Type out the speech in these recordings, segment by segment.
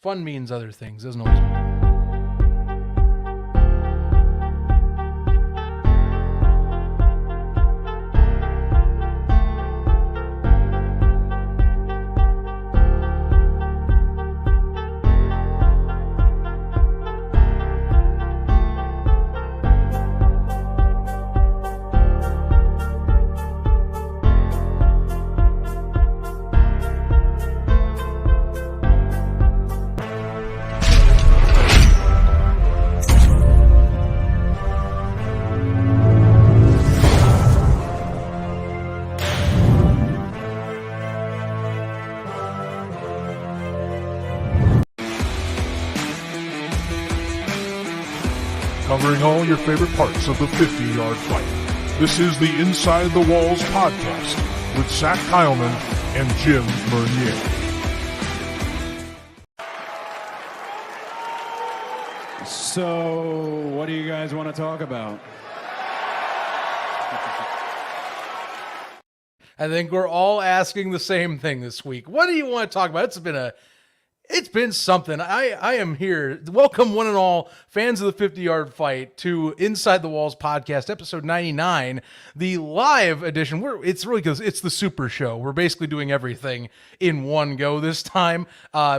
fun means other things. Doesn't always mean. Covering all your favorite parts of the 50-yard fight. This is the Inside the Walls podcast with Zach Heilman and Jim Bernier. So, what do you guys want to talk about? I think we're all asking the same thing this week. What do you want to talk about? It's been something. I am here. Welcome, one and all fans of the 50-yard fight, to Inside the Walls podcast, episode 99, the live edition. It's really because it's the super show. We're basically doing everything in one go this time.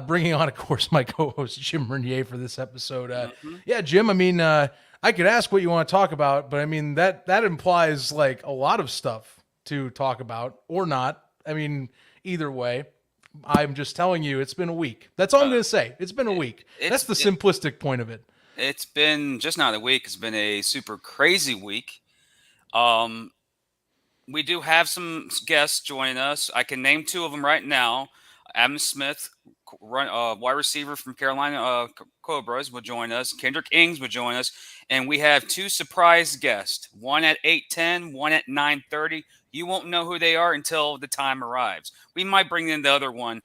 Bringing on, of course, my co-host Jim Bernier for this episode. Yeah, Jim. I mean, I could ask what you want to talk about, but I mean that implies like a lot of stuff to talk about, or not. I mean, either way. I'm just telling you, it's been a week. That's all I'm going to say. It's been a week. That's the simplistic point of it. It's been just not a week. It's been a super crazy week. We do have some guests joining us. I can name two of them right now. Adam Smith, wide receiver from Carolina Cobras, will join us. Kendrick Ings will join us. And we have two surprise guests, one at 8:10, one at 9:30. You won't know who they are until the time arrives. We might bring in the other one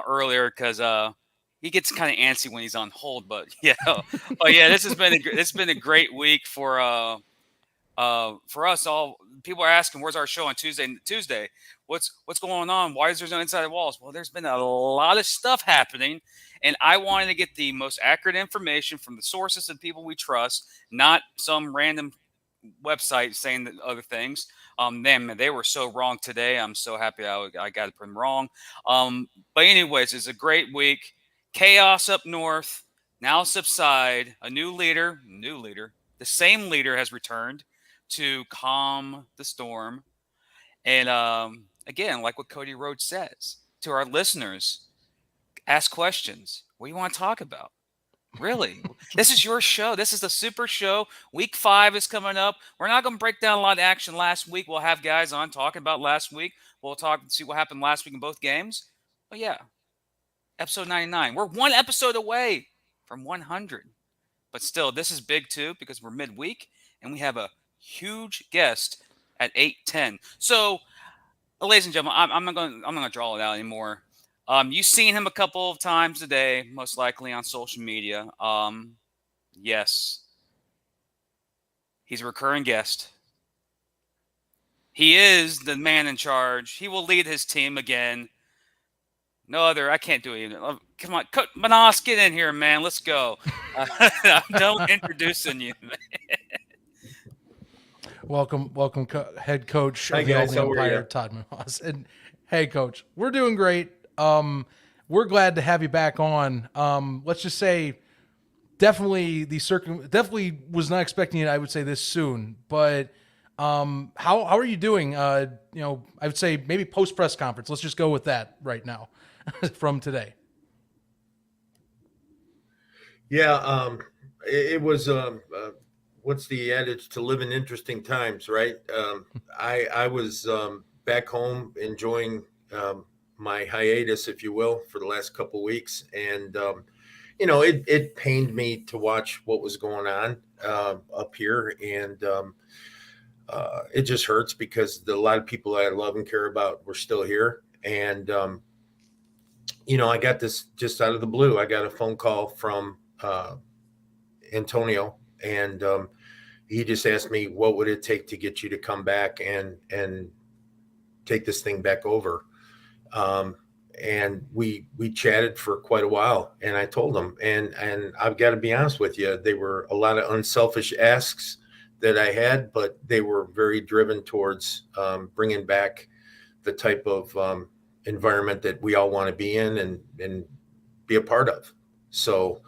earlier because he gets kind of antsy when he's on hold. But yeah, this has been a great week for us all. People are asking, "Where's our show on Tuesday? What's going on? Why is there no Inside the Walls?" Well, there's been a lot of stuff happening, and I wanted to get the most accurate information from the sources and people we trust, not some random website saying that other things. They were so wrong today. I'm so happy I got it them wrong. But anyways, it's a great week. Chaos up north, now subside. A new leader. The same leader has returned to calm the storm. And again, like what Cody Rhodes says to our listeners, ask questions. What do you want to talk about? Really? This is your show. This is the super show. Week 5 is coming up. We're not going to break down a lot of action last week. We'll have guys on talking about last week. We'll talk and see what happened last week in both games. But yeah, episode 99. We're one episode away from 100. But still, this is big too because we're midweek and we have a huge guest at 8:10. So, ladies and gentlemen, I'm not going to draw it out anymore. You've seen him a couple of times today, most likely on social media. Yes. He's a recurring guest. He is the man in charge. He will lead his team again. No other. I can't do it. Come on. Manas, get in here, man. Let's go. I'm done introducing you. Welcome, head coach Hi, of the guys. Oakland How are Empire, you? Todd Manas. And hey, coach, we're doing great. We're glad to have you back on. Let's just say, definitely was not expecting it. I would say this soon, but how are you doing? I would say maybe post press conference. Let's just go with that right now from today. Yeah, it was. What's the adage? To live in interesting times, right? I was back home enjoying my hiatus, if you will, for the last couple of weeks, and it pained me to watch what was going on up here, and it just hurts because a lot of people that I love and care about were still here, and I got this just out of the blue. I got a phone call from Antonio, and he just asked me, what would it take to get you to come back and take this thing back over? and we chatted for quite a while, and I told him, and I've got to be honest with you, they were a lot of unselfish asks that I had, but they were very driven towards bringing back the type of environment that we all want to be in and be a part of. So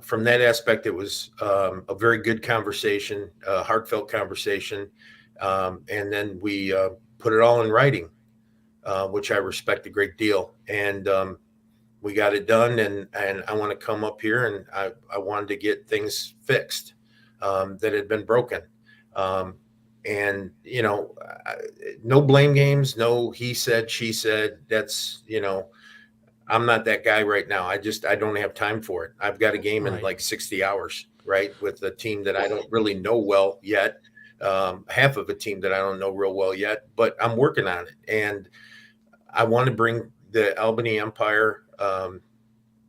from that aspect, it was a very good conversation, a heartfelt conversation. And then we put it all in writing, which I respect a great deal. And we got it done. And I want to come up here, and I wanted to get things fixed that had been broken. And, you know, no blame games, no he said, she said. That's, you know, I'm not that guy right now. I don't have time for it. I've got a game in like 60 hours, right, with a team that I don't really know well yet, half of a team that I don't know real well yet, but I'm working on it. And I want to bring the Albany Empire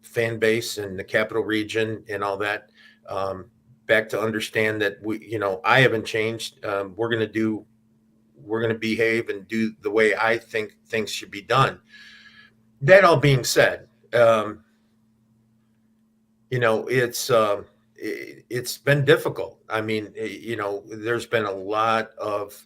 fan base and the Capital Region and all that back to understand that I haven't changed. We're going to behave and do the way I think things should be done. That all being said, it's been difficult. I mean, there's been a lot of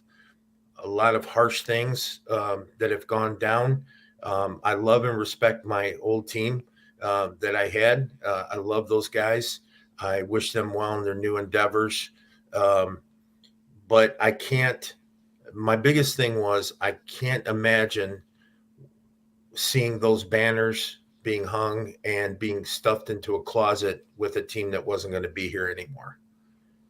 harsh things that have gone down. I love and respect my old team that I had. I love those guys. I wish them well in their new endeavors. But I can't. My biggest thing was I can't imagine seeing those banners being hung and being stuffed into a closet with a team that wasn't going to be here anymore.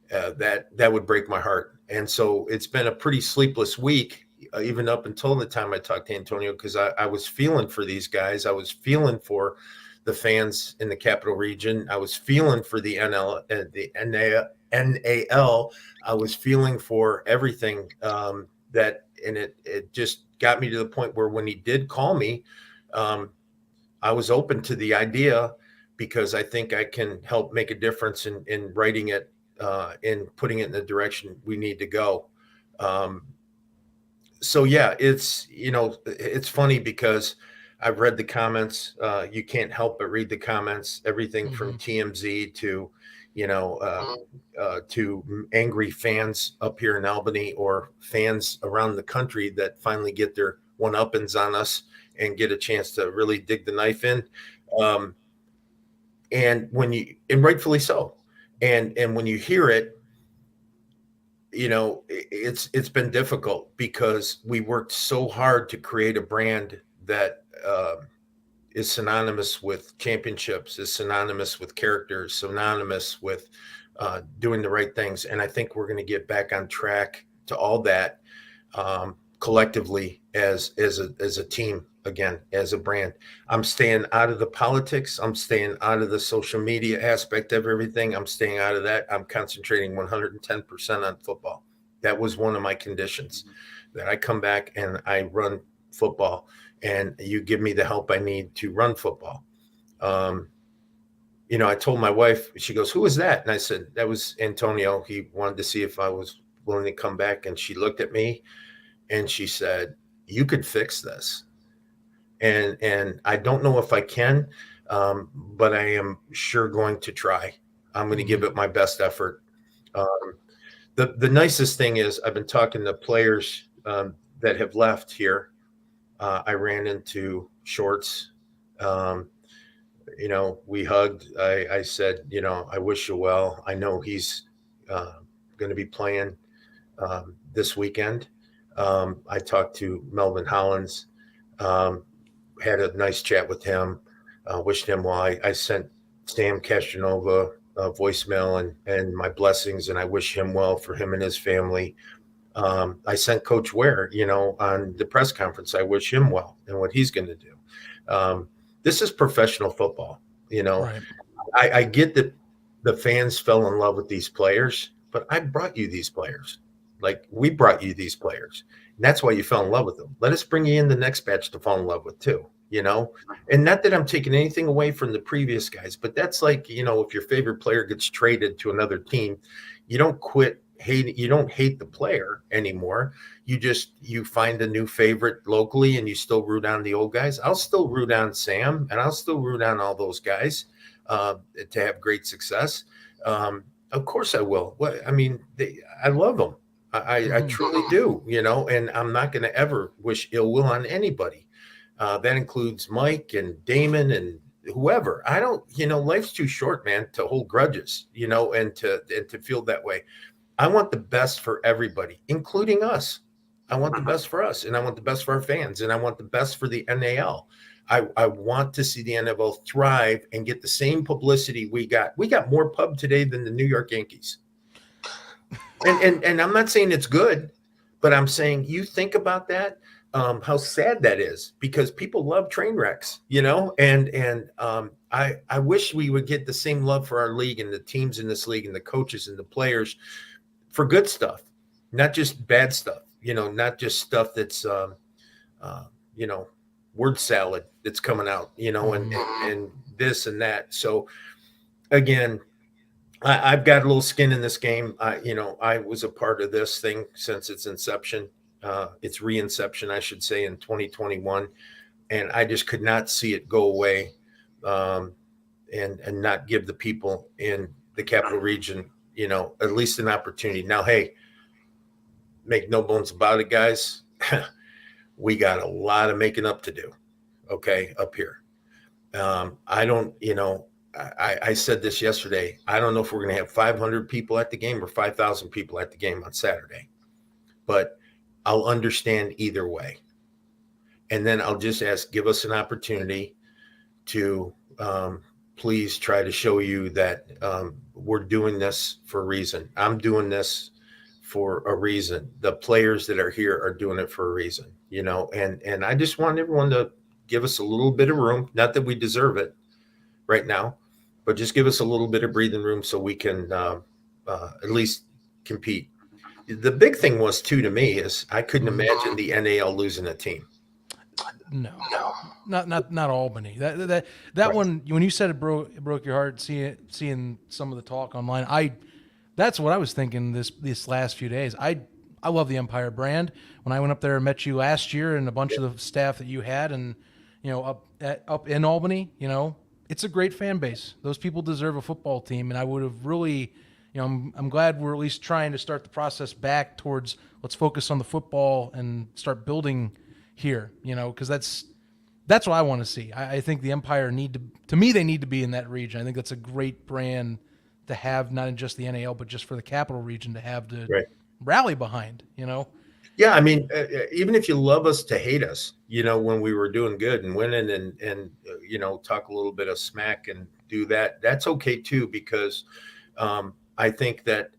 That would break my heart. And so it's been a pretty sleepless week, even up until the time I talked to Antonio, because I was feeling for these guys. I was feeling for the fans in the Capital Region. I was feeling for the NAL. I was feeling for everything and it just got me to the point where when he did call me, I was open to the idea because I think I can help make a difference in writing it and putting it in the direction we need to go. So yeah, it's funny because I've read the comments. You can't help but read the comments, everything from TMZ to, to angry fans up here in Albany or fans around the country that finally get their one-uppings on us and get a chance to really dig the knife in. And rightfully so. And when you hear it, it's been difficult because we worked so hard to create a brand that is synonymous with championships, is synonymous with characters, synonymous with doing the right things. And I think we're going to get back on track to all that collectively as a team again, as a brand. I'm staying out of the politics. I'm staying out of the social media aspect of everything. I'm staying out of that. I'm concentrating 110% on football. That was one of my conditions, that I come back and I run football and you give me the help I need to run football. I told my wife, she goes, "Who is that?" And I said, "That was Antonio. He wanted to see if I was willing to come back." And she looked at me and she said, "You could fix this." And I don't know if I can, but I am sure going to try. I'm going to give it my best effort. The nicest thing is I've been talking to players that have left here. I ran into Shorts. We hugged. I said, I wish you well. I know he's going to be playing this weekend. I talked to Melvin Hollins. Had a nice chat with him, wished him well. I sent Sam Castronova a voicemail and my blessings, and I wish him well for him and his family. I sent Coach Ware, on the press conference, I wish him well and what he's going to do. This is professional football, Right. I get that the fans fell in love with these players, but I brought you these players. Like, we brought you these players. And that's why you fell in love with them. Let us bring you in the next batch to fall in love with too, and not that I'm taking anything away from the previous guys, but that's like, if your favorite player gets traded to another team, you don't quit don't hate the player anymore. You find a new favorite locally and you still root on the old guys. I'll still root on Sam and I'll still root on all those guys to have great success. Of course I will. I mean, I love them. I truly do, and I'm not going to ever wish ill will on anybody. That includes Mike and Damon and whoever. I don't, life's too short, man, to hold grudges, and to feel that way. I want the best for everybody, including us. I want the best for us, and I want the best for our fans, and I want the best for the NAL. I want to see the NFL thrive and get the same publicity we got. We got more pub today than the New York Yankees. And I'm not saying it's good, but I'm saying you think about that, how sad that is, because people love train wrecks, and I wish we would get the same love for our league and the teams in this league and the coaches and the players for good stuff, not just bad stuff, not just stuff that's, word salad that's coming out, and this and that. So again, I've got a little skin in this game. I was a part of this thing since its inception, its reinception, I should say, in 2021. And I just could not see it go away and not give the people in the capital region, at least an opportunity. Now, hey, make no bones about it, guys. We got a lot of making up to do, okay, up here. I don't, I said this yesterday. I don't know if we're going to have 500 people at the game or 5,000 people at the game on Saturday, but I'll understand either way. And then I'll just ask, give us an opportunity to please try to show you that we're doing this for a reason. I'm doing this for a reason. The players that are here are doing it for a reason, and I just want everyone to give us a little bit of room. Not that we deserve it right now, but just give us a little bit of breathing room so we can at least compete. The big thing was too, to me, is I couldn't imagine the NAL losing a team. No, not Albany. That right. One, when you said it broke your heart, seeing some of the talk online. That's what I was thinking this last few days. I love the Empire brand. When I went up there and met you last year and a bunch of the staff that you had, and up in Albany, it's a great fan base. Those people deserve a football team, and I would have really, I'm glad we're at least trying to start the process back towards let's focus on the football and start building here, because that's what I want to see. I think the Empire to me, they need to be in that region. I think that's a great brand to have, not in just the NAL, but just for the capital region to have to rally behind, Yeah, I mean, even if you love us to hate us, when we were doing good and winning and talk a little bit of smack and do that, that's okay too, because I think that,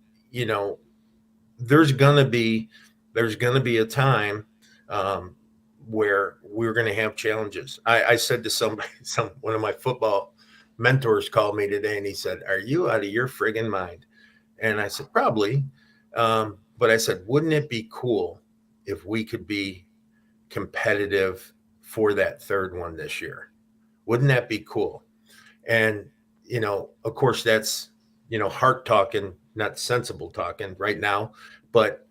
there's gonna be a time where we're gonna have challenges. I said to one of my football mentors called me today and he said, "Are you out of your friggin' mind?" And I said, "Probably." But I said, wouldn't it be cool if we could be competitive for that third one this year? Wouldn't that be cool? And, of course, that's, heart talking, not sensible talking right now. But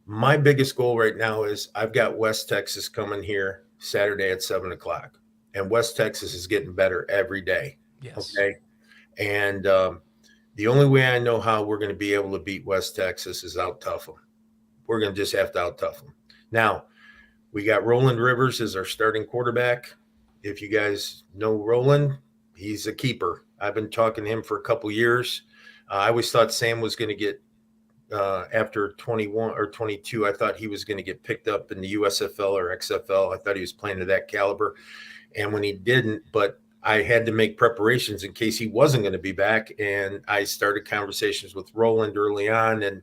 my biggest goal right now is I've got West Texas coming here Saturday at 7:00. And West Texas is getting better every day. Yes. Okay. And the only way I know how we're going to be able to beat West Texas is out-tough them. We're going to just have to out-tough them. Now, we got Roland Rivers as our starting quarterback. If you guys know Roland, he's a keeper. I've been talking to him for a couple years. I always thought Sam was going to get, after 21 or 22, I thought he was going to get picked up in the USFL or XFL. I thought he was playing to that caliber. And when he didn't, but I had to make preparations in case he wasn't going to be back. And I started conversations with Roland early on. And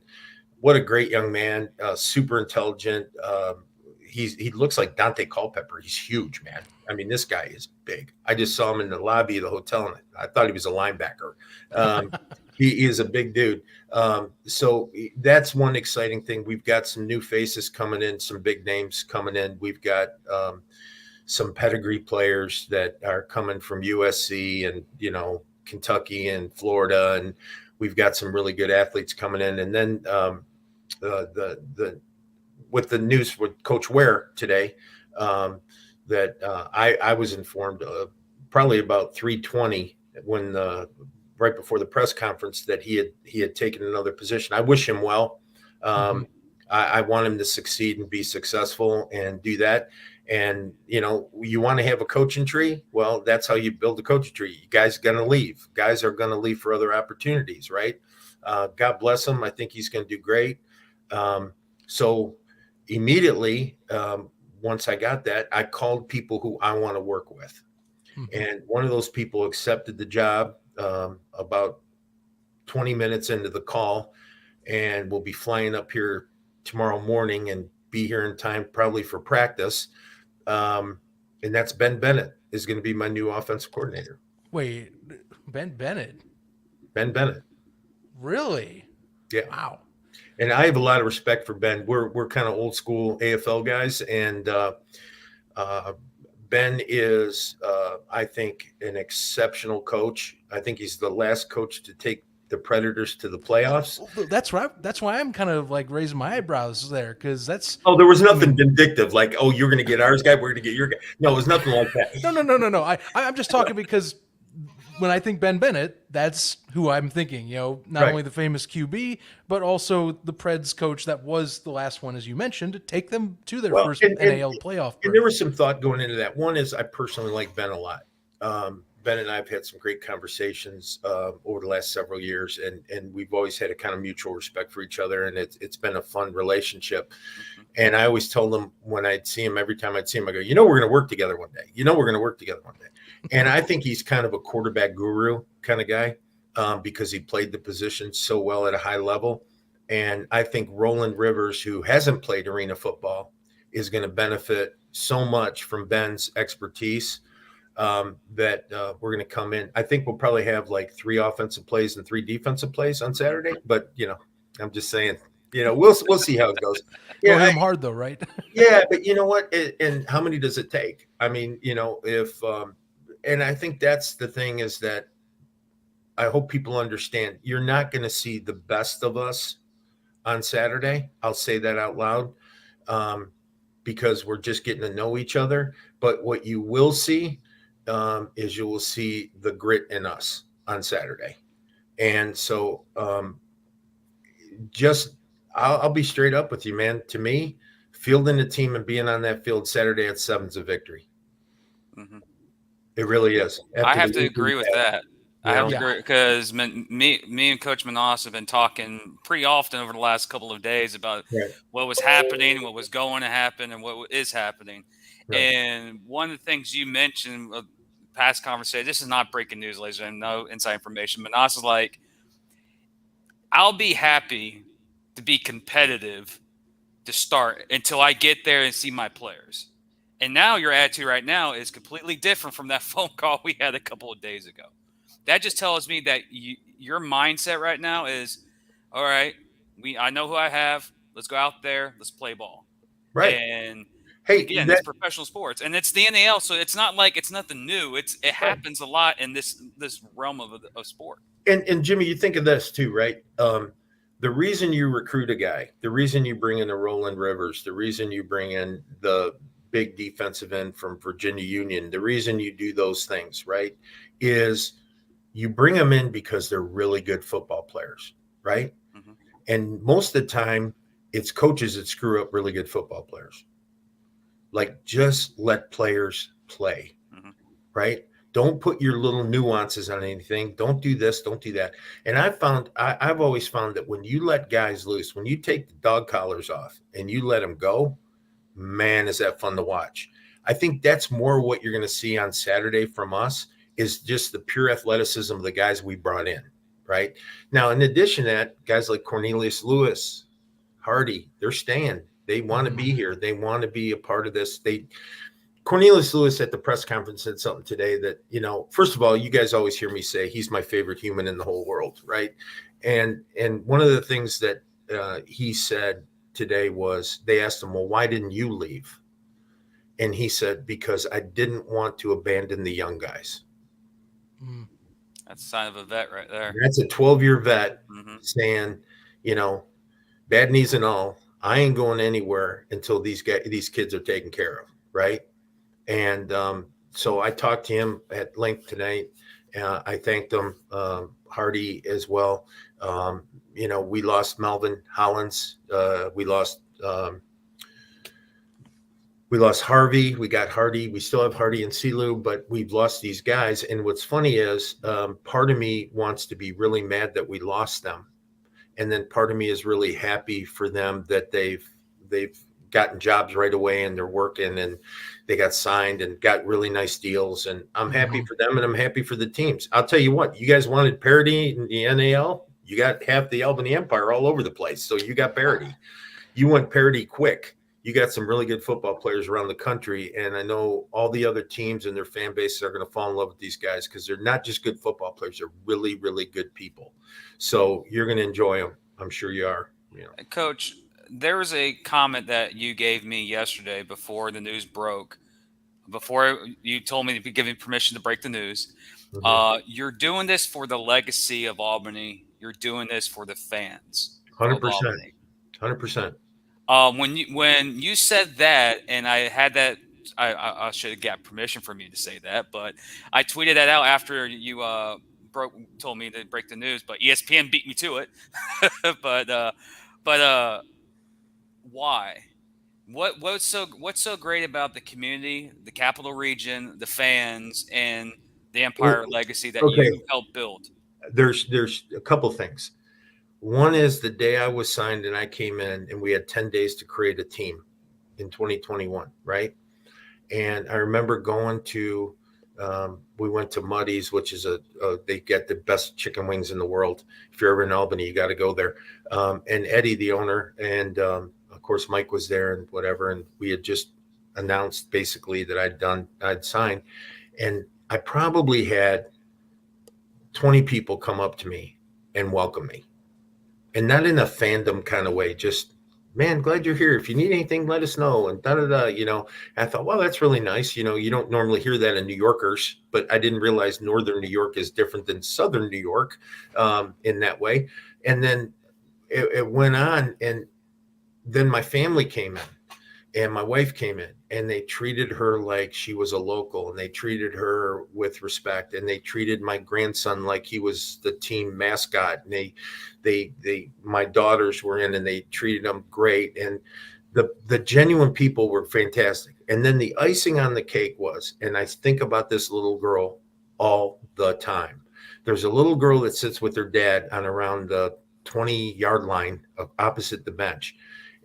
what a great young man, super intelligent. He looks like Dante Culpepper. He's huge, man. I mean, this guy is big. I just saw him in the lobby of the hotel, and I thought he was a linebacker. He is a big dude. So that's one exciting thing. We've got some new faces coming in, some big names coming in. We've got some pedigree players that are coming from USC and, Kentucky and Florida. And we've got some really good athletes coming in. And then with the news with Coach Ware today, that I was informed probably about 3:20 when right before the press conference that he had taken another position. I wish him well. I want him to succeed and be successful and do that. And, you want to have a coaching tree. Well, that's how you build a coaching tree. You guys are going to leave. Guys are going to leave for other opportunities, right? God bless him. I think he's going to do great. So immediately, once I got that, I called people who I want to work with. And one of those people accepted the job about 20 minutes into the call, and will be flying up here tomorrow morning and be here in time probably for practice. And that's Ben Bennett is going to be my new offensive coordinator. Wait, Ben Bennett? Ben Bennett. Really? Yeah. Wow. And I have a lot of respect for Ben. We're kind of old school AFL guys, and Ben is, I think, an exceptional coach. I think he's the last coach to take the Predators to the playoffs. That's right. That's why I'm kind of like raising my eyebrows there, because that's. Oh, there was nothing vindictive, like, oh, you're going to get ours guy, we're going to get your guy. No, it was nothing like that. No. I'm just talking because when I think Ben Bennett, that's who I'm thinking. Not Right. only the famous QB, but also the Preds coach that was the last one, as you mentioned, to take them to their first NAL playoff. And there was some thought going into that. One is I personally like Ben a lot. Ben and I have had some great conversations over the last several years, and we've always had a kind of mutual respect for each other, and it's been a fun relationship. And I always told him when I'd see him, every time I'd see him, I go, we're going to work together one day. We're going to work together one day. And I think he's kind of a quarterback guru kind of guy because he played the position so well at a high level. And I think Roland Rivers, who hasn't played arena football, is going to benefit so much from Ben's expertise. That we're going to come in. I think we'll probably have like 3 offensive plays and 3 defensive plays on Saturday. But I'm just saying, we'll see how it goes. Yeah, him hard though, right? Yeah, but you know what? And how many does it take? I mean, if and I think that's the thing is that I hope people understand you're not going to see the best of us on Saturday. I'll say that out loud because we're just getting to know each other. But what you will see is you will see the grit in us on Saturday. And so I'll be straight up with you, man. To me, fielding the team and being on that field Saturday at 7's a victory. Mm-hmm. It really is. I have to agree with that. I have to agree because me and Coach Manas have been talking pretty often over the last couple of days about what was happening, what was going to happen, and what is happening. Right. And one of the things you mentioned, past conversation, this is not breaking news, ladies and no inside information. Manas is like, I'll be happy to be competitive to start until I get there and see my players. And now your attitude right now is completely different from that phone call we had a couple of days ago. That just tells me that your mindset right now is, all right, I know who I have. Let's go out there. Let's play ball. Right. And hey, again, it's professional sports, and it's the NAL, so it's not like it's nothing new. It happens a lot in this realm of sport. And Jimmy, you think of this too, right? The reason you recruit a guy, the reason you bring in a Roland Rivers, the reason you bring in the big defensive end from Virginia Union, the reason you do those things, right, is you bring them in because they're really good football players, right? Mm-hmm. And most of the time, it's coaches that screw up really good football players. Like, just let players play, right? Don't put your little nuances on anything. Don't do this. Don't do that. And I've always found that when you let guys loose, when you take the dog collars off and you let them go, man, is that fun to watch. I think that's more what you're going to see on Saturday from us is just the pure athleticism of the guys we brought in, right? Now, in addition to that, guys like Cornelius Lewis, Hardy, they're staying. They want to be here. They want to be a part of this. Cornelius Lewis at the press conference said something today that, first of all, you guys always hear me say he's my favorite human in the whole world, right? And one of the things that he said today was they asked him, well, why didn't you leave? And he said, because I didn't want to abandon the young guys. That's a sign of a vet right there. That's a 12-year vet Hmm. saying, bad knees and all, I ain't going anywhere until these kids are taken care of, right? And so I talked to him at length tonight. I thanked him, Hardy as well. We lost Melvin Hollins. We lost Harvey. We got Hardy. We still have Hardy and Silu, but we've lost these guys. And what's funny is part of me wants to be really mad that we lost them. And then part of me is really happy for them that they've gotten jobs right away and they're working and they got signed and got really nice deals. And I'm happy for them and I'm happy for the teams. I'll tell you what, you guys wanted parity in the NAL. You got half the Albany Empire all over the place. So you got parity. You want parity quick. You got some really good football players around the country. And I know all the other teams and their fan bases are going to fall in love with these guys because they're not just good football players. They're really, really good people. So you're going to enjoy them. I'm sure you are. Coach, there was a comment that you gave me yesterday before the news broke, before you told me to be giving permission to break the news. Mhm. You're doing this for the legacy of Albany. You're doing this for the fans. 100%. 100%. When you said that, and I had that, I should have got permission from you to say that, but I tweeted that out after you told me to break the news. But ESPN beat me to it. but why? What's so great about the community, the Capital Region, the fans, and the Empire legacy that you helped build? There's a couple things. One is the day I was signed and I came in and we had 10 days to create a team in 2021, right? And I remember going to, we went to Muddy's, which is they get the best chicken wings in the world. If you're ever in Albany, you got to go there. And Eddie, the owner, and of course, Mike was there and whatever. And we had just announced basically that I'd signed. And I probably had 20 people come up to me and welcome me. And not in a fandom kind of way, just, man, glad you're here. If you need anything, let us know. And I thought, well, that's really nice. You don't normally hear that in New Yorkers, but I didn't realize Northern New York is different than Southern New York in that way. And then it went on. And then my family came in and my wife came in and they treated her like she was a local and they treated her with respect and they treated my grandson like he was the team mascot. And my daughters were in and they treated him great. And the genuine people were fantastic. And then the icing on the cake was, and I think about this little girl all the time. There's a little girl that sits with her dad on around the 20-yard line opposite the bench.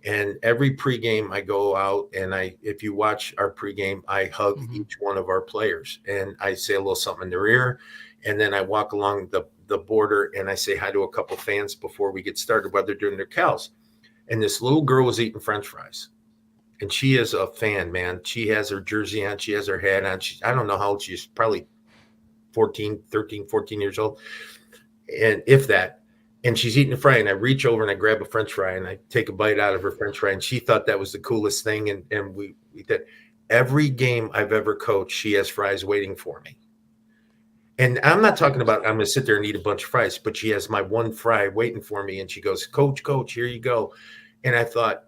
And every pregame I go out and if you watch our pregame, I hug each one of our players and I say a little something in their ear. And then I walk along the border and I say hi to a couple fans before we get started, while they're doing their cows. And this little girl was eating French fries. And she is a fan, man. She has her jersey on. She has her hat on. I don't know how old she is, probably 14 years old. And if that. And she's eating a fry, and I reach over and I grab a French fry and I take a bite out of her French fry. And she thought that was the coolest thing. And we did. Every game I've ever coached, she has fries waiting for me. And I'm not talking about I'm going to sit there and eat a bunch of fries, but she has my one fry waiting for me. And she goes, Coach, here you go. And I thought,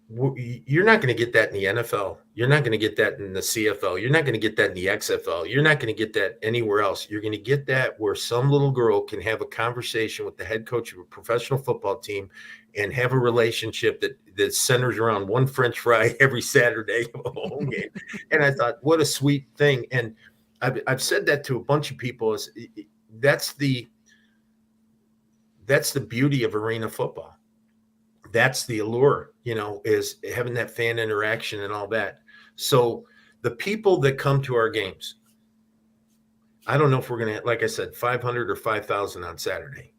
you're not going to get that in the NFL. You're not going to get that in the CFL. You're not going to get that in the XFL. You're not going to get that anywhere else. You're going to get that where some little girl can have a conversation with the head coach of a professional football team and have a relationship that centers around one French fry every Saturday of a home game. And I thought, what a sweet thing. And I've said that to a bunch of people. That's the beauty of arena football. That's the allure, is having that fan interaction and all that. So the people that come to our games, I don't know if we're going to, like I said, 500 or 5,000 on Saturday.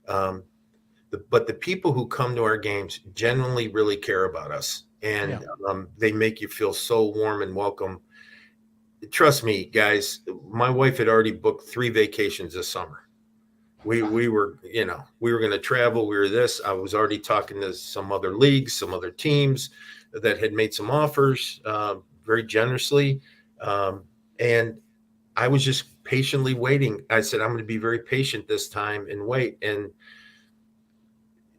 But the people who come to our games genuinely really care about us. And they make you feel so warm and welcome. Trust me, guys, my wife had already booked 3 vacations this summer. We were going to travel. We were this. I was already talking to some other leagues, some other teams that had made some offers very generously. And I was just patiently waiting. I said, I'm going to be very patient this time and wait. And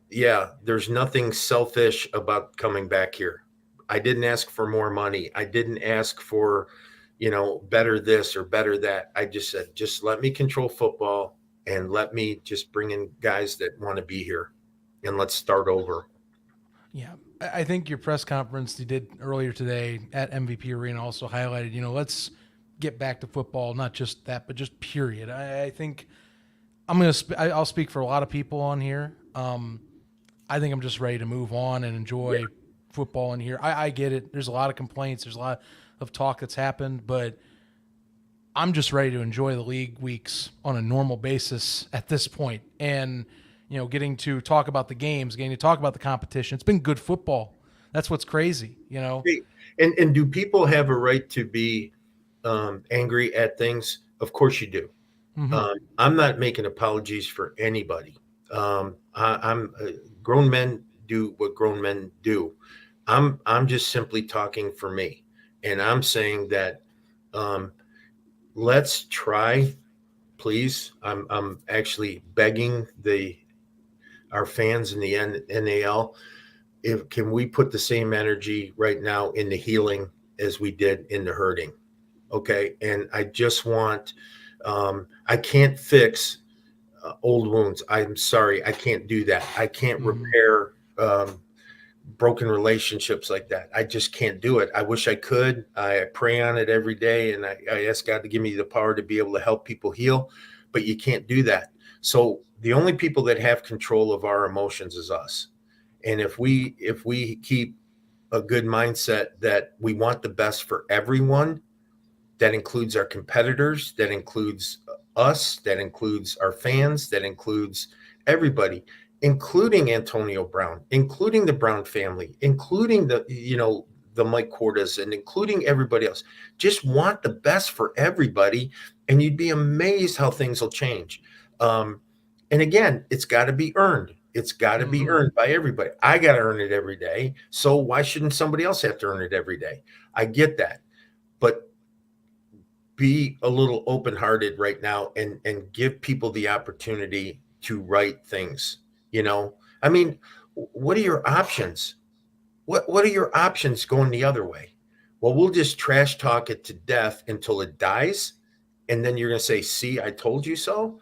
yeah, there's nothing selfish about coming back here. I didn't ask for more money. I didn't ask for, better this or better that. I just said, just let me control football and let me just bring in guys that want to be here and let's start over. Yeah. I think your press conference you did earlier today at MVP Arena also highlighted, let's get back to football, not just that, but just period. I think I'll speak for a lot of people on here. I think I'm just ready to move on and enjoy football in here. I get it. There's a lot of complaints. There's a lot of talk that's happened, but I'm just ready to enjoy the league weeks on a normal basis at this point. And, getting to talk about the games, getting to talk about the competition. It's been good football. That's what's crazy, And do people have a right to be angry at things? Of course you do. Mm-hmm. I'm not making apologies for anybody. I'm grown men do what grown men do. I'm just simply talking for me, and I'm saying that let's try, please. I'm actually begging our fans in the NAL. Can we put the same energy right now in the healing as we did in the hurting? Okay, and I just want. I can't fix old wounds. I'm sorry, I can't do that. I can't repair broken relationships like that. I just can't do it. I wish I could. I pray on it every day, and I ask God to give me the power to be able to help people heal, but you can't do that. So the only people that have control of our emotions is us. And if we keep a good mindset that we want the best for everyone, that includes our competitors, that includes us, that includes our fans, that includes everybody, including Antonio Brown, including the Brown family, including the Mike Cordas, and including everybody else. Just want the best for everybody, and you'd be amazed how things will change. And again, it's got to be earned. It's got to be earned by everybody. I got to earn it every day. So why shouldn't somebody else have to earn it every day? I get that. But be a little open-hearted right now and give people the opportunity to write things. I mean, what are your options? What are your options going the other way? Well, we'll just trash talk it to death until it dies. And then you're going to say, see, I told you so.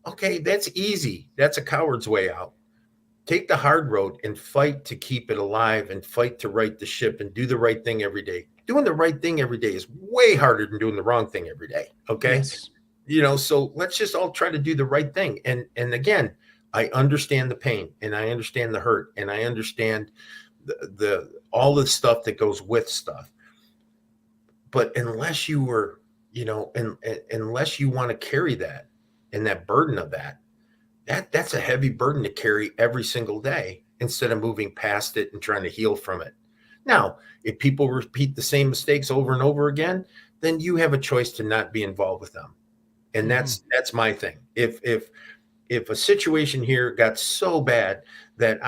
Okay, that's easy. That's a coward's way out. Take the hard road and fight to keep it alive and fight to right the ship and do the right thing every day. Doing the right thing every day is way harder than doing the wrong thing every day. Okay. Yes. So let's just all try to do the right thing. And again, I understand the pain and I understand the hurt and I understand the all the stuff that goes with stuff. But unless you were, unless you want to carry that and that burden of that's a heavy burden to carry every single day instead of moving past it and trying to heal from it. Now, if people repeat the same mistakes over and over again, then you have a choice to not be involved with them. And that's my thing. If a situation here got so bad that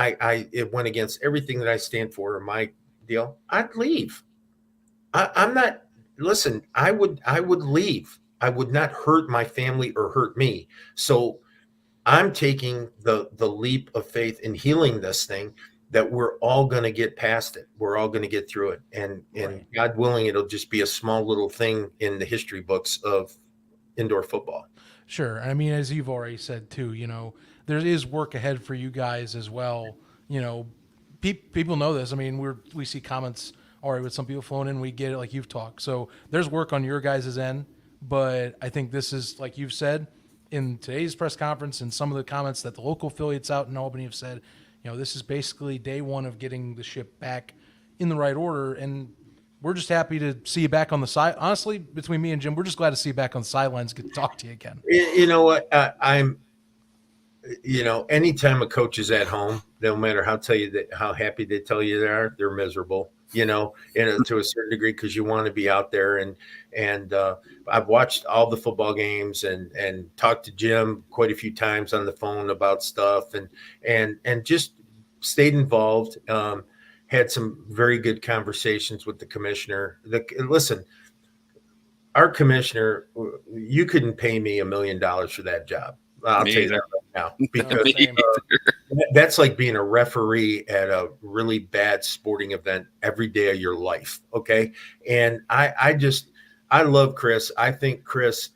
it went against everything that I stand for or my deal, I'd leave. I'm not, listen, I would leave. I would not hurt my family or hurt me. So I'm taking the leap of faith in healing this thing, that we're all going to get past it. We're all going to get through it. And right. God willing, it'll just be a small little thing in the history books of indoor football. Sure. I mean, as you've already said too, there is work ahead for you guys as well. People know this. I mean, we see comments already with some people flowing in, we get it like you've talked. So there's work on your guys' end, but I think this is, like you've said, in today's press conference and some of the comments that the local affiliates out in Albany have said, this is basically day one of getting the ship back in the right order. And we're just happy to see you back on the side. Honestly, between me and Jim, we're just glad to see you back on the sidelines, get to talk to you again. You know what? Anytime a coach is at home, no matter how happy they tell you they are, they're miserable. To a certain degree, because you want to be out there. And I've watched all the football games and talked to Jim quite a few times on the phone about stuff and just stayed involved. Had some very good conversations with the commissioner. Listen, our commissioner, you couldn't pay me $1 million for that job. I'll Me tell you either. that right now, because Me that's like being a referee at a really bad sporting event every day of your life. Okay. And I love Chris. I think Chris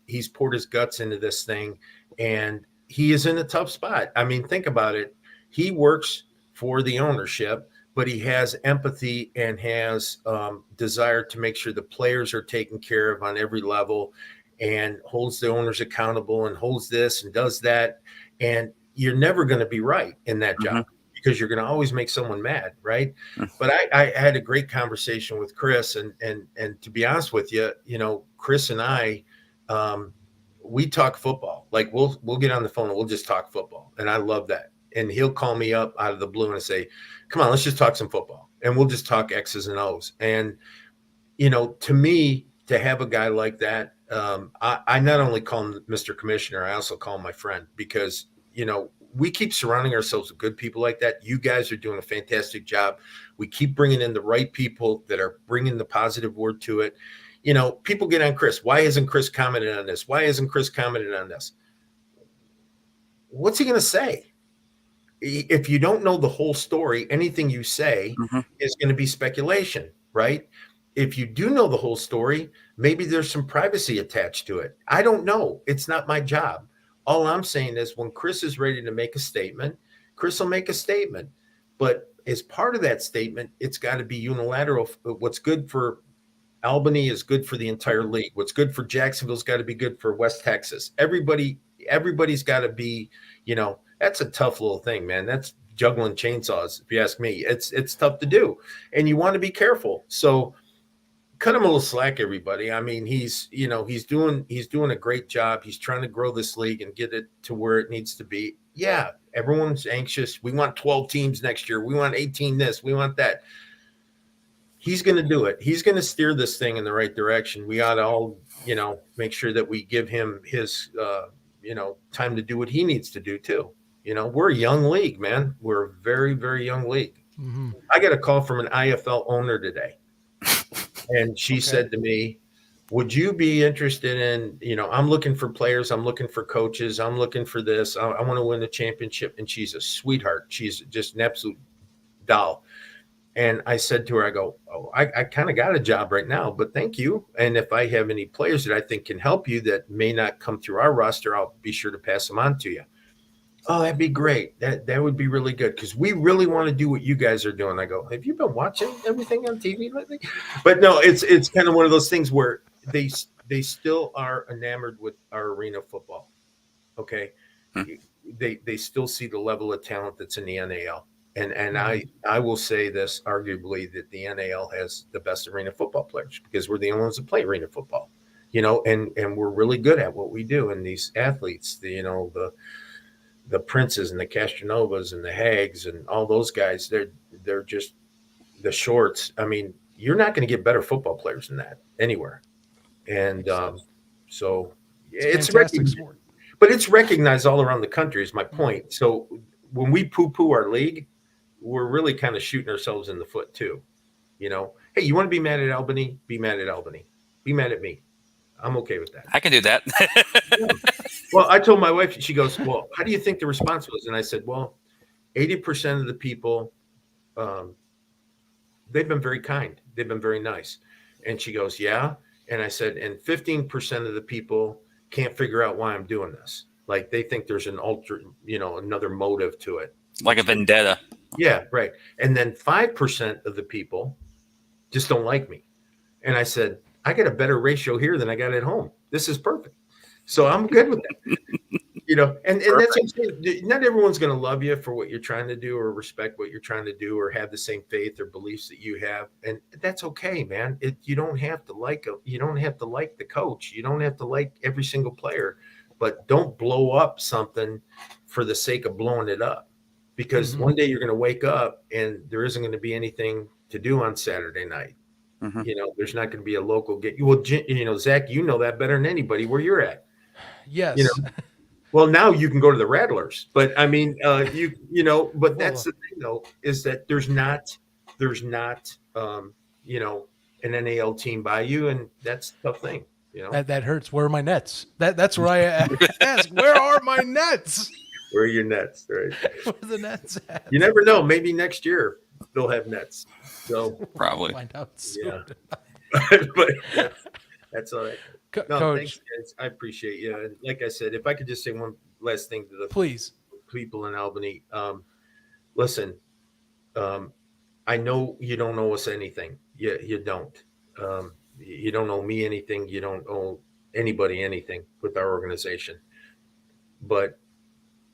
he's poured his guts into this thing, and he is in a tough spot. I mean, think about it. He works for the ownership, but he has empathy and has desire to make sure the players are taken care of on every level, and holds the owners accountable and holds this and does that. And you're never going to be right in that job, because you're going to always make someone mad. Right. But I had a great conversation with Chris, and to be honest with you, Chris and I, we talk football. Like we'll get on the phone and we'll just talk football. And I love that. And he'll call me up out of the blue and say, come on, let's just talk some football. And we'll just talk X's and O's. And, to me, to have a guy like that, I not only call him Mr. Commissioner, I also call him my friend, because, we keep surrounding ourselves with good people like that. You guys are doing a fantastic job. We keep bringing in the right people that are bringing the positive word to it. People get on Chris. Why isn't Chris commenting on this? Why isn't Chris commenting on this? What's he going to say? If you don't know the whole story, anything you say is going to be speculation, right? If you do know the whole story, maybe there's some privacy attached to it. I don't know. It's not my job. All I'm saying is, when Chris is ready to make a statement, Chris will make a statement. But as part of that statement, it's got to be unilateral. What's good for Albany is good for the entire league. What's good for Jacksonville's got to be good for West Texas. Everybody's got to be, that's a tough little thing, man. That's juggling chainsaws, if you ask me. It's tough to do, and you want to be careful. So cut him a little slack, everybody. I mean, he's doing a great job. He's trying to grow this league and get it to where it needs to be. Yeah, everyone's anxious. We want 12 teams next year. We want 18 this. We want that. He's going to do it. He's going to steer this thing in the right direction. We ought to all, make sure that we give him his, time to do what he needs to do too. We're a young league, man. We're a very, very young league. I got a call from an IFL owner today. And she said to me, would you be interested in, I'm looking for players. I'm looking for coaches. I'm looking for this. I want to win a championship. And she's a sweetheart. She's just an absolute doll. And I said to her, I go, I kind of got a job right now, but thank you. And if I have any players that I think can help you that may not come through our roster, I'll be sure to pass them on to you. Oh, that'd be great. That would be really good, because we really want to do what you guys are doing. I go, have you been watching everything on TV lately? But no, it's kind of one of those things where they still are enamored with our arena football. Okay. They still see the level of talent that's in the NAL. And I will say this, arguably, that the NAL has the best arena football players, because we're the only ones that play arena football, and we're really good at what we do. And these athletes, the Princes and the Castronovas and the Hags and all those guys, they're just the Shorts. I mean, you're not going to get better football players than that anywhere. And so it's recognized, sport. But it's recognized all around the country is my point. So when we poo-poo our league, we're really kind of shooting ourselves in the foot too. Hey, you want to be mad at Albany? Be mad at Albany. Be mad at me. I'm okay with that. I can do that. Well, I told my wife, she goes, well, how do you think the response was? And I said, well, 80% of the people, they've been very kind. They've been very nice. And she goes, yeah. And I said, and 15% of the people can't figure out why I'm doing this. Like, they think there's an another motive to it. Like a vendetta. Yeah, right. And then 5% of the people just don't like me. And I said, I got a better ratio here than I got at home. This is perfect. So I'm good with that. And that's what I'm saying. Not everyone's going to love you for what you're trying to do, or respect what you're trying to do, or have the same faith or beliefs that you have. And that's okay, man. You don't have to like the coach. You don't have to like every single player, but don't blow up something for the sake of blowing it up, because one day you're going to wake up and there isn't going to be anything to do on Saturday night. There's not going to be a local get. Well, Zach, you know that better than anybody where you're at. Yes. Well, now you can go to the Rattlers, but I mean, but that's the thing though, is that there's not, an NAL team by you, and that's a tough thing. That hurts. Where are my nets? That's where I ask. Where are my nets? Where are your nets? Right. Where are the nets at? You never know. Maybe next year they'll have nets. So Probably. Find out soon. yeah, but that's all right. No, Coach, thanks, guys. I appreciate you. And like I said, if I could just say one last thing to the please. people in Albany, listen. I know you don't owe us anything. You don't. You don't owe me anything. You don't owe anybody anything with our organization. But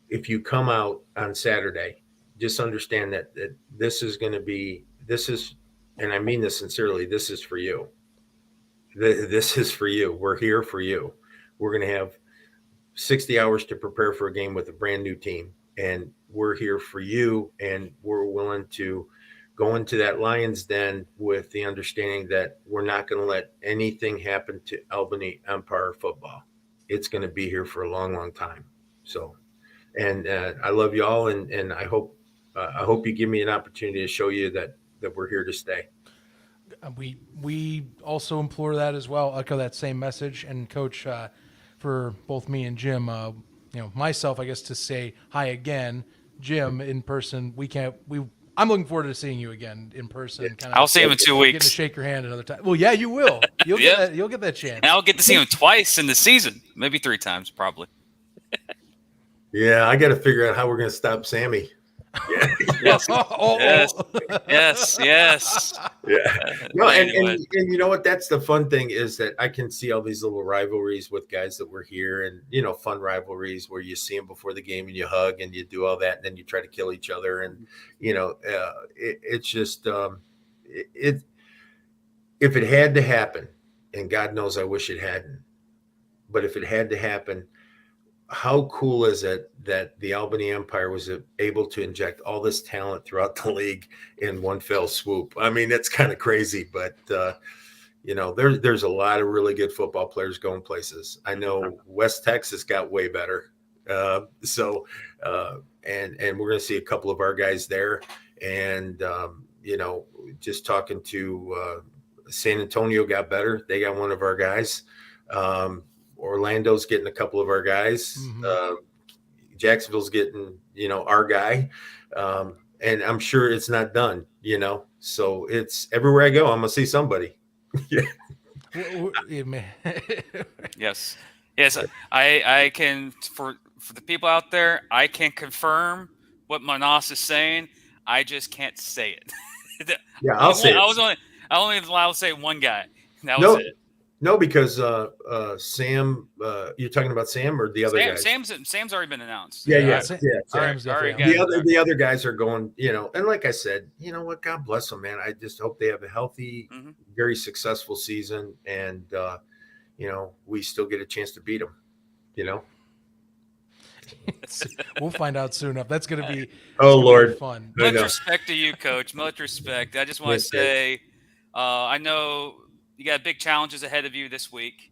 if you come out on Saturday, just understand that this is going to be, and I mean this sincerely, this is for you. This is for you. We're here for you. We're going to have 60 hours to prepare for a game with a brand new team. And we're here for you. And we're willing to go into that Lions den with the understanding that we're not going to let anything happen to Albany Empire football. It's going to be here for a long, long time. So, and I love y'all. And I hope you give me an opportunity to show you that we're here to stay. We also implore that as well. Echo that same message. And Coach, for both me and Jim, myself, I guess, to say hi again. Jim, in person, I'm looking forward to seeing you again in person. I'll see him in 2 weeks. Getting to shake your hand another time. Well, yeah, you will. You'll get that chance. And I'll get to see him twice in the season, maybe 3 times, probably. Yeah, I got to figure out how we're going to stop Sammy. Yeah. Yes. Yes. Yeah. No, and you know what? That's the fun thing is that I can see all these little rivalries with guys that were here, and fun rivalries where you see them before the game and you hug and you do all that, and then you try to kill each other, and it's just if it had to happen, and God knows I wish it hadn't, but if it had to happen, how cool is it that the Albany Empire was able to inject all this talent throughout the league in one fell swoop? I mean, it's kind of crazy, but there's a lot of really good football players going places. I know West Texas got way better. And we're going to see a couple of our guys there. And, just talking to San Antonio got better. They got one of our guys. Orlando's getting a couple of our guys. Mm-hmm. Jacksonville's getting, our guy. And I'm sure it's not done, so it's everywhere I go, I'm going to see somebody. Yeah. Yes. I can, for the people out there, I can confirm what Manas is saying. I just can't say it. Yeah, I'll say it. I only allowed to say one guy. That was it. No, because Sam, you're talking about Sam or the other guys? Sam's already been announced. Yeah. The other guys are going, and like I said, you know what? God bless them, man. I just hope they have a healthy, very successful season, and we still get a chance to beat them. We'll find out soon enough. That's going to be Lord, fun. Much respect to you, Coach. Much respect. I just want to say, I know you got big challenges ahead of you this week.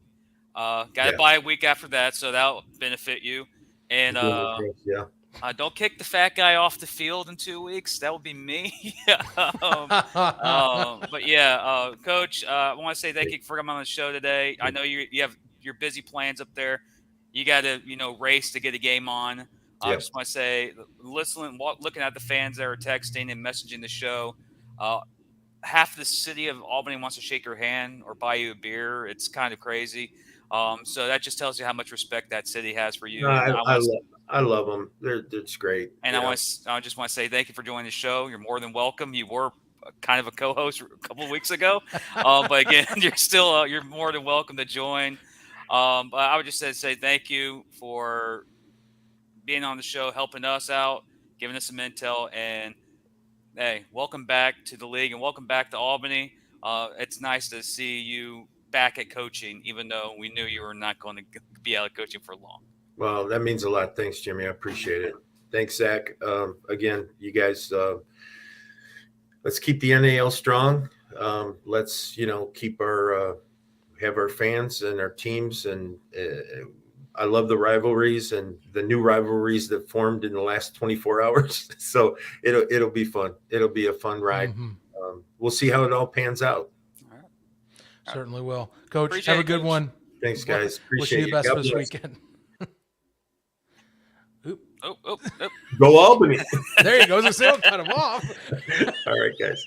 Got to buy a week after that, so that'll benefit you. And don't kick the fat guy off the field in 2 weeks. That would be me. But yeah, Coach, I want to say thank you for coming on the show today. I know you have your busy plans up there. You got to race to get a game on. I just want to say, looking at the fans that are texting and messaging the show. Half the city of Albany wants to shake your hand or buy you a beer. It's kind of crazy. So that just tells you how much respect that city has for you. No, I love them. It's great. And I just want to say thank you for joining the show. You're more than welcome. You were kind of a co-host a couple of weeks ago, but again, you're more than welcome to join. But I would just say thank you for being on the show, helping us out, giving us some intel, and hey, welcome back to the league and welcome back to Albany. It's nice to see you back at coaching, even though we knew you were not going to be out of coaching for long. Well, that means a lot. Thanks, Jimmy. I appreciate it. Thanks, Zach. Again, you guys, let's keep the NAL strong. Let's, keep have our fans and our teams. And I love the rivalries and the new rivalries that formed in the last 24 hours. So it'll be fun. It'll be a fun ride. Mm-hmm. We'll see how it all pans out. All right. Certainly will. Coach, Appreciate have a it, good Coach. one. Thanks, guys. Wishing you Appreciate the it. best God for this bless. weekend. Oh. Go Albany. There you go. I was going to say, cut him off. All right, guys.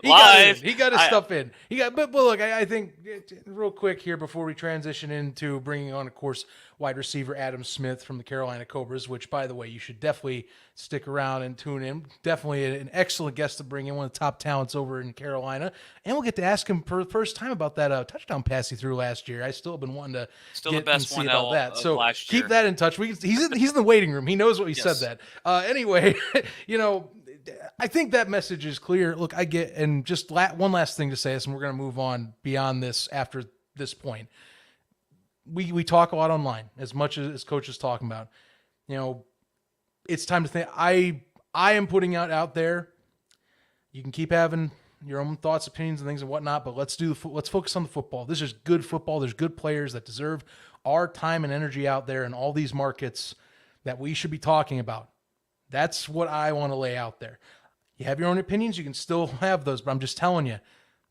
He got it Live. in. He got his stuff in. But look, I think real quick here before we transition into bringing on, of course, wide receiver Adam Smith from the Carolina Cobras, which, by the way, you should definitely stick around and tune in. Definitely an excellent guest to bring in, one of the top talents over in Carolina. And we'll get to ask him for the first time about that touchdown pass he threw last year. I still have been wanting to Still get the best and see one about that. of So last keep year. that in touch. He's in the waiting room. He knows what he Yes. said that. Anyway, I think that message is clear. Look, I get, and just one last thing to say this, and we're going to move on beyond this after this point. We talk a lot online, as much as Coach is talking about. It's time to think. I am putting out there. You can keep having your own thoughts, opinions, and things and whatnot, but let's focus on the football. This is good football. There's good players that deserve our time and energy out there in all these markets that we should be talking about. That's what I want to lay out there. You have your own opinions. You can still have those, but I'm just telling you,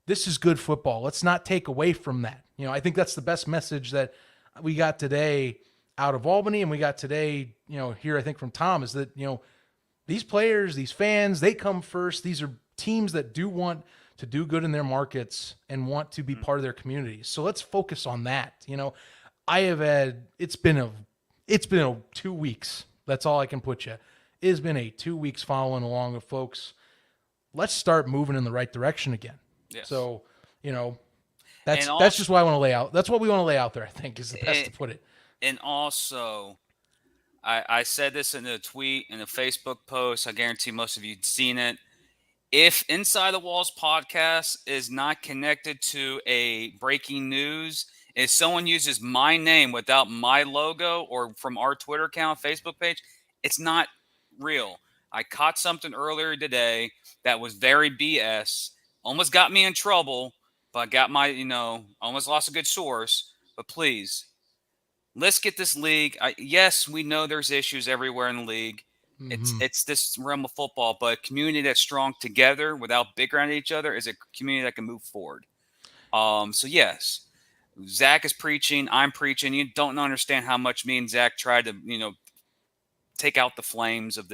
this is good football. Let's not take away from that. I think that's the best message that we got today out of Albany, and we got today, here, I think from Tom, is that, these players, these fans, they come first. These are teams that do want to do good in their markets and want to be part of their communities. So let's focus on that. It's been a 2 weeks. That's all I can put you. It has been a 2 weeks following along with folks. Let's start moving in the right direction again. Yes. So, that's just what I want to lay out. That's what we want to lay out there, I think, is the best to put it. And also, I said this in a tweet, in a Facebook post. I guarantee most of you have seen it. If Inside the Walls podcast is not connected to a breaking news, if someone uses my name without my logo or from our Twitter account, Facebook page, it's not real. I caught something earlier today that was very BS. Almost got me in trouble, but got my, almost lost a good source. But please, let's get this league. Yes, we know there's issues everywhere in the league. It's this realm of football, but a community that's strong together without bickering at each other is a community that can move forward. So yes, Zach is preaching. I'm preaching. You don't understand how much me and Zach tried to, take out the flames of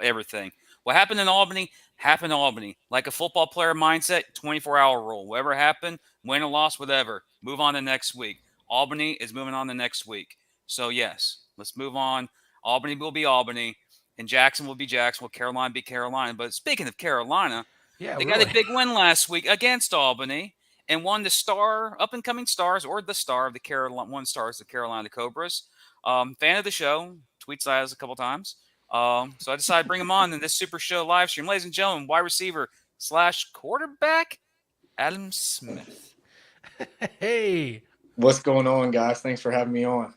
everything. What happened in Albany happened in Albany. Like a football player mindset, 24-hour rule. Whatever happened, win or loss, whatever. Move on to next week. Albany is moving on to next week. So yes, let's move on. Albany will be Albany, and Jackson will be Jackson. Will Carolina be Carolina? But speaking of Carolina, they got a big win last week against Albany and won the up-and-coming stars, or the star of the Carolina Cobras. Fan of the show, tweets us a couple times. So I decided to bring him on in this Super Show live stream. Ladies and gentlemen, wide receiver / quarterback, Adam Smith. Hey. What's going on, guys? Thanks for having me on.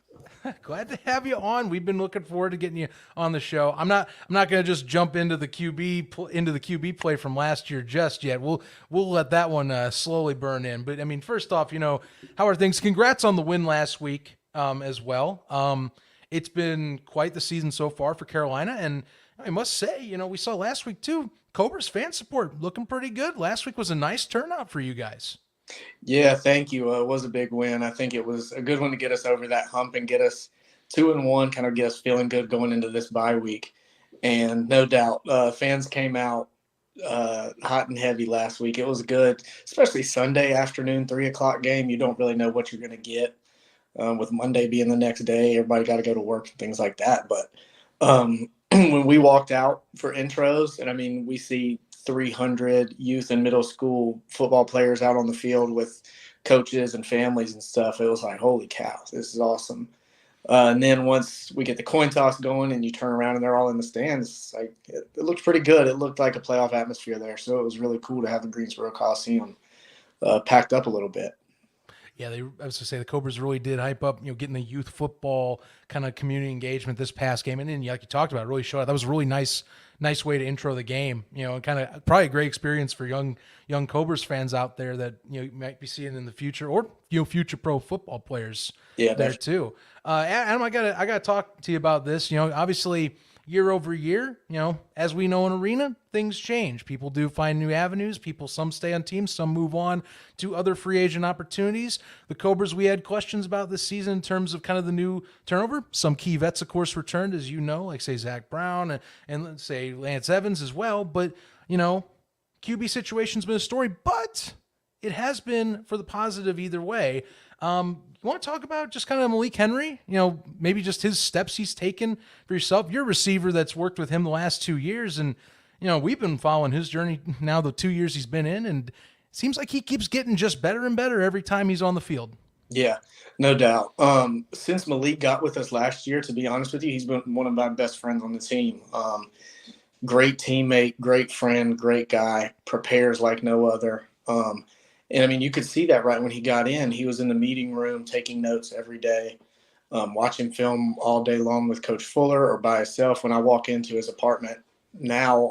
Glad to have you on. We've been looking forward to getting you on the show. I'm not going to just jump into the QB play from last year just yet. We'll let that one slowly burn in. But I mean, first off, how are things? Congrats on the win last week as well. It's been quite the season so far for Carolina, and I must say, we saw last week too. Cobras fan support looking pretty good. Last week was a nice turnout for you guys. Yeah, thank you. It was a big win. I think it was a good one to get us over that hump and get us 2-1, kind of get us feeling good going into this bye week. And no doubt, fans came out hot and heavy last week. It was good, especially Sunday afternoon, 3:00 game. You don't really know what you're going to get. With Monday being the next day, everybody got to go to work and things like that. But when we walked out for intros, and I mean, we see 300 youth and middle school football players out on the field with coaches and families and stuff. It was like, holy cow, this is awesome. And then once we get the coin toss going and you turn around and they're all in the stands, like it looked pretty good. It looked like a playoff atmosphere there. So it was really cool to have the Greensboro Coliseum packed up a little bit. Yeah, I was going to say the Cobras really did hype up, getting the youth football kind of community engagement this past game. And then, like you talked about, it really showed. That was a really nice way to intro the game, and kind of probably a great experience for young Cobras fans out there that, you might be seeing in the future, or, future pro football players there too. Adam, I gotta talk to you about this. Obviously year over year, as we know in arena, things change. People do find new avenues. Some stay on teams, some move on to other free agent opportunities. The Cobras, we had questions about this season in terms of kind of the new turnover. Some key vets, of course, returned, as you know, like say Zach Brown and let's say Lance Evans as well. But, QB situation's been a story, but it has been for the positive either way. You want to talk about just kind of Malik Henry? Maybe just his steps he's taken for yourself. You're a receiver that's worked with him the last 2 years, and we've been following his journey now the 2 years he's been in, and it seems like he keeps getting just better and better every time he's on the field. Yeah, no doubt. Since Malik got with us last year, to be honest with you, he's been one of my best friends on the team. Great teammate, great friend, great guy, prepares like no other. And I mean, you could see that right when he got in. He was in the meeting room taking notes every day, watching film all day long with Coach Fuller or by himself. When I walk into his apartment now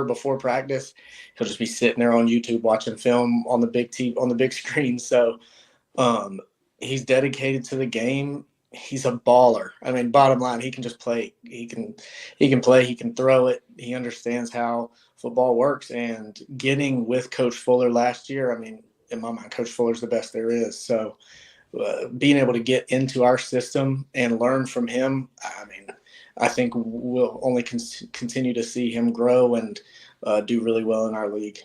before practice, he'll just be sitting there on YouTube watching film on the big screen. So he's dedicated to the game. He's a baller. I mean, bottom line, he can just play. He can play. He can throw it. He understands how football works. And getting with Coach Fuller last year, I mean, in my mind, Coach Fuller's the best there is. So being able to get into our system and learn from him, I mean, I think we'll only continue to see him grow and do really well in our league.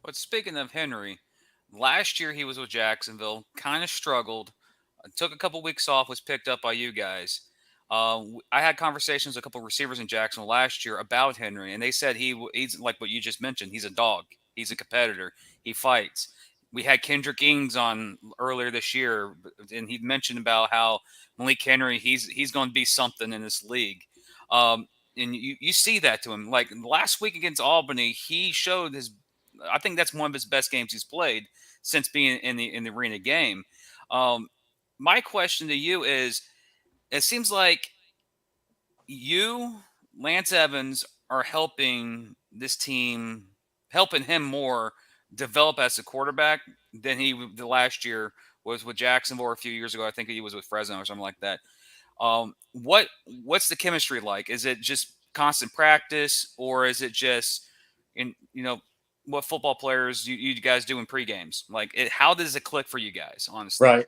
But speaking of Henry, last year he was with Jacksonville, kind of struggled. Took a couple weeks off, was picked up by you guys. I had conversations with a couple of receivers in Jacksonville last year about Henry, and they said he's like what you just mentioned. He's a dog. He's a competitor. He fights. We had Kendrick Ings on earlier this year, and he mentioned about how Malik Henry, he's going to be something in this league. And you see that to him. Like last week against Albany, he showed I think that's one of his best games he's played since being in the arena game. My question to you is, it seems like you, Lance Evans, are helping this team, helping him more develop as a quarterback than the last year was with Jacksonville or a few years ago. I think he was with Fresno or something like that. What's the chemistry like? Is it just constant practice, or is it just what football players you guys do in pre-games? Like how does it click for you guys, honestly? Right.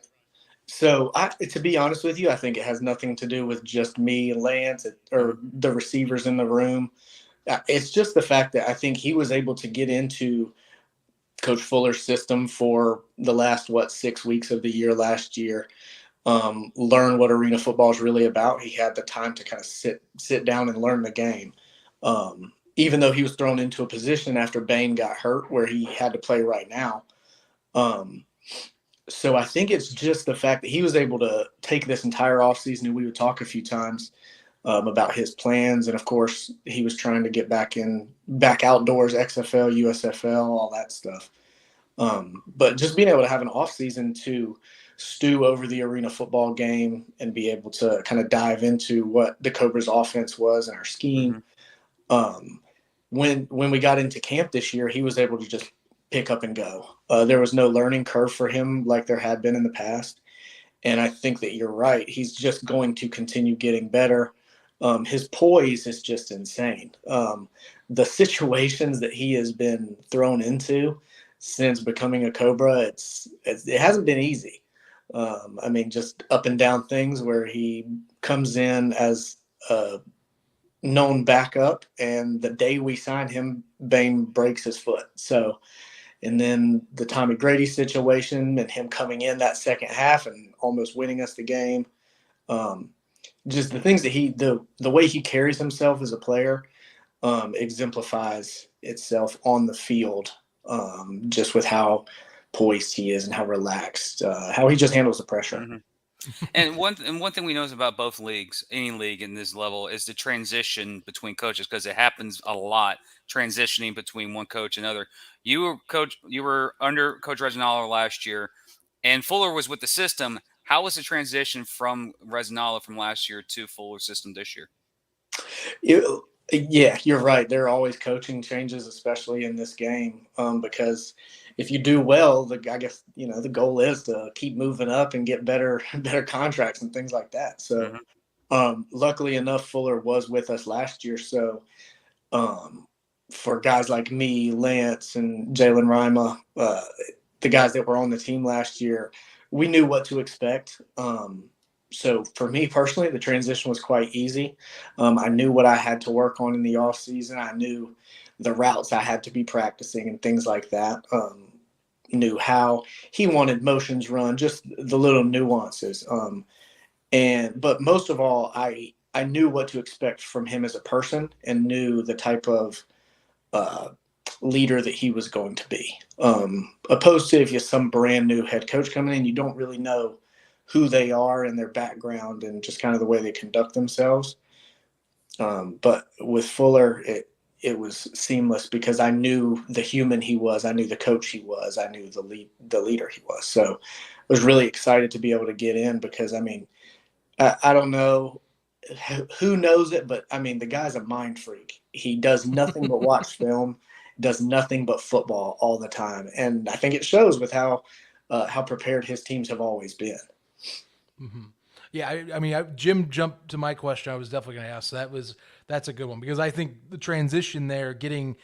So, to be honest with you, I think it has nothing to do with just me and Lance or the receivers in the room. It's just the fact that I think he was able to get into Coach Fuller's system for the last, 6 weeks of the year last year, learn what arena football is really about. He had the time to kind of sit down and learn the game. Even though he was thrown into a position after Bain got hurt where he had to play right now. So I think it's just the fact that he was able to take this entire offseason, and we would talk a few times about his plans. And, of course, he was trying to get back outdoors, XFL, USFL, all that stuff. But just being able to have an offseason to stew over the arena football game and be able to kind of dive into what the Cobras offense was and our scheme. When we got into camp this year, he was able to just pick up and go. There was no learning curve for him like there had been in the past. And I think that you're right. He's just going to continue getting better. His poise is just insane. The situations that he has been thrown into since becoming a Cobra, it hasn't been easy. I mean, just up and down things where he comes in as a known backup, and the day we sign him, Bain breaks his foot. So, and then the Tommy Grady situation and him coming in that second half and almost winning us the game. Just the things that the way he carries himself as a player exemplifies itself on the field, just with how poised he is and how relaxed, how he just handles the pressure. Mm-hmm. And one thing we know about both leagues, any league in this level, is the transition between coaches, because it happens a lot, transitioning between one coach and another. You were under Coach Reginalo last year, and Fuller was with the system. How was the transition from Reginalo from last year to Fuller's system this year? Yeah, you're right. There are always coaching changes, especially in this game, because if you do well, I guess the goal is to keep moving up and get better contracts and things like that. So Luckily enough, Fuller was with us last year. So for guys like me, Lance, and Jalen Rima, the guys that were on the team last year, we knew what to expect. So for me personally, the transition was quite easy. I knew what I had to work on in the off season. I knew the routes I had to be practicing and things like that. Knew how he wanted motions run, just the little nuances. But most of all, I knew what to expect from him as a person and knew the type of leader that he was going to be. Opposed to if you're some brand new head coach coming in, you don't really know who they are and their background and just kind of the way they conduct themselves. But with Fuller, it was seamless because I knew the human he was, I knew the coach he was, I knew the leader he was. So I was really excited to be able to get in because, I mean, I don't know who knows it, but I mean, the guy's a mind freak. He does nothing but watch film, does nothing but football all the time. And I think it shows with how prepared his teams have always been. Mm-hmm. Yeah, I mean, Jim jumped to my question. I was definitely going to ask. That's a good one because I think the transition there, getting,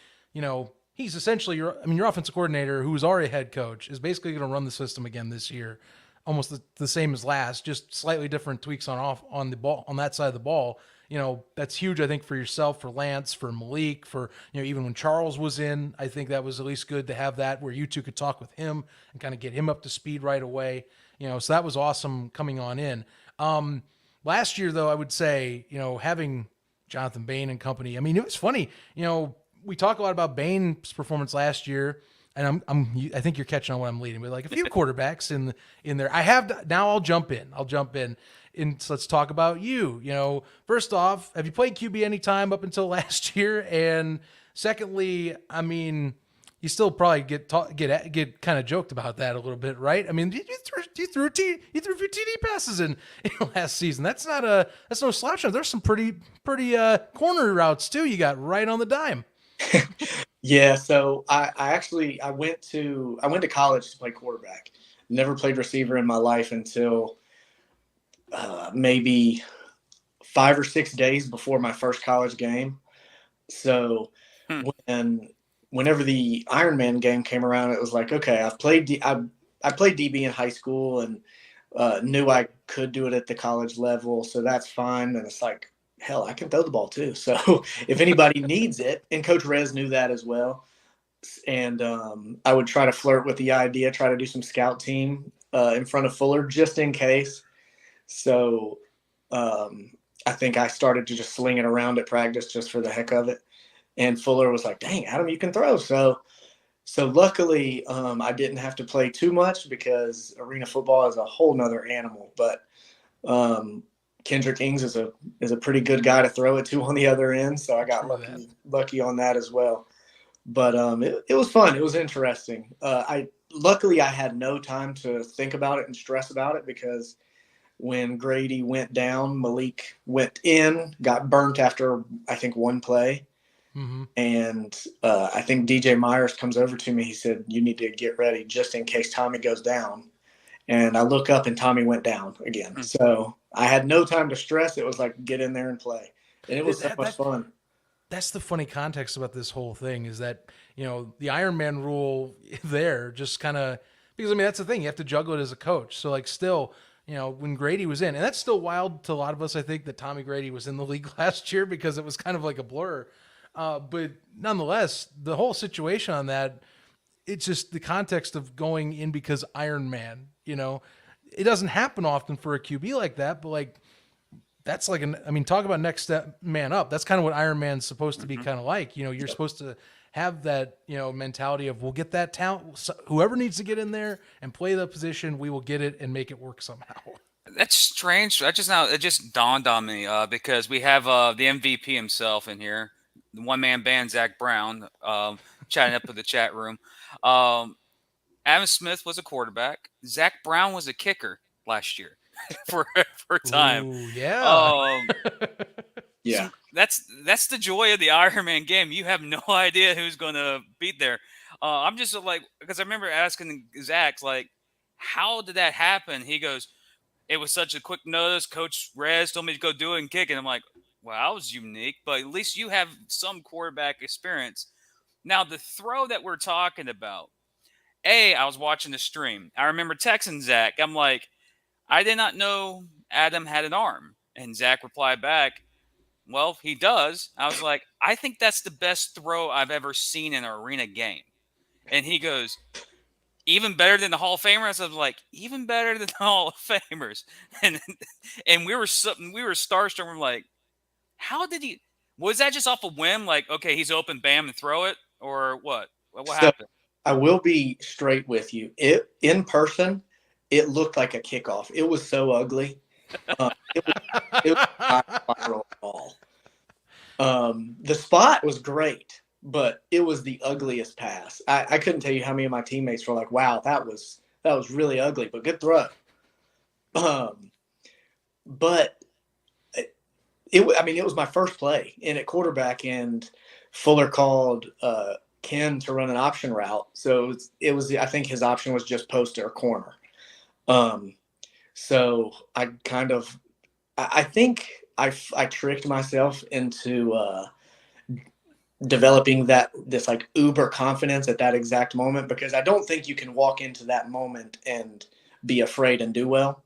he's essentially your offensive coordinator who is already head coach is basically going to run the system again this year, almost the same as last, just slightly different tweaks on the ball on that side of the ball. That's huge. I think for yourself, for Lance, for Malik, for even when Charles was in, I think that was at least good to have that where you two could talk with him and kind of get him up to speed right away. So that was awesome coming on in. Last year, though, I would say, having Jonathan Bain and company, I mean, it was funny. We talk a lot about Bain's performance last year, and I think you're catching on what I'm leading with, like a few quarterbacks in there. I'll jump in. And so let's talk about you. First off, have you played QB any time up until last year? And secondly, I mean, you still probably get kind of joked about that a little bit, right? I mean, you threw a few TD passes in last season. That's no slouch. There's some pretty corner routes too. You got right on the dime. Yeah. So I went to college to play quarterback. Never played receiver in my life until maybe 5 or 6 days before my first college game. So whenever the Ironman game came around, it was like, okay, I played DB in high school and knew I could do it at the college level, so that's fine. And it's like, hell, I can throw the ball too. So if anybody needs it, and Coach Rez knew that as well. And I would try to flirt with the idea, try to do some scout team in front of Fuller just in case. So I think I started to just sling it around at practice just for the heck of it. And Fuller was like, dang, Adam, you can throw. So luckily I didn't have to play too much because arena football is a whole nother animal. But Kendrick Ings is a pretty good guy to throw it to on the other end. So I got lucky on that as well. But it was fun. It was interesting. Luckily I had no time to think about it and stress about it because when Grady went down, Malik went in, got burnt after, I think, one play. Mm-hmm. And I think DJ Myers comes over to me. He said, you need to get ready just in case Tommy goes down. And I look up and Tommy went down again. Mm-hmm. So I had no time to stress. It was like, get in there and play. And it was so much fun. That's the funny context about this whole thing is that, the Ironman rule there just kind of, because I mean, that's the thing. You have to juggle it as a coach. So like still, when Grady was in, and that's still wild to a lot of us, I think, that Tommy Grady was in the league last year because it was kind of like a blur. But nonetheless, the whole situation on that, it's just the context of going in because Iron Man, it doesn't happen often for a QB like that, but like, that's like talk about next step man up. That's kind of what Iron Man's supposed to be kind of like, you're supposed to have that, mentality of we'll get that talent. So whoever needs to get in there and play the position, we will get it and make it work somehow. That's strange. It just dawned on me because we have the MVP himself in here, the one-man band, Zach Brown, chatting up with the chat room. Adam Smith was a quarterback. Zach Brown was a kicker last year for a time. Ooh, yeah. Yeah. So that's the joy of the Ironman game. You have no idea who's going to beat there. I'm just like, because I remember asking Zach, like, how did that happen? He goes, it was such a quick notice. Coach Rez told me to go do it and kick it. I'm like, wow, that was unique, but at least you have some quarterback experience. Now, the throw that we're talking about, I was watching the stream. I remember texting Zach. I'm like, I did not know Adam had an arm. And Zach replied back, well, he does. I was like, I think that's the best throw I've ever seen in an arena game. And he goes, even better than the Hall of Famers. I was like, even better than the Hall of Famers. And we were starstruck. We're like, how did he? Was that just off a whim? Like, okay, he's open, bam, and throw it, or what? What happened? I will be straight with you. It in person, it looked like a kickoff. It was so ugly. It was not viral at all. The spot was great, but it was the ugliest pass. I couldn't tell you how many of my teammates were like, "Wow, that was really ugly, but good throw." But it was my first play in at quarterback, and Fuller called Ken to run an option route. So it was I think his option was just post or corner. So I think I tricked myself into developing this like uber confidence at that exact moment, because I don't think you can walk into that moment and be afraid and do well.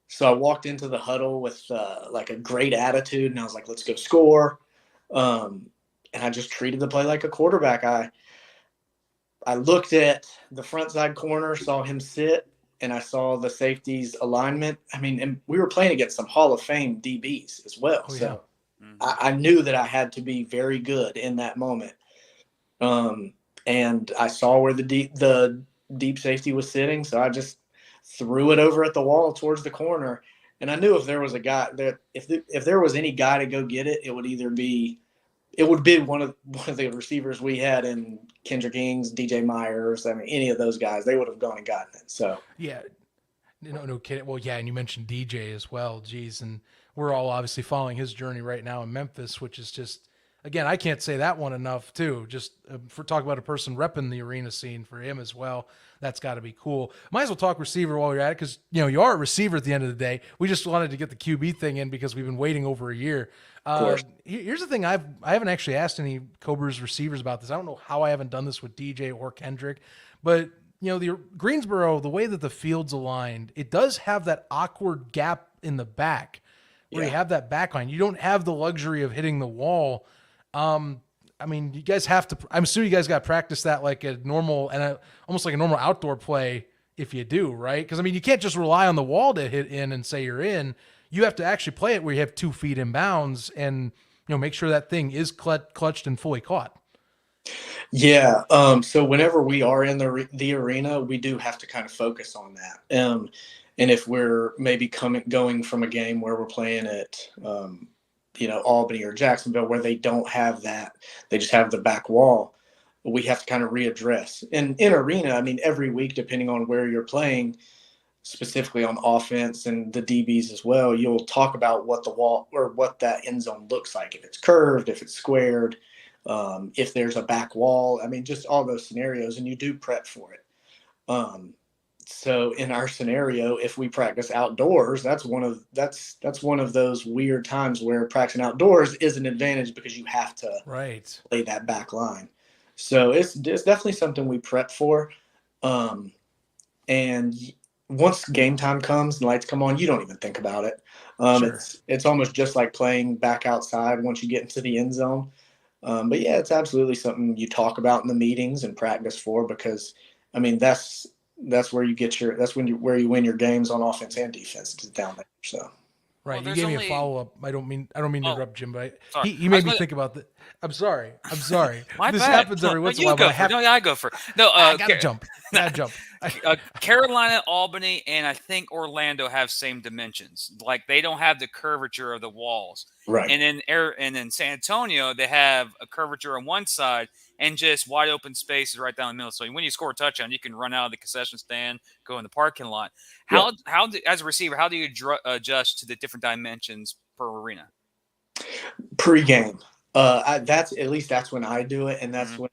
So I walked into the huddle with like a great attitude, and I was like, let's go score. And I just treated the play like a quarterback. I looked at the front side corner, saw him sit, and I saw the safety's alignment. I mean, and we were playing against some Hall of Fame DBs as well. Oh, yeah. So I knew that I had to be very good in that moment. And I saw where the deep safety was sitting, so I just threw it over at the wall towards the corner. And I knew if there was a guy that if there was any guy to go get it, it would be one of the receivers we had in Kendrick Ings, DJ Myers. I mean, any of those guys, they would have gone and gotten it. So yeah, no kidding. Well, yeah, and you mentioned DJ as well. Geez, and we're all obviously following his journey right now in Memphis, which is just, again, I can't say that one enough too. Just for talking about a person repping the arena scene for him as well. That's got to be cool. Might as well talk receiver while you're at it, because you are a receiver at the end of the day. We just wanted to get the QB thing in because we've been waiting over a year. Here's the thing: I haven't actually asked any Cobras receivers about this. I don't know how I haven't done this with DJ or Kendrick, but the Greensboro, the way that the field's aligned, it does have that awkward gap in the back where you have that back line. You don't have the luxury of hitting the wall. I mean, you guys have to. I'm assuming you guys got to practice that like a normal almost like a normal outdoor play if you do, right? Because I mean, you can't just rely on the wall to hit in and say you're in. You have to actually play it where you have 2 feet in bounds and make sure that thing is clutched and fully caught. Yeah. So whenever we are in the arena, we do have to kind of focus on that. And if we're maybe going from a game where we're playing at Albany or Jacksonville, where they don't have that, they just have the back wall, we have to kind of readdress. And in arena, I mean, every week, depending on where you're playing, specifically on offense and the DBs as well, you'll talk about what the wall or what that end zone looks like. If it's curved, if it's squared, if there's a back wall, I mean, just all those scenarios, and you do prep for it. So in our scenario, if we practice outdoors, that's one of those weird times where practicing outdoors is an advantage because you have to play that back line. So it's definitely something we prep for. And once game time comes and lights come on, you don't even think about it. Sure. It's almost just like playing back outside once you get into the end zone. But yeah, it's absolutely something you talk about in the meetings and practice for, because I mean, that's where you get where you win your games on offense and defense, down there. So. Right. Well, you gave me a follow-up. I don't mean to interrupt, Jim, but he made me think about that. I'm sorry. My this bad. happens every once in a while. I go for it. No, I gotta jump. Carolina, Albany, and I think Orlando have same dimensions. Like they don't have the curvature of the walls. Right. And then San Antonio, they have a curvature on one side and just wide open spaces right down the middle. So when you score a touchdown, you can run out of the concession stand, go in the parking lot. As a receiver, how do you adjust to the different dimensions per arena? Pre-game. That's when I do it, and that's when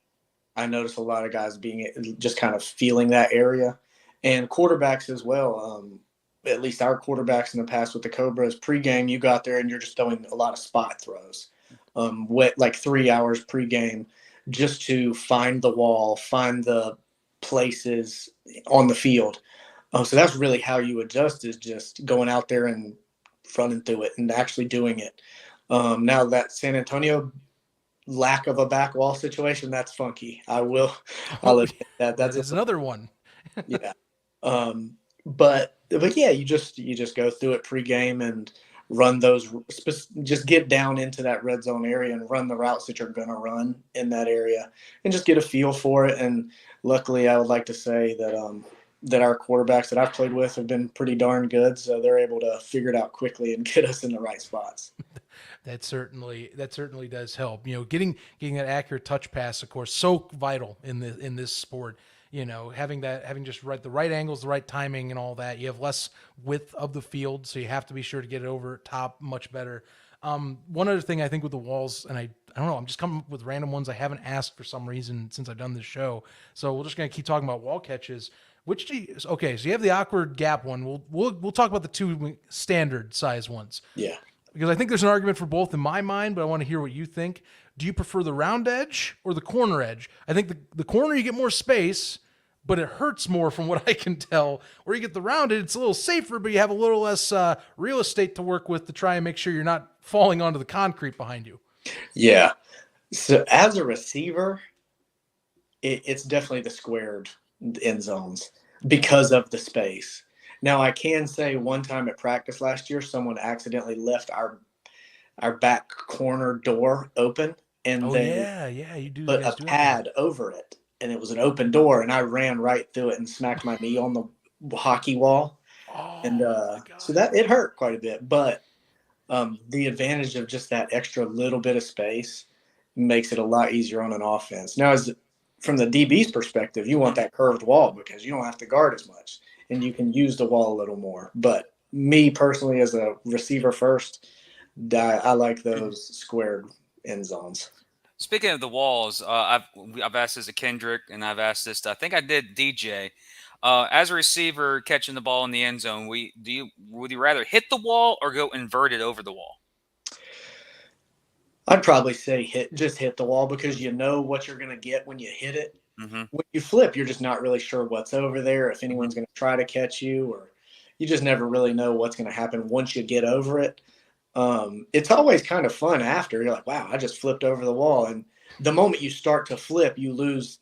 I notice a lot of guys being just kind of feeling that area, and quarterbacks as well. at least our quarterbacks in the past with the Cobras, pregame, you got there and you're just throwing a lot of spot throws, like 3 hours pregame, just to find the wall, find the places on the field. So that's really how you adjust, is just going out there and running through it and actually doing it. Now that San Antonio lack of a back wall situation, that's funky. I'll admit that. That is another one. Yeah. But yeah, you just go through it pregame and run those, just get down into that red zone area and run the routes that you're going to run in that area and just get a feel for it. And luckily, I would like to say that that our quarterbacks that I've played with have been pretty darn good, so they're able to figure it out quickly and get us in the right spots. That certainly does help. Getting that accurate touch pass, of course, so vital in this sport. Having just the right angles, the right timing, and all that. You have less width of the field, so you have to be sure to get it over top much better. One other thing I think with the walls, and I don't know, I'm just coming up with random ones I haven't asked for some reason since I've done this show. So we're just gonna keep talking about wall catches. So you have the awkward gap one. We'll talk about the two standard size ones. Yeah. Because I think there's an argument for both in my mind, but I want to hear what you think. Do you prefer the round edge or the corner edge? I think the corner, you get more space, but it hurts more from what I can tell. Where you get the rounded, it's a little safer, but you have a little less real estate to work with to try and make sure you're not falling onto the concrete behind you. Yeah. So as a receiver, it's definitely the squared end zones because of the space. Now, I can say one time at practice last year, someone accidentally left our back corner door open, and you do put a pad over it, and it was an open door, and I ran right through it and smacked my knee on the hockey wall. So that it hurt quite a bit, but the advantage of just that extra little bit of space makes it a lot easier on an offense. Now, from the DB's perspective, you want that curved wall because you don't have to guard as much and you can use the wall a little more. But me personally, as a receiver first, I like those squared end zones. Speaking of the walls, I've asked this to Kendrick, and I've asked this to, I think I did DJ. As a receiver catching the ball in the end zone, would you rather hit the wall or go inverted over the wall? I'd probably say hit the wall because you know what you're going to get when you hit it. Mm-hmm. When you flip, you're just not really sure what's over there, if anyone's going to try to catch you, or you just never really know what's going to happen once you get over it. It's always kind of fun after. You're like, wow, I just flipped over the wall. And the moment you start to flip, you lose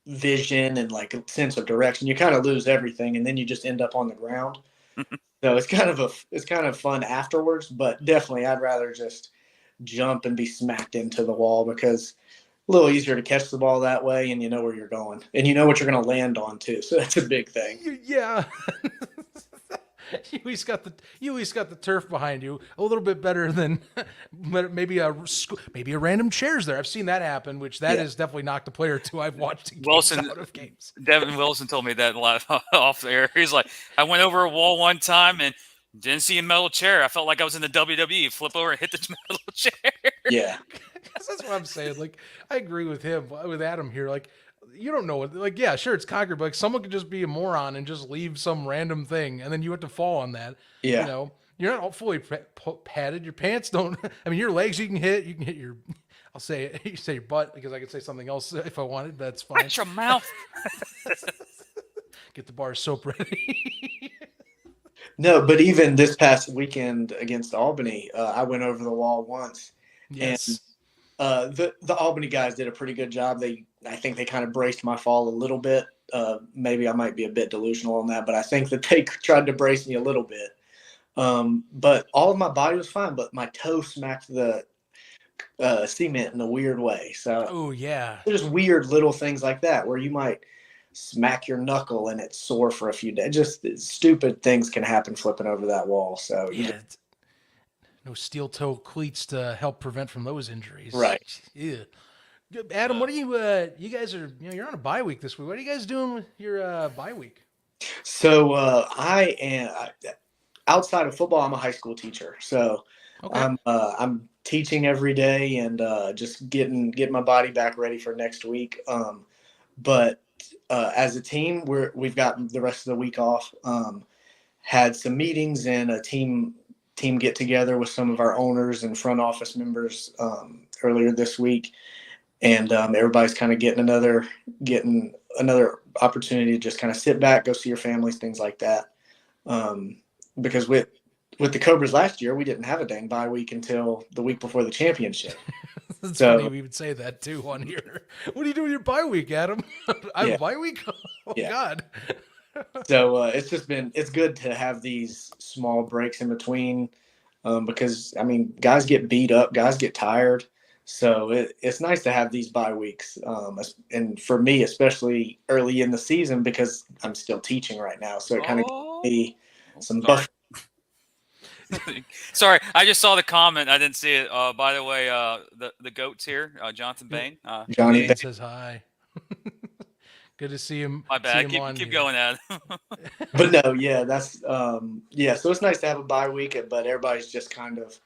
vision and like a sense of direction. You kind of lose everything, and then you just end up on the ground. So it's kind of fun afterwards, but definitely I'd rather just jump and be smacked into the wall because a little easier to catch the ball that way, and you know where you're going and you know what you're going to land on too. So that's a big thing. Yeah. You always got the turf behind you a little bit better than maybe a random chairs there. I've seen that happen, which has definitely knocked a player or two I've watched out of games. Devin Wilson told me that off the air. He's like, I went over a wall one time and didn't see a metal chair. I felt like I was in the WWE. Flip over and hit the metal chair. Yeah. That's what I'm saying. Like, I agree with Adam here. Like, you don't know what, like, yeah, sure, it's concrete, but like, someone could just be a moron and just leave some random thing, and then you have to fall on that. Yeah. You're not all fully padded. Your pants don't, I mean, your legs you can hit your, I'll say it, you say your butt because I could say something else if I wanted. That's fine. Watch your mouth. Get the bar soap ready. No, but even this past weekend against Albany, I went over the wall once. Yes. And the Albany guys did a pretty good job. I think they kind of braced my fall a little bit. Maybe I might be a bit delusional on that, but I think that they tried to brace me a little bit. But all of my body was fine, but my toe smacked the cement in a weird way. So, oh yeah, there's weird little things like that where you might smack your knuckle and it's sore for a few days. Just stupid things can happen flipping over that wall. So no steel toe cleats to help prevent from those injuries. Right. Yeah. Adam, what are you guys are, you're on a bye week this week. What are you guys doing with your bye week? So I am outside of football. I'm a high school teacher. So okay. I'm teaching every day and just getting my body back ready for next week. But as a team, we've got the rest of the week off. had some meetings and a team get together with some of our owners and front office members earlier this week, and everybody's kind of getting another opportunity to just kind of sit back, go see your families, things like that. Because with the Cobras last year, we didn't have a dang bye week until the week before the championship. It's So- funny we would say that too on here. What are you doing your bye week, Adam? I have Yeah. a bye week? Oh, Yeah. God. So it's good to have these small breaks in between, because I mean, guys get beat up, guys get tired. So it's nice to have these bye weeks. And for me, especially early in the season, because I'm still teaching right now. So it kind of Oh. gives me some Sorry. buffer. Sorry, I just saw the comment. I didn't see it. By the way, the goat's here, Jonathan Bain. Johnny Dan Bain. says hi. Good to see him. My see bad. him on Keep here. going, Ed. But no, yeah, that's so it's nice to have a bye week, but everybody's just kind of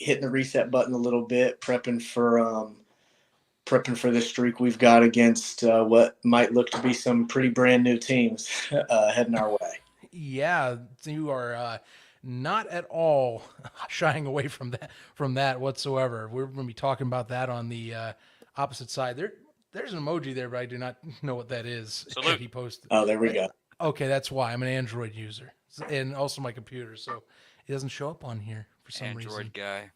hitting the reset button a little bit, prepping for this streak we've got against what might look to be some pretty brand new teams heading our way. Yeah, you are not at all shying away from that whatsoever. We're going to be talking about that on the opposite side. There's an emoji there, but I do not know what that is. Salute. That he posted. Oh, there we go. Okay, that's why I'm an Android user and also my computer, so it doesn't show up on here for some Android reason. guy.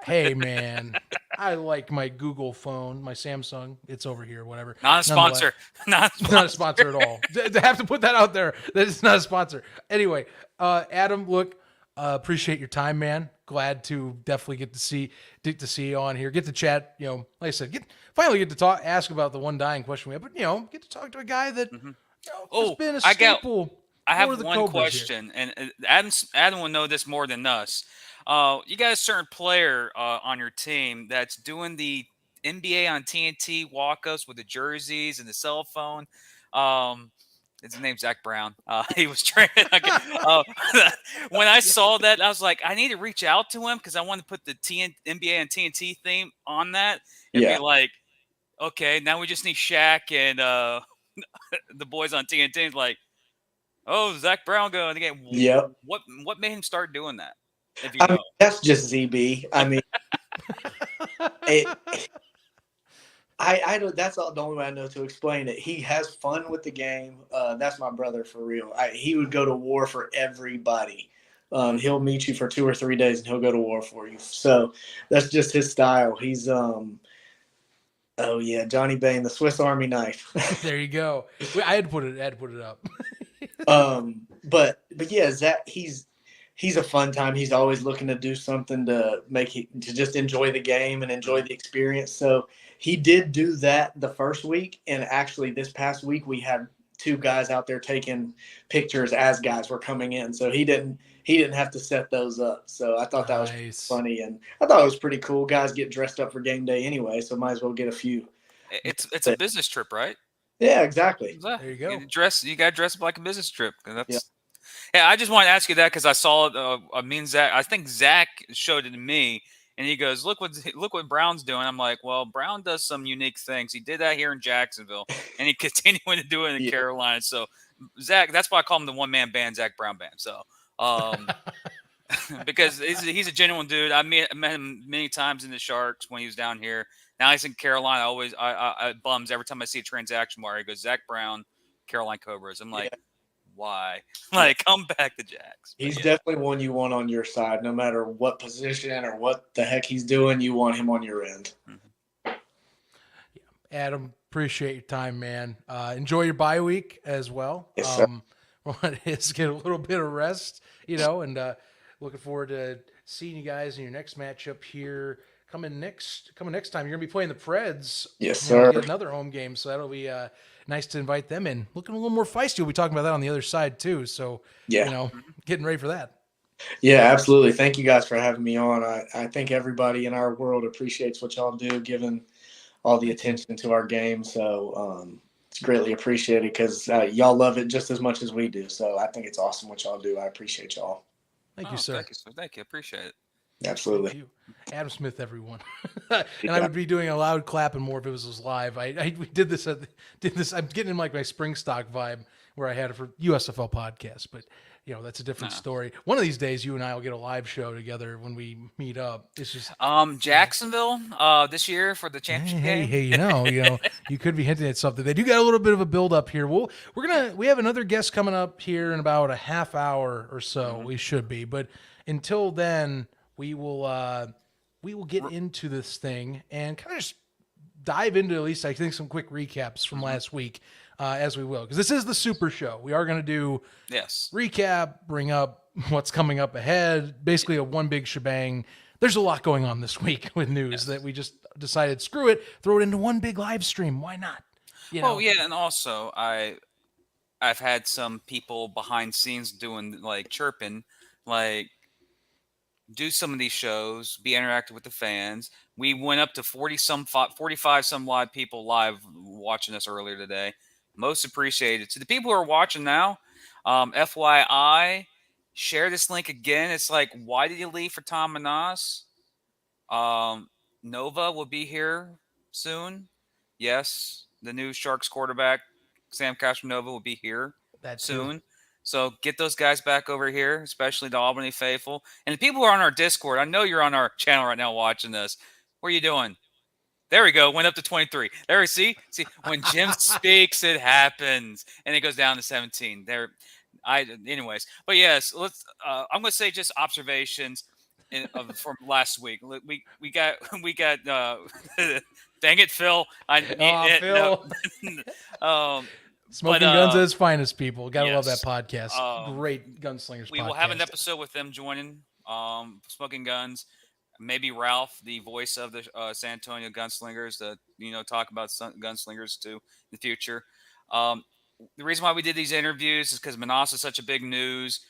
Hey, man, I like my Google phone, my Samsung. It's over here, whatever. Not a sponsor. Not a sponsor. Not a sponsor at all. To have to put that out there, that is not a sponsor. Anyway, Adam, look, appreciate your time, man. Glad to definitely get to see you on here, get to chat. You know, like I said, finally get to talk, ask about the one dying question we have, but get to talk to a guy that has been a staple. I have for the one Cobras here. question, and Adam will know this more than us. You got a certain player on your team that's doing the NBA on TNT walk-ups with the jerseys and the cell phone. His name's Zach Brown. He was training. When I saw that, I was like, I need to reach out to him because I want to put the NBA and TNT theme on that and Yeah. be like, okay, now we just need Shaq and the boys on TNT. It's like, oh, Zach Brown going again. Yep. What made him start doing that? If you I know. mean, that's just ZB. I mean, I don't. That's the only way I know to explain it. He has fun with the game. That's my brother for real. He would go to war for everybody. He'll meet you for 2 or 3 days and he'll go to war for you. So that's just his style. He's oh yeah, Johnny Bain, the Swiss Army knife. There you go. I had to put it up. But yeah, Zach, he's a fun time. He's always looking to do something to to just enjoy the game and enjoy the experience. So he did do that the first week, and actually this past week we had 2 guys out there taking pictures as guys were coming in. So he didn't have to set those up. So I thought that was Nice. funny, and I thought it was pretty cool. Guys get dressed up for game day anyway, so might as well get a few. It's a business trip, right? Yeah, exactly. There you go. You got to dress up like a business trip. Yeah, I just want to ask you that because I saw it. Me and Zach. I think Zach showed it to me, and he goes, "Look what Brown's doing." I'm like, "Well, Brown does some unique things. He did that here in Jacksonville, and he continuing to do it in Carolina." So, Zach, that's why I call him the one man band, Zach Brown Band. So, because he's a genuine dude. I met him many times in the Sharks when he was down here. Now he's in Carolina. I bums every time I see a transaction wire. He goes, Zach Brown, Carolina Cobras. I'm like, why? Like, come back to Jacks. He's definitely one you want on your side, no matter what position or what the heck he's doing. You want him on your end. Adam, appreciate your time, man. Enjoy your bye week as well. Yes, sir. Let's get a little bit of rest, and looking forward to seeing you guys in your next matchup here. Coming next time, you're gonna be playing the Preds. Yes, We're gonna sir. get another home game, so that'll be nice to invite them in. Looking a little more feisty. We'll be talking about that on the other side too. So Yeah. getting ready for that. Yeah, absolutely. Thank you guys for having me on. I think everybody in our world appreciates what y'all do, given all the attention to our game. So it's greatly appreciated because y'all love it just as much as we do. So I think it's awesome what y'all do. I appreciate y'all. Thank you, sir. Thank you. Appreciate it. Absolutely. You. Adam Smith, everyone. And I would be doing a loud clapping more if it was live. We did this. I'm getting in like my spring stock vibe where I had it for USFL podcast, but that's a different story. One of these days, you and I will get a live show together when we meet up. It's just Jacksonville this year for the championship game. hey, you could be hinting at something. They do got a little bit of a build up here. We have another guest coming up here in about a half hour or so. We should be, but until then, we will get into this thing and kind of just dive into at least I think some quick recaps from last week as we will, because this is the Super Show. We are going to do recap, bring up what's coming up ahead, basically a one big shebang. There's a lot going on this week with news that we just decided, screw it, throw it into one big live stream. Why not? Oh yeah, and also I've had some people behind scenes doing like chirping, like do some of these shows, be interactive with the fans. We went up to 45 some live people live watching us earlier today. Most appreciated. To the people who are watching now, FYI, share this link again. It's like, why did you leave for Tom Manas? Nova will be here soon. Yes, the new Sharks quarterback, Sam Castronova, will be here soon. So get those guys back over here, especially the Albany faithful. And the people who are on our Discord, I know you're on our channel right now watching this. What are you doing? There we go. Went up to 23. There we see. When Jim speaks, it happens. And it goes down to 17. Anyways. But yes, let's I'm gonna say just observations from last week. We got dang it, Phil. Phil. Smoking Guns at its finest, people. Gotta love that podcast. Great Gunslingers we podcast. will have an episode with them joining Smoking Guns. Maybe Ralph, the voice of the San Antonio Gunslingers, to talk about Gunslingers too in the future. The reason why we did these interviews is because Manas is such a big news.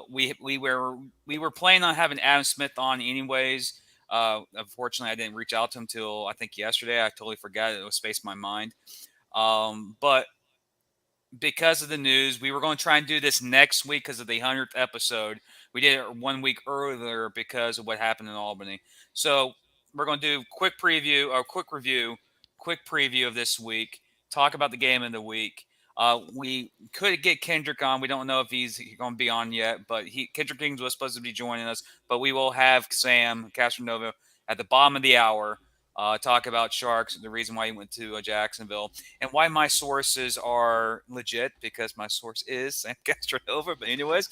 We were planning on having Adam Smith on anyways. Unfortunately, I didn't reach out to him till I think yesterday. I totally forgot. It was spaced my mind. But because of the news, we were going to try and do this next week because of the 100th episode. We did it 1 week earlier because of what happened in Albany. So we're going to do quick preview of this week, talk about the game of the week. We could get Kendrick on. We don't know if he's going to be on yet, but Kendrick Kings was supposed to be joining us. But we will have Sam Castronova at the bottom of the hour talk about Sharks, the reason why he went to Jacksonville, and why my sources are legit, because my source is Sam Castronova. But anyways,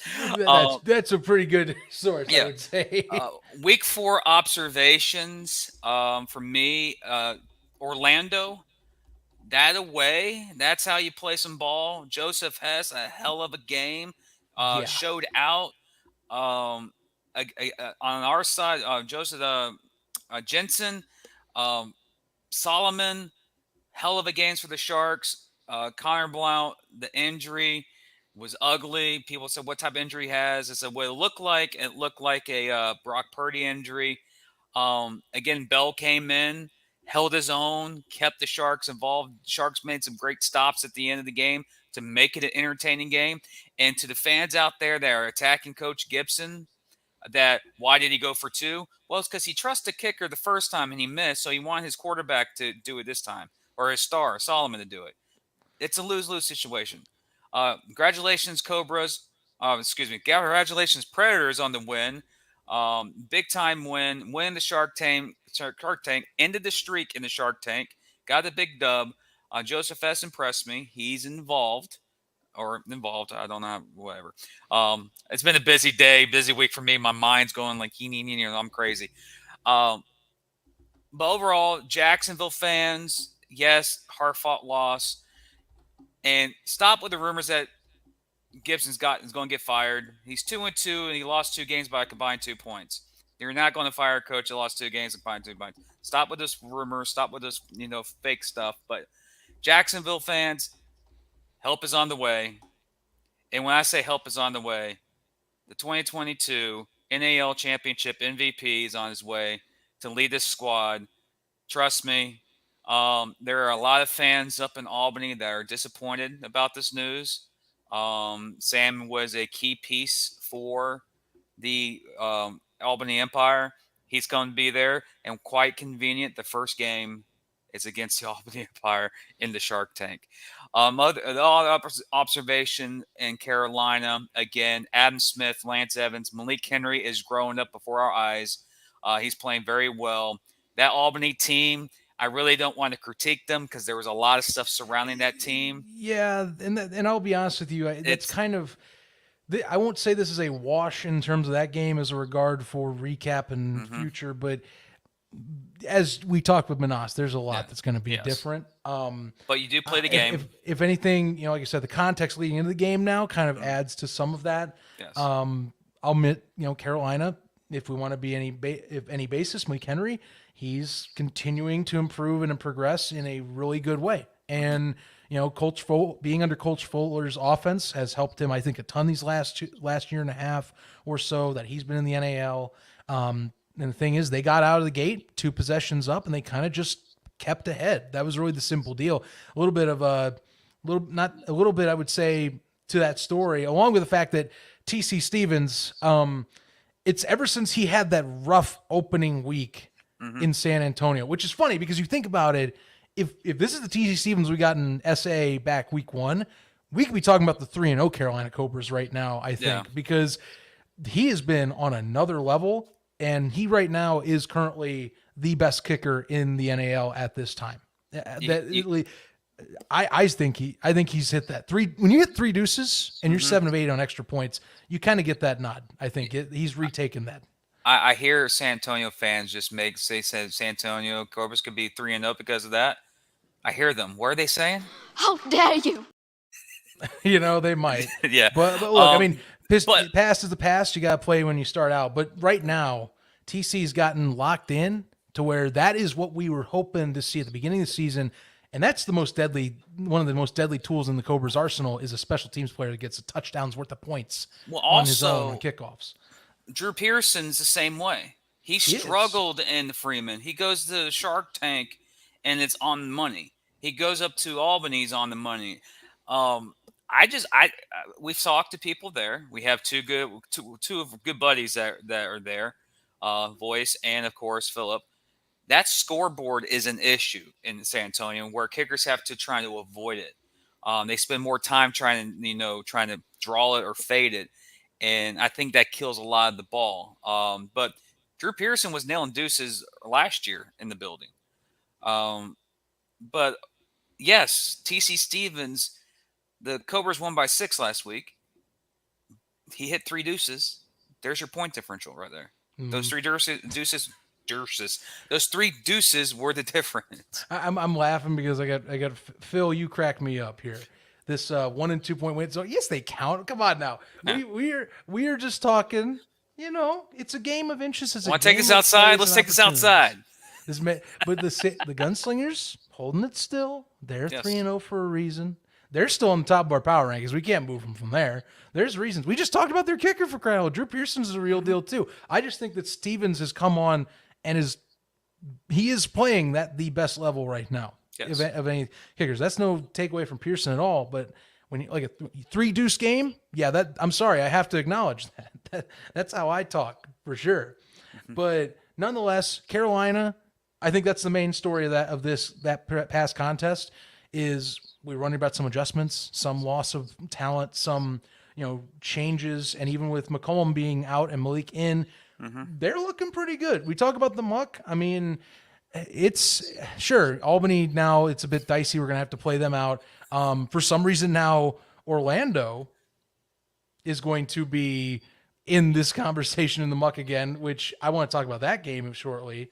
that's a pretty good source, I would say. Week 4 observations for me, Orlando. That away, that's how you play some ball. Joseph Hess, a hell of a game, showed out. On our side, Joseph Jensen, Solomon, hell of a games for the Sharks. Connor Blount, the injury was ugly. People said, what type of injury he has? I said, what it looked like a Brock Purdy injury. Again, Bell came in, held his own, kept the Sharks involved. Sharks made some great stops at the end of the game to make it an entertaining game. And to the fans out there that are attacking Coach Gibson, that why did he go for 2? Well, it's because he trusted the kicker the first time and he missed, so he wanted his quarterback to do it this time, or his star, Solomon, to do it. It's a lose-lose situation. Congratulations, Cobras. Congratulations, Predators, on the win. Big-time win. Win the Shark Tank. Ended the streak in the Shark Tank. Got the big dub. Joseph S. impressed me. He's involved. I don't know, whatever. It's been a busy day, busy week for me. My mind's going like, I'm crazy. But overall, Jacksonville fans, yes, hard-fought loss. And stop with the rumors that Gibson's is going to get fired. He's 2-2, and he lost 2 games by a combined 2 points. You're not going to fire a coach that lost 2 games and combined 2 points. Stop with this rumor. Stop with this, fake stuff. But Jacksonville fans, help is on the way. And when I say help is on the way, the 2022 NAL Championship MVP is on his way to lead this squad. Trust me, there are a lot of fans up in Albany that are disappointed about this news. Sam was a key piece for the Albany Empire. He's going to be there, and quite convenient. The first game is against the Albany Empire in the Shark Tank. Observation in Carolina, again, Adam Smith, Lance Evans, Malik Henry is growing up before our eyes. He's playing very well. That Albany team, I really don't want to critique them because there was a lot of stuff surrounding that team. Yeah, and I'll be honest with you, it's kind of. I won't say this is a wash in terms of that game as a regard for recap and future, but as we talked with Manas, there's a lot that's going to be different. But you do play the game. If anything, like I said, the context leading into the game now kind of adds to some of that. Yes. I'll admit, Carolina, if we want to be any basis, Malik Henry, he's continuing to improve and progress in a really good way. And Coach being under Coach Fuller's offense has helped him, I think, a ton these last year and a half or so that he's been in the NAL. And the thing is, they got out of the gate 2 possessions up, and they kind of just kept ahead. That was really the simple deal. I would say, to that story, along with the fact that TC Stevens, it's ever since he had that rough opening week in San Antonio, which is funny because you think about it. If this is the TC Stevens we got in SA back week 1, we could be talking about the 3-0 Carolina Cobras right now, I think, because he has been on another level. And he right now is currently the best kicker in the NAL at this time. I think he's hit that 3. When you hit 3 deuces and you're 7 of 8 on extra points, you kind of get that nod. I think he's retaken that. I hear San Antonio fans just say San Antonio Cobras could be 3-0 because of that. I hear them. What are they saying? How dare you? They might. Yeah. But look, I mean, past is the past. You got to play when you start out. But right now, TC's gotten locked in to where that is what we were hoping to see at the beginning of the season. And that's one of the most deadly tools in the Cobras arsenal is a special teams player that gets a touchdown's worth of points on his own on kickoffs. Drew Pearson's the same way. He struggled in Freeman. He goes to the Shark Tank, and it's on the money. He goes up to Albany's on the money. We've talked to people there. We have two good buddies that are there, Voice and of course Philip. That scoreboard is an issue in San Antonio where kickers have to try to avoid it. They spend more time trying to draw it or fade it, and I think that kills a lot of the ball. But Drew Pearson was nailing deuces last year in the building. But yes, TC Stevens. The Cobras won by 6 last week. He hit 3 deuces. There's your point differential right there. Those 3 deuces. Those 3 deuces were the difference. I'm laughing because I got Phil. You crack me up here. This 1 and 2 point win. So yes, they count. Come on now. We are just talking. It's a game of inches. Want to take us outside? Let's take us outside. But the Gunslingers holding it still. They're 3-0 for a reason. They're still on the top of our power rankings. We can't move them from there. There's reasons. We just talked about their kicker for crying out loud. Drew Pearson's a real deal too. I just think that Stevens has come on and he is playing the best level right now of any kickers. That's no takeaway from Pearson at all. But when you like a 3 deuce game, I'm sorry, I have to acknowledge that. That's how I talk for sure. But nonetheless, Carolina, I think that's the main story of that past contest is. We were running about some adjustments, some loss of talent, some changes, and even with McCollum being out and Malik in, they're looking pretty good. We talk about the muck. I mean, it's sure Albany now. It's a bit dicey. We're gonna have to play them out. For some reason now, Orlando is going to be in this conversation in the muck again, which I want to talk about that game shortly.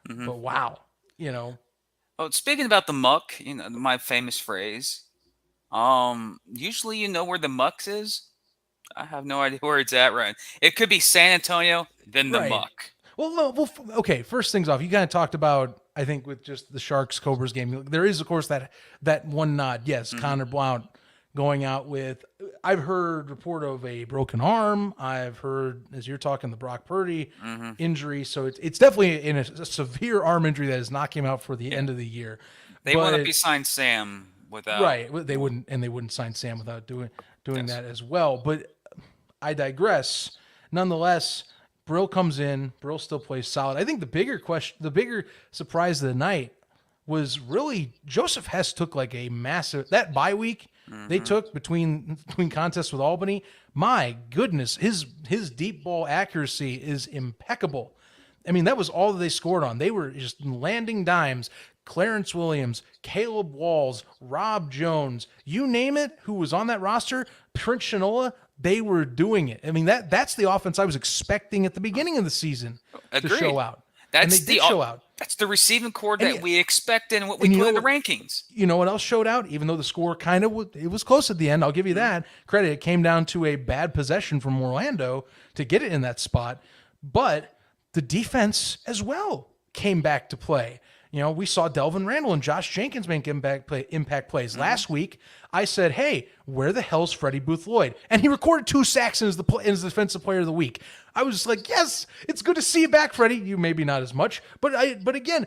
But wow, Oh, speaking about the muck, my famous phrase. Usually you know where the muck is. I have no idea where it's at right. It could be San Antonio, then the muck. Well, okay. First things off, you kind of talked about, I think, with just the Sharks Cobras game. There is, of course, that one nod. Yes, Connor Blount going out with. I've heard report of a broken arm. I've heard, as you're talking, the Brock Purdy injury. So it's definitely in a severe arm injury that is knocking him out for the end of the year. They wouldn't be signed Sam without. Right, they wouldn't sign Sam without doing that as well. But I digress. Nonetheless, Brill comes in. Brill still plays solid. I think the bigger surprise of the night was really Joseph Hess took like a massive, that bye week they took between contests with Albany. My goodness, his deep ball accuracy is impeccable. I mean, that was all that they scored on. They were just landing dimes. Clarence Williams, Caleb Walls, Rob Jones, you name it, who was on that roster, Prince Shinola, they were doing it. I mean, that's the offense I was expecting at the beginning of the season to show out. And they did show out. That's the receiving core that we expected and what we put in the rankings. You know what else showed out? Even though the score it was close at the end, I'll give you that credit. It came down to a bad possession from Orlando to get it in that spot. But the defense as well came back to play. You know, we saw Delvin Randall and Josh Jenkins make impact plays. Last week, I said, hey, where the hell's Freddie Booth-Lloyd? And he recorded 2 sacks in his defensive player of the week. I was just like, yes, it's good to see you back, Freddie. You maybe not as much. But again,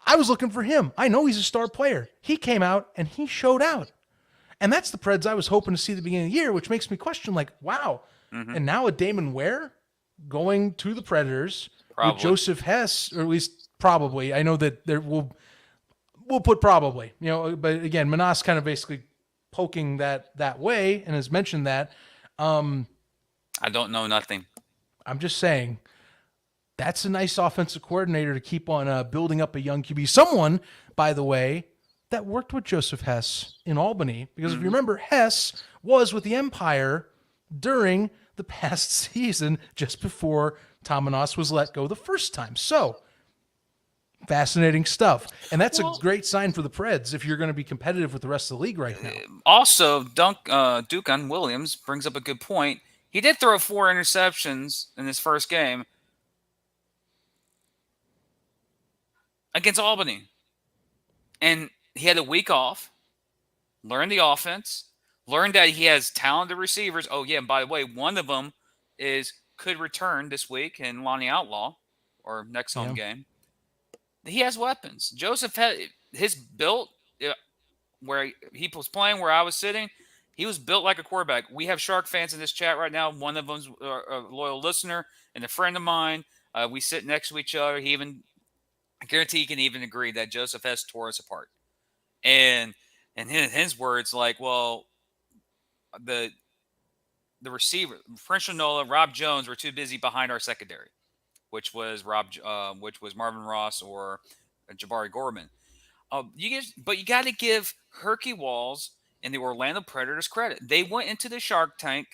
I was looking for him. I know he's a star player. He came out and he showed out. And that's the Preds I was hoping to see at the beginning of the year, which makes me question, like, wow. And now with Damon Ware going to the Predators with Joseph Hess, or at least probably. I know that we'll put probably, you know, but again, Manas kind of basically poking that way and has mentioned that. I don't know nothing. I'm just saying that's a nice offensive coordinator to keep on building up a young QB. Someone, by the way, that worked with Joseph Hess in Albany, because if you remember, Hess was with the Empire during the past season, just before Tom Manas was let go the first time. So fascinating stuff. And that's a great sign for the Preds if you're going to be competitive with the rest of the league right now. Also, Dukan Williams brings up a good point. He did throw 4 interceptions in his first game against Albany. And he had a week off, learned the offense, learned that he has talented receivers. Oh, yeah, and by the way, one of them could return this week in Lonnie Outlaw, or next home game. He has weapons. Joseph had his built where he was playing, where I was sitting. He was built like a quarterback. We have Shark fans in this chat right now. One of them's a loyal listener and a friend of mine. We sit next to each other. I guarantee he can even agree that Joseph Hess tore us apart. And in his words, like, well, the receiver, French Nola, Rob Jones were too busy behind our secondary, which was Marvin Ross or Jabari Gorman. But you got to give Herky Walls and the Orlando Predators credit. They went into the Shark Tank,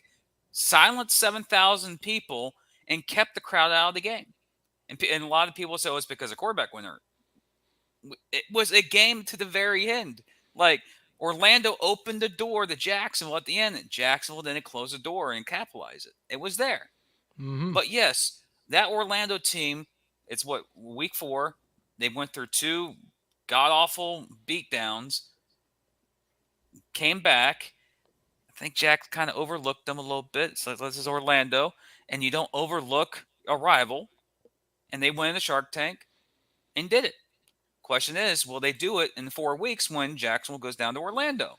silenced 7,000 people, and kept the crowd out of the game. And a lot of people say, it's because the quarterback went hurt. It was a game to the very end. Like, Orlando opened the door to Jacksonville at the end, and Jacksonville didn't close the door and capitalize it. It was there. But yes, that Orlando team, it's week 4. They went through 2 god-awful beatdowns, came back. I think Jack kind of overlooked them a little bit. So this is Orlando, and you don't overlook a rival. And they went in the Shark Tank and did it. Question is, will they do it in 4 weeks when Jacksonville goes down to Orlando?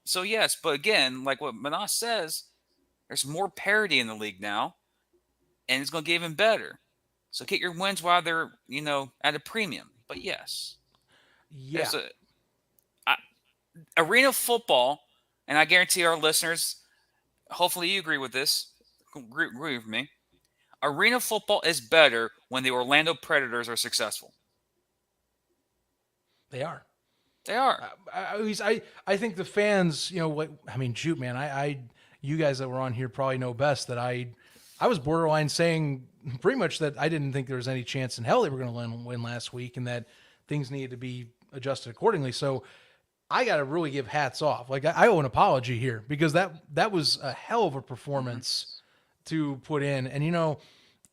So yes, but again, like what Manas says, there's more parity in the league now, and it's going to get even better. So get your wins while they're, at a premium. But yes, arena football, and I guarantee our listeners, hopefully you agree with this, agree with me. Arena football is better when the Orlando Predators are successful. They are. At least I think the fans, shoot, man, you guys that were on here probably know best that I was borderline saying pretty much that I didn't think there was any chance in hell they were going to win last week, and that things needed to be adjusted accordingly. So I got to really give hats off. Like, I owe an apology here, because that was a hell of a performance to put in. And,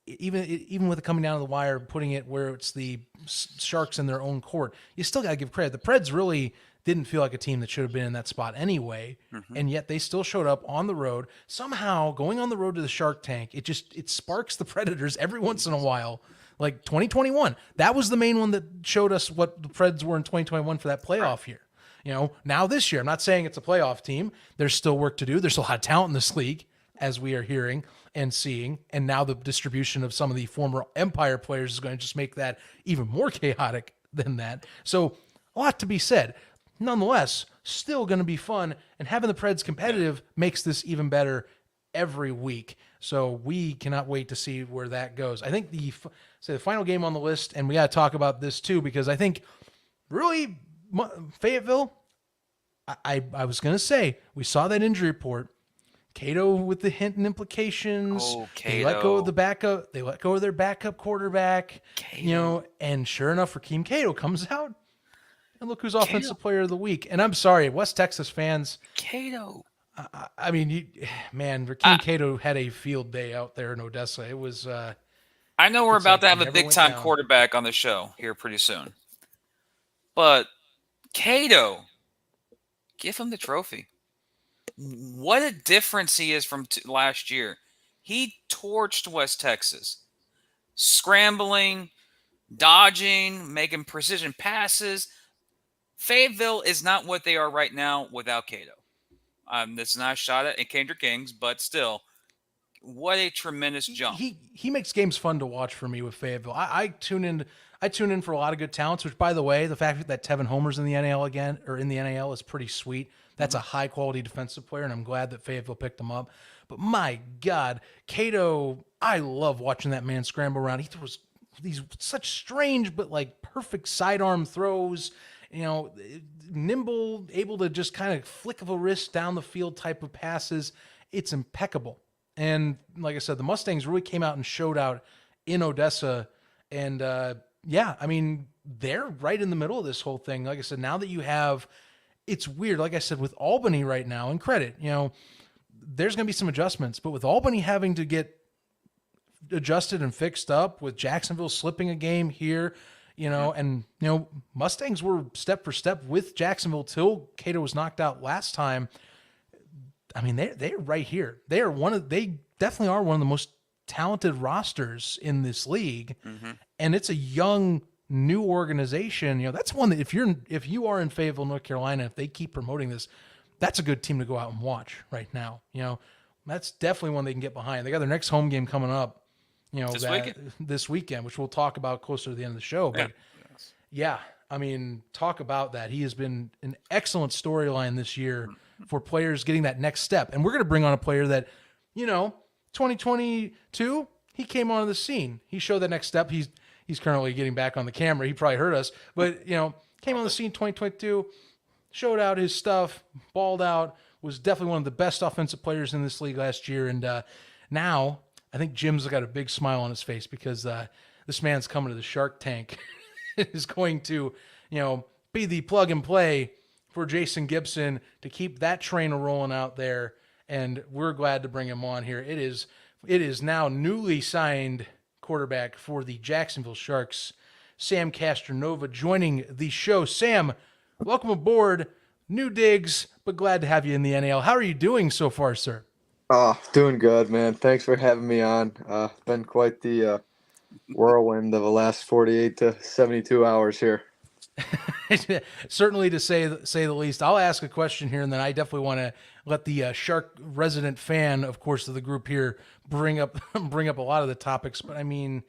even with it coming down to the wire, putting it where it's the Sharks in their own court, you still got to give credit. The Preds really didn't feel like a team that should have been in that spot anyway, and yet they still showed up on the road. Somehow, going on the road to the Shark Tank, it sparks the Predators every once in a while. Like 2021, that was the main one that showed us what the Preds were in 2021 for that playoff year. Now this year, I'm not saying it's a playoff team. There's still work to do. There's a lot of talent in this league, as we are hearing. and seeing. And now the distribution of some of the former Empire players is going to just make that even more chaotic than that. So a lot to be said. Nonetheless, still going to be fun. And having the Preds competitive makes this even better every week. So we cannot wait to see where that goes. I think the final game on the list, and we got to talk about this too, because I think really Fayetteville, I was going to say, we saw that injury report. Cato with the hint and implications. Oh, They let go of Cato. the backup. They let go of their backup quarterback. Cato. And sure enough, Rakeem Cato comes out. And look who's offensive player of the week. And I'm sorry, West Texas fans. Cato. I mean, Rakeem Cato had a field day out there in Odessa. It was. I know we're It's about like to have it a never big went time down. quarterback on the show here pretty soon. But Cato, give him the trophy. What a difference he is from last year. He torched West Texas. Scrambling, dodging, making precision passes. Fayetteville is not what they are right now without Cato. That's not a shot at Kendrick Kings, but still, what a tremendous jump. He makes games fun to watch for me with Fayetteville. I tune in for a lot of good talents, which, by the way, the fact that Tevin Homer's in the NAL again, or in the NAL, is pretty sweet. That's a high quality defensive player, and I'm glad that Fayetteville picked him up. But my God, Cato, I love watching that man scramble around. He throws these such strange but like perfect sidearm throws, nimble, able to just kind of flick of a wrist down the field type of passes. It's impeccable. And like I said, the Mustangs really came out and showed out in Odessa. And I mean, they're right in the middle of this whole thing. Like I said, now that you have, it's weird. Like I said, with Albany right now, and credit, there's going to be some adjustments, but with Albany having to get adjusted and fixed up, with Jacksonville slipping a game here, and Mustangs were step for step with Jacksonville till Cato was knocked out last time. I mean, they're right here. They definitely are one of the most talented rosters in this league. Mm-hmm. And it's a young, new organization. That's one that if you are in Fayetteville, North Carolina, if they keep promoting this, that's a good team to go out and watch right now. That's definitely one they can get behind. They got their next home game coming up, this weekend, which we'll talk about closer to the end of the show. But yeah, I mean, talk about that. He has been an excellent storyline this year for players getting that next step. And we're going to bring on a player that, 2022, he came onto the scene. He showed that next step. He's currently getting back on the camera. He probably heard us, but came on the scene 2022, showed out his stuff, balled out, was definitely one of the best offensive players in this league last year. And now I think Jim's got a big smile on his face because this man's coming to the Shark Tank. Is going to, be the plug and play for Jason Gibson to keep that train rolling out there. And we're glad to bring him on here. It is now newly signed quarterback for the Jacksonville Sharks, Sam Castronova, joining the show. Sam, welcome aboard. New digs, but glad to have you in the NAL. How are you doing so far, sir? Oh, doing good, man. Thanks for having me on. Been quite the whirlwind of the last 48 to 72 hours here. Certainly, to say the least. I'll ask a question here, and then I definitely want to let the Shark resident fan, of course, of the group here bring up a lot of the topics. But I mean,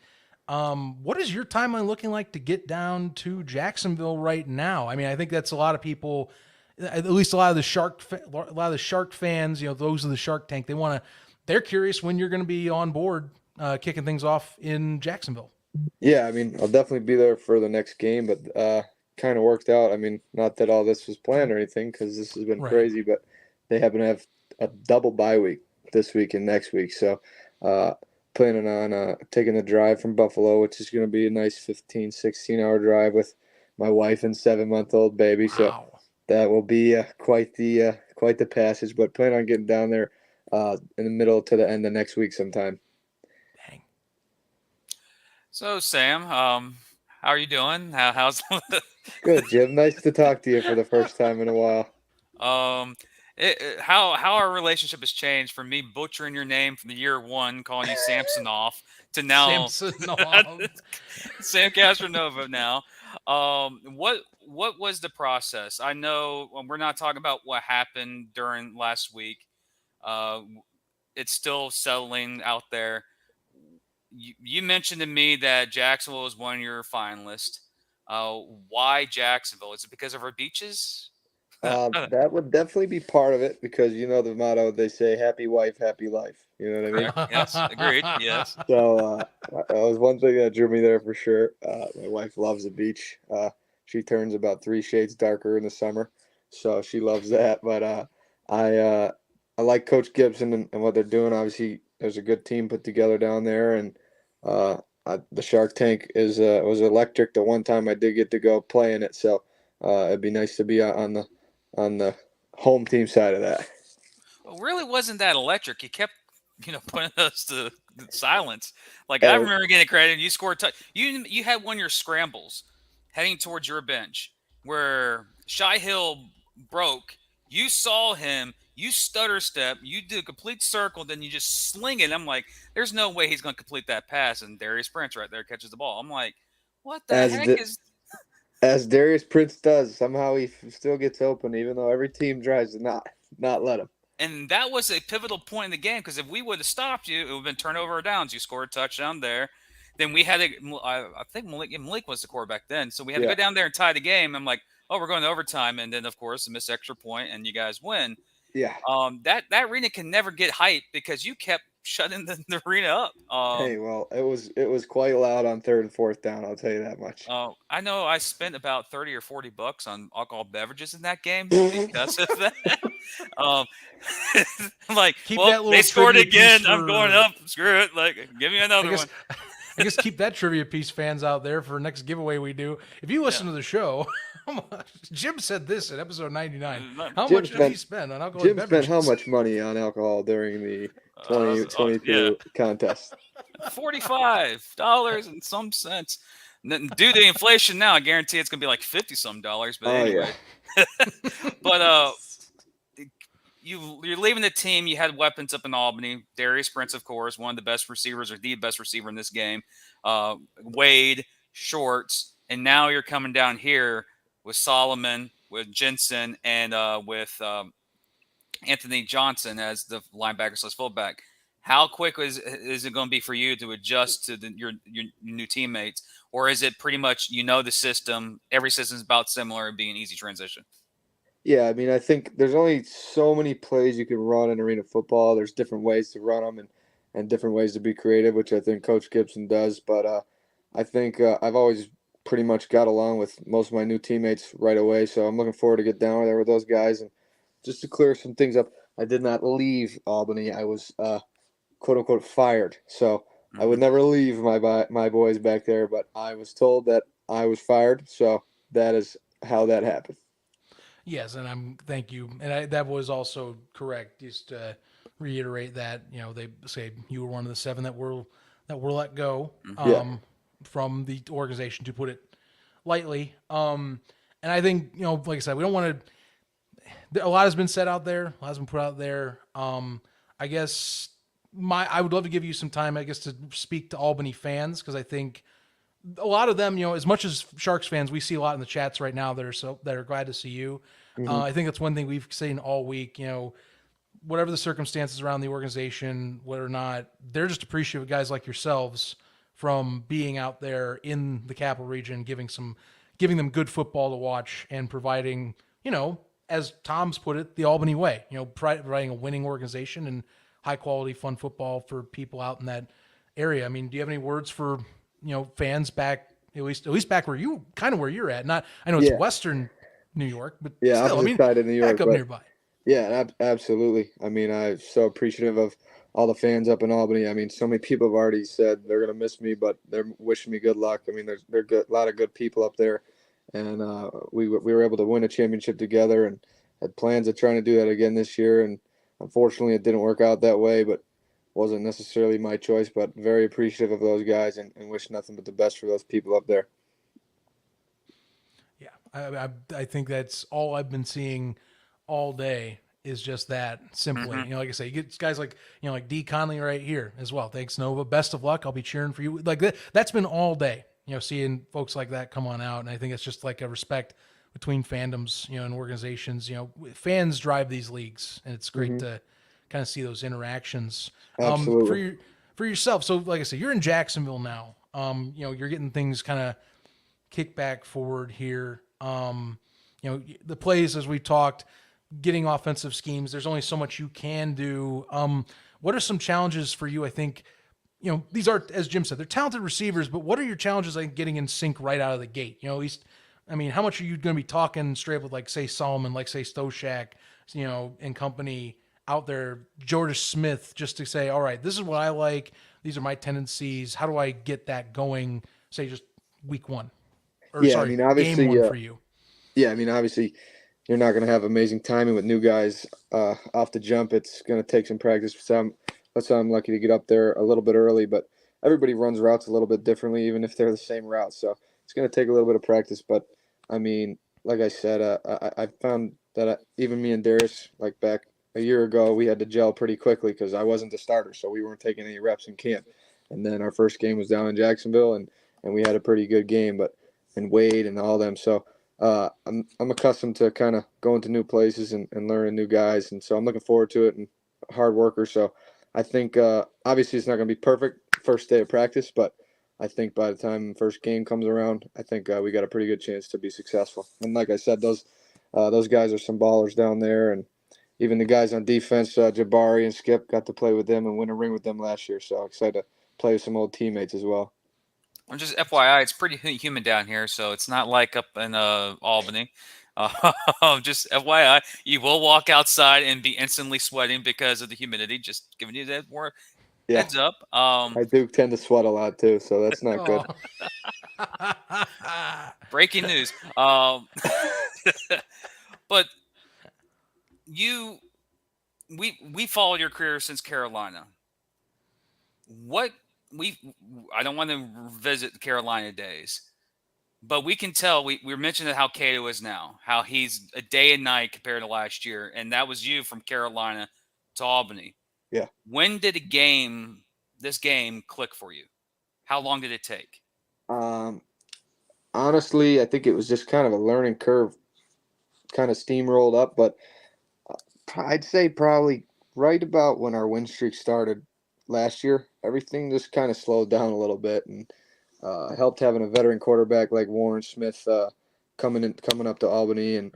what is your timeline looking like to get down to Jacksonville right now? I mean, I think that's a lot of people, at least a lot of the Shark fans. Those of the Shark Tank. They're curious when you're going to be on board, kicking things off in Jacksonville. Yeah, I mean, I'll definitely be there for the next game, but kind of worked out. I mean, not that all this was planned or anything, because this has been crazy, but they happen to have a double bye week this week and next week. So planning on taking the drive from Buffalo, which is going to be a nice 15, 16-hour drive with my wife and 7-month-old baby. Wow. So that will be quite the passage, but plan on getting down there in the middle to the end of next week sometime. Dang. So, Sam, how are you doing? How's Good, Jim. Nice to talk to you for the first time in a while. How our relationship has changed from me butchering your name from the year one, calling you Samsonov, to now Samsonov. Sam Castronova now. What was the process? I know we're not talking about what happened during last week. it's still settling out there. You mentioned to me that Jacksonville is one of your finalists. Why Jacksonville? Is it because of our beaches? That would definitely be part of it because you know the motto they say happy wife, happy life. You know what I mean? Correct. Yes, agreed. Yes. So that was one thing that drew me there for sure. My wife loves the beach. She turns about 3 shades darker in the summer, so she loves that. But I like Coach Gibson and what they're doing. Obviously, there's a good team put together down there, and the Shark Tank was electric. The one time I did get to go play in it, so it'd be nice to be on the home team side of that. Well, really wasn't that electric. You kept, putting us to silence. Like I remember getting credit. You scored. You had one of your scrambles heading towards your bench where Shy Hill broke. You saw him. You stutter step. You do a complete circle. Then you just sling it. I'm like, there's no way he's going to complete that pass. And Darius Prince right there catches the ball. I'm like, what the heck is? As Darius Prince does, somehow he still gets open, even though every team tries to not let him. And that was a pivotal point in the game because if we would have stopped you, it would have been turnover or downs. You scored a touchdown there. Then we had I think Malik was the quarterback then. So we had to go down there and tie the game. I'm like, oh, we're going to overtime. And then, of course, a missed extra point, and you guys win. Yeah. That arena can never get hyped because you kept shutting the arena up. Hey, well, it was quite loud on 3rd and 4th down. I'll tell you that much. I know I spent about $30 or $40 on alcohol beverages in that game because of that. Like, they scored again. I'm going up. Screw it. Like, give me another one. I guess keep that trivia piece, fans out there, for next giveaway we do. If you listen to the show, Jim said this in episode 99. How much did he spend on alcohol? Jim spent how much money on alcohol during the 2022 contest? $45 and some cents. Due to inflation now, I guarantee it's gonna be like $50-some. But anyway, but you're leaving the team. You had weapons up in Albany. Darius Prince, of course, one of the best receivers, or the best receiver in this game. Wade, Shorts, and now you're coming down here with Solomon, with Jensen, and with Anthony Johnson as the linebacker / fullback. How quick is it going to be for you to adjust to your new teammates, or is it pretty much the system? Every system is about similar and being an easy transition. Yeah, I mean, I think there's only so many plays you can run in arena football. There's different ways to run them and different ways to be creative, which I think Coach Gibson does. But I think I've always pretty much got along with most of my new teammates right away. So I'm looking forward to get down there with those guys. And just to clear some things up, I did not leave Albany. I was quote unquote fired. So I would never leave my boys back there, but I was told that I was fired. So that is how that happened. Yes, and thank you. And that was also correct. Just to reiterate that, they say you were one of the 7 that were let go from the organization, to put it lightly. And I think, like I said, we don't want to. A lot has been said out there. A lot has been put out there. I guess I would love to give you some time, I guess, to speak to Albany fans, because I think a lot of them, as much as Sharks fans, we see a lot in the chats right now that are glad to see you. I think that's one thing we've seen all week. Whatever the circumstances around the organization, whether or not, they're just appreciative of guys like yourselves from being out there in the capital region, giving them good football to watch and providing, as Tom's put it, the Albany way. Providing a winning organization and high quality, fun football for people out in that area. I mean, do you have any words for fans back, at least back where you're at? Not, I know it's Western New York, but still, side of New York, back up nearby. Yeah, absolutely. I mean, I'm so appreciative of all the fans up in Albany. I mean, so many people have already said they're going to miss me, but they're wishing me good luck. I mean, there's a lot of good people up there, and we were able to win a championship together, and had plans of trying to do that again this year. And unfortunately, it didn't work out that way, but wasn't necessarily my choice. But very appreciative of those guys, and wish nothing but the best for those people up there. Yeah, I think that's all I've been seeing all day, is just that, simply. Like I say, you get guys like, like D. Conley right here as well. Thanks, Nova. Best of luck. I'll be cheering for you. Like that's been all day, seeing folks like that come on out. And I think it's just like a respect between fandoms, and organizations. Fans drive these leagues, and it's great to kind of see those interactions. Absolutely. For yourself. So like I said, you're in Jacksonville now. You're getting things kind of kicked back forward here. The plays, as we talked, getting offensive schemes, there's only so much you can do. What are some challenges for you? I think, these are, as Jim said, they're talented receivers, but what are your challenges like getting in sync right out of the gate? At least, how much are you going to be talking straight up with, like, say, Solomon, like, say, Stoshak, and company out there, George Smith, just to say, all right, this is what I like. These are my tendencies. How do I get that going, say, just week one? Or, Yeah, sorry, obviously, game one for you. Yeah, obviously, you're not going to have amazing timing with new guys off the jump. It's going to take some practice for some. That's why I'm lucky to get up there a little bit early. But everybody runs routes a little bit differently, even if they're the same route. So it's going to take a little bit of practice. But, like I said, I found that even me and Darius, like back a year ago, we had to gel pretty quickly because I wasn't the starter. So we weren't taking any reps in camp. And then our first game was down in Jacksonville, and we had a pretty good game. And Wade and all them. So I'm accustomed to kind of going to new places and learning new guys. And so I'm looking forward to it, and hard worker. So I think obviously it's not going to be perfect first day of practice, but I think by the time the first game comes around, I think we got a pretty good chance to be successful. And like I said, those guys are some ballers down there. And even the guys on defense, Jabari and Skip, got to play with them and win a ring with them last year. So excited to play with some old teammates as well. I'm just FYI, it's pretty humid down here, so it's not like up in Albany. Just FYI, you will walk outside and be instantly sweating because of the humidity. Just giving you that more heads up. I do tend to sweat a lot too, so that's not good. Breaking news. But we followed your career since Carolina. I don't want to revisit the Carolina days, but we can tell we were mentioning how Cato is now, how he's a day and night compared to last year, and that was you from Carolina to Albany. Yeah. When did this game click for you? How long did it take? Honestly, I think it was just kind of a learning curve, kind of steamrolled up, but I'd say probably right about when our win streak started last year, everything just kind of slowed down a little bit, and helped having a veteran quarterback like Warren Smith coming up to Albany and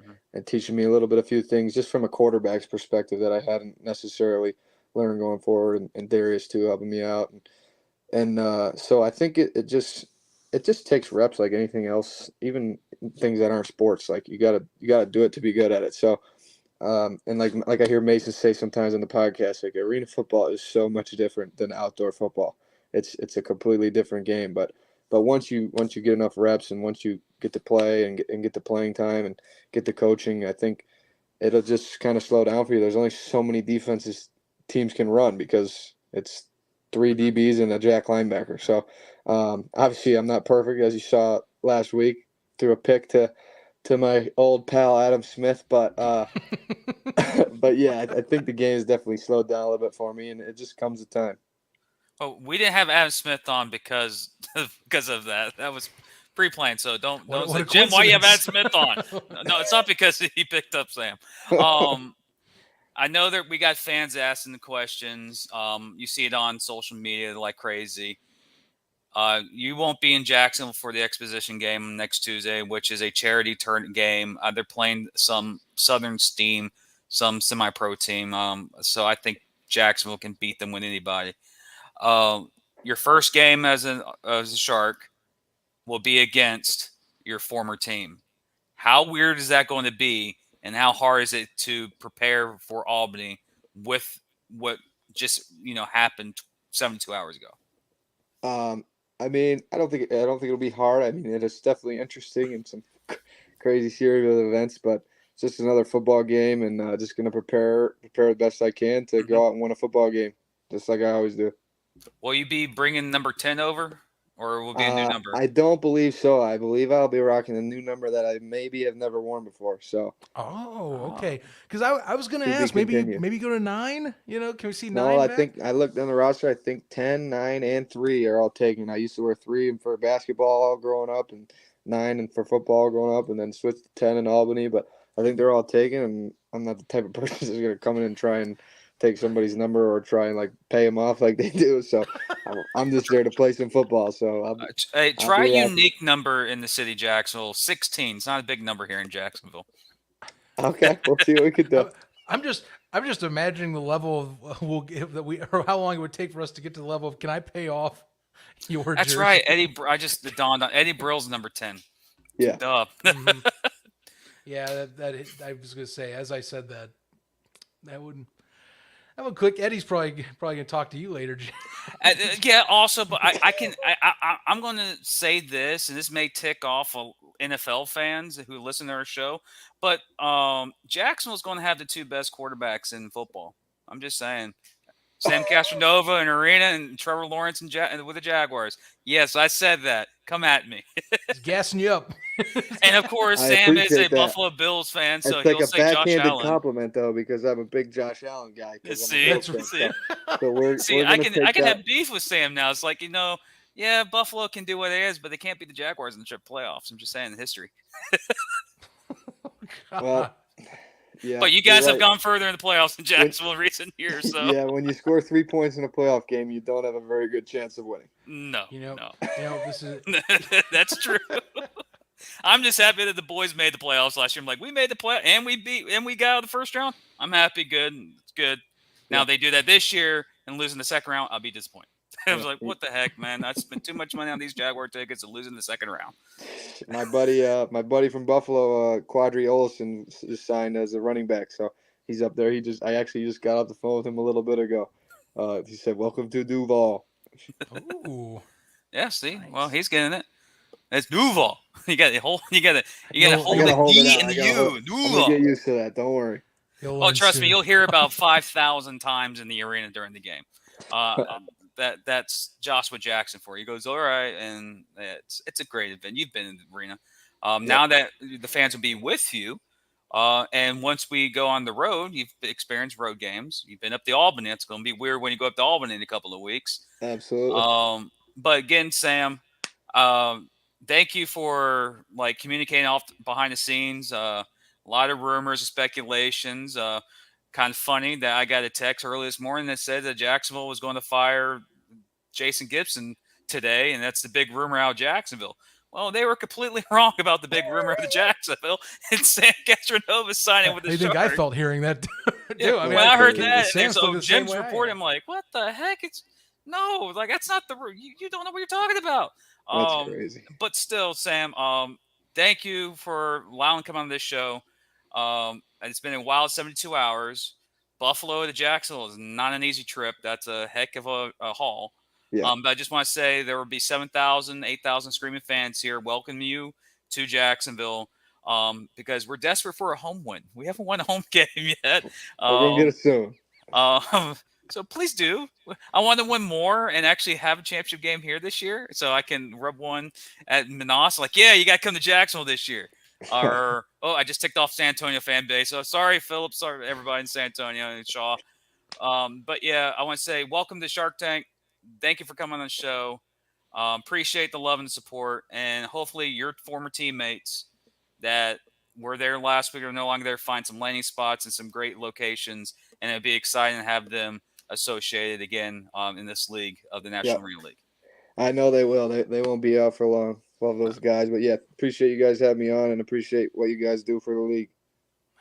teaching me a few things just from a quarterback's perspective that I hadn't necessarily learned going forward, and Darius too helping me out, and so I think it just takes reps like anything else, even things that aren't sports. Like you gotta do it to be good at it. So. And like I hear Mason say sometimes on the podcast, like arena football is so much different than outdoor football. It's a completely different game. But once you get enough reps and once you get to play and get the playing time and get the coaching, I think it'll just kind of slow down for you. There's only so many defenses teams can run because it's 3 DBs and a jack linebacker. So obviously I'm not perfect, as you saw last week, threw a pick to my old pal Adam Smith, but but yeah, I think the game has definitely slowed down a little bit for me, and it just comes with time. Oh, we didn't have Adam Smith on because of that. That was pre-planned, so don't say, Jim, why you have Adam Smith on? No, it's not because he picked up Sam. I know that we got fans asking the questions. You see it on social media like crazy. You won't be in Jacksonville for the exposition game next Tuesday, which is a charity tournament game. They're playing some Southern team, some semi-pro team. So I think Jacksonville can beat them with anybody. Your first game as a Shark will be against your former team. How weird is that going to be, and how hard is it to prepare for Albany with what just happened 72 hours ago? I don't think it'll be hard. It is definitely interesting and some crazy series of events, but it's just another football game, and just going to prepare the best I can to go out and win a football game, just like I always do. Will you be bringing number 10 over, or will it be a new number? I don't believe so. I believe I'll be rocking a new number that I maybe have never worn before. So. Oh, okay. Because I was going to ask, maybe go to 9. Can we see 9? No, I think I looked on the roster. I think 10, 9, and 3 are all taken. I used to wear 3 for basketball growing up, and 9 and for football growing up, and then switched to 10 in Albany. But I think they're all taken, and I'm not the type of person that's going to come in and try and take somebody's number or try and like pay them off like they do. So I'm just there to play some football. So try a unique number in the city of Jacksonville. 16. It's not a big number here in Jacksonville. Okay, we'll see what we can do. I'm just imagining the level of or how long it would take for us to get to the level of, can I pay off your That's jersey? right. It dawned on Eddie Brill's number 10. Yeah. Duh. Mhm. Yeah, I was gonna say, as I said that would click. Eddie's probably gonna talk to you later. Yeah. Also, but I'm going to say this, and this may tick off NFL fans who listen to our show, but Jacksonville's going to have the 2 best quarterbacks in football. I'm just saying. Sam Castronova and Arena and Trevor Lawrence with the Jaguars. Yes, I said that. Come at me. He's gassing you up. And of course, I Sam is a appreciate that. Buffalo Bills fan, so It's like he'll a say Josh backhanded Allen. compliment though, because I'm a big Josh Allen guy. See, see. So we're I gonna can take that. have beef with Sam now. It's like, yeah, Buffalo can do what it is, but they can't beat the Jaguars in the playoffs. I'm just saying the history. Well, yeah. But you guys you're have right. gone further in the playoffs in Jacksonville in recent years, so Yeah, when you score 3 points in a playoff game, you don't have a very good chance of winning. no. This is That's true. I'm just happy that the boys made the playoffs last year. I'm like, we made the play and we got out of the first round. I'm happy. Good. It's good. Now Yeah. they do that this year and lose in the second round, I'll be disappointed. I was Yeah. like, what the heck, man? I spent too much money on these Jaguar tickets and losing the second round. My buddy from Buffalo, Quadri Olson, just signed as a running back, so he's up there. I actually just got off the phone with him a little bit ago. He said, "Welcome to Duval." ooh. Yeah, see? Nice. Well, he's getting it. It's Duval. You got to hold I the hold D it out. and the I gotta U. I'm Duval. gonna get used to that. Don't worry. You'll Oh, learn trust me, soon. you'll hear about 5,000 times in the arena during the game. That's Joshua Jackson for you. He goes, all right, and it's a great event. You've been in the arena. Now that the fans will be with you, and once we go on the road, you've experienced road games. You've been up to Albany. It's going to be weird when you go up to Albany in a couple of weeks. Absolutely. But again, Sam, thank you for communicating off behind the scenes. A lot of rumors and speculations. Kind of funny that I got a text early this morning that said that Jacksonville was going to fire Jason Gibson today, and that's the big rumor out of Jacksonville. Well, they were completely wrong about the big rumor of the Jacksonville and Sam Castronova signing with the I think Sharks. I felt hearing that too. Yeah, I mean, when I heard Sam that, and spoke so the same Jim's way I reporting, am. I'm like, what the heck? That's not the you don't know what you're talking about. That's crazy. But still, Sam, thank you for allowing to come on this show. It's been a wild 72 hours. Buffalo to Jacksonville is not an easy trip. That's a heck of a haul. Yeah. But I just want to say there will be 7,000, 8,000 screaming fans here welcome you to Jacksonville because we're desperate for a home win. We haven't won a home game yet. We're gonna get it soon. So please do. I want to win more and actually have a championship game here this year so I can rub one at Manassas. Like, yeah, you got to come to Jacksonville this year. Or, I just ticked off San Antonio fan base. So sorry, Philip. Sorry, everybody in San Antonio and Shaw. But yeah, I want to say welcome to Shark Tank. Thank you for coming on the show. Appreciate the love and support. And hopefully your former teammates that were there last week are no longer there find some landing spots and some great locations. And it'd be exciting to have them associated again in this league of the National Arena League. I know they will. They won't be out for long. Love those guys. But yeah, appreciate you guys having me on and appreciate what you guys do for the league.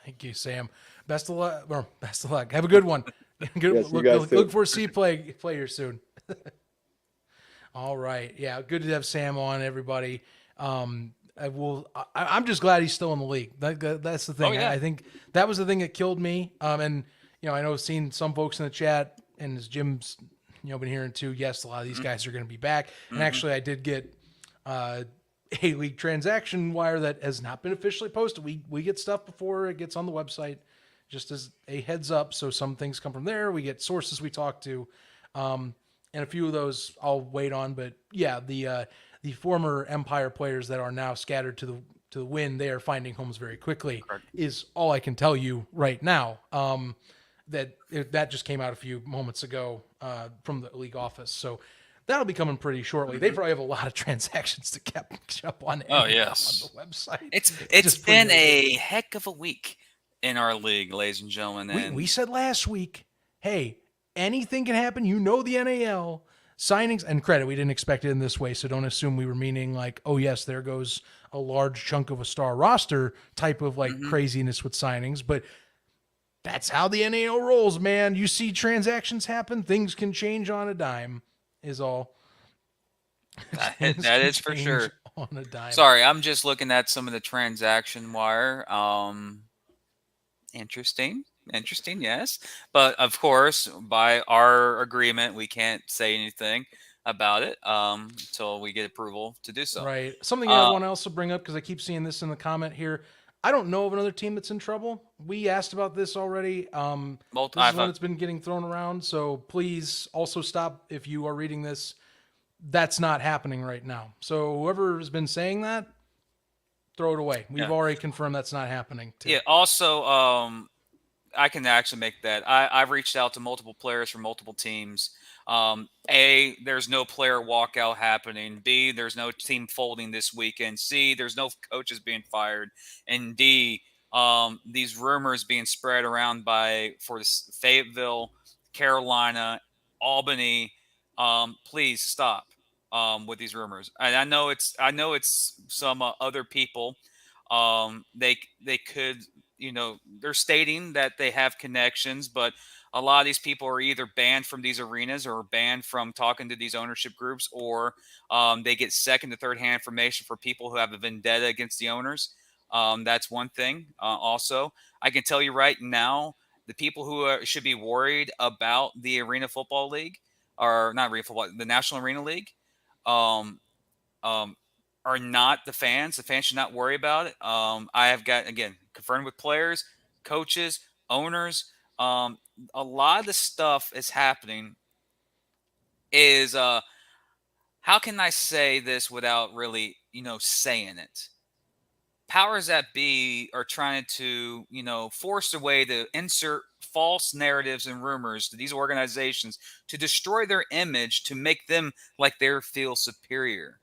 Thank you, Sam. Best of luck. Or best of luck. Have a good one. Good. Yes, you guys too. Look for see you play here soon. All right. Yeah. Good to have Sam on, everybody. I'm just glad he's still in the league. That's the thing. Oh, yeah. I think that was the thing that killed me. And I know seen some folks in the chat and as Jim's, been hearing too. Yes, a lot of these guys are going to be back. And actually I did get a league transaction wire that has not been officially posted. We get stuff before it gets on the website, just as a heads up. So some things come from there. We get sources we talk to, and a few of those I'll wait on. But yeah, the former Empire players that are now scattered to the wind, they are finding homes very quickly. Correct. Is all I can tell you right now. That just came out a few moments ago from the league office. So that'll be coming pretty shortly. They probably have a lot of transactions to catch up on. Oh, yes. On the website. It's Just been pretty a heck of a week in our league, ladies and gentlemen. And We said last week, hey, anything can happen. You know, the NAL signings and credit. We didn't expect it in this way. So don't assume we were meaning like, oh yes, there goes a large chunk of a star roster type of like craziness with signings. But that's how the NAL rolls, man. You see transactions happen. Things can change on a dime is all. That is for sure. On a dime. Sorry, I'm just looking at some of the transaction wire. Interesting, yes. But of course, by our agreement, we can't say anything about it until we get approval to do so. Right. Something I want to also bring up, because I keep seeing this in the comment here. I don't know of another team that's in trouble. We asked about this already. This is one that's been getting thrown around. So please also stop if you are reading this. That's not happening right now. So whoever has been saying that, throw it away. We've already confirmed that's not happening. Too. Yeah. Also, I can actually make that. I've reached out to multiple players from multiple teams. A, there's no player walkout happening. B, there's no team folding this weekend. C, there's no coaches being fired. And D, these rumors being spread around for Fayetteville, Carolina, Albany. Please stop with these rumors. And I know it's some other people. They could. They're stating that they have connections, but a lot of these people are either banned from these arenas or banned from talking to these ownership groups, or they get second to third hand information for people who have a vendetta against the owners. That's one thing. Also, I can tell you right now, the people who should be worried about the Arena Football League, or not Arena Football, the National Arena League, are not the fans. The fans should not worry about it. I have got, again, confirmed with players, coaches, owners. A lot of the stuff is happening is, how can I say this without really, saying it? Powers that be are trying to, force their way to insert false narratives and rumors to these organizations to destroy their image, to make them like they feel superior.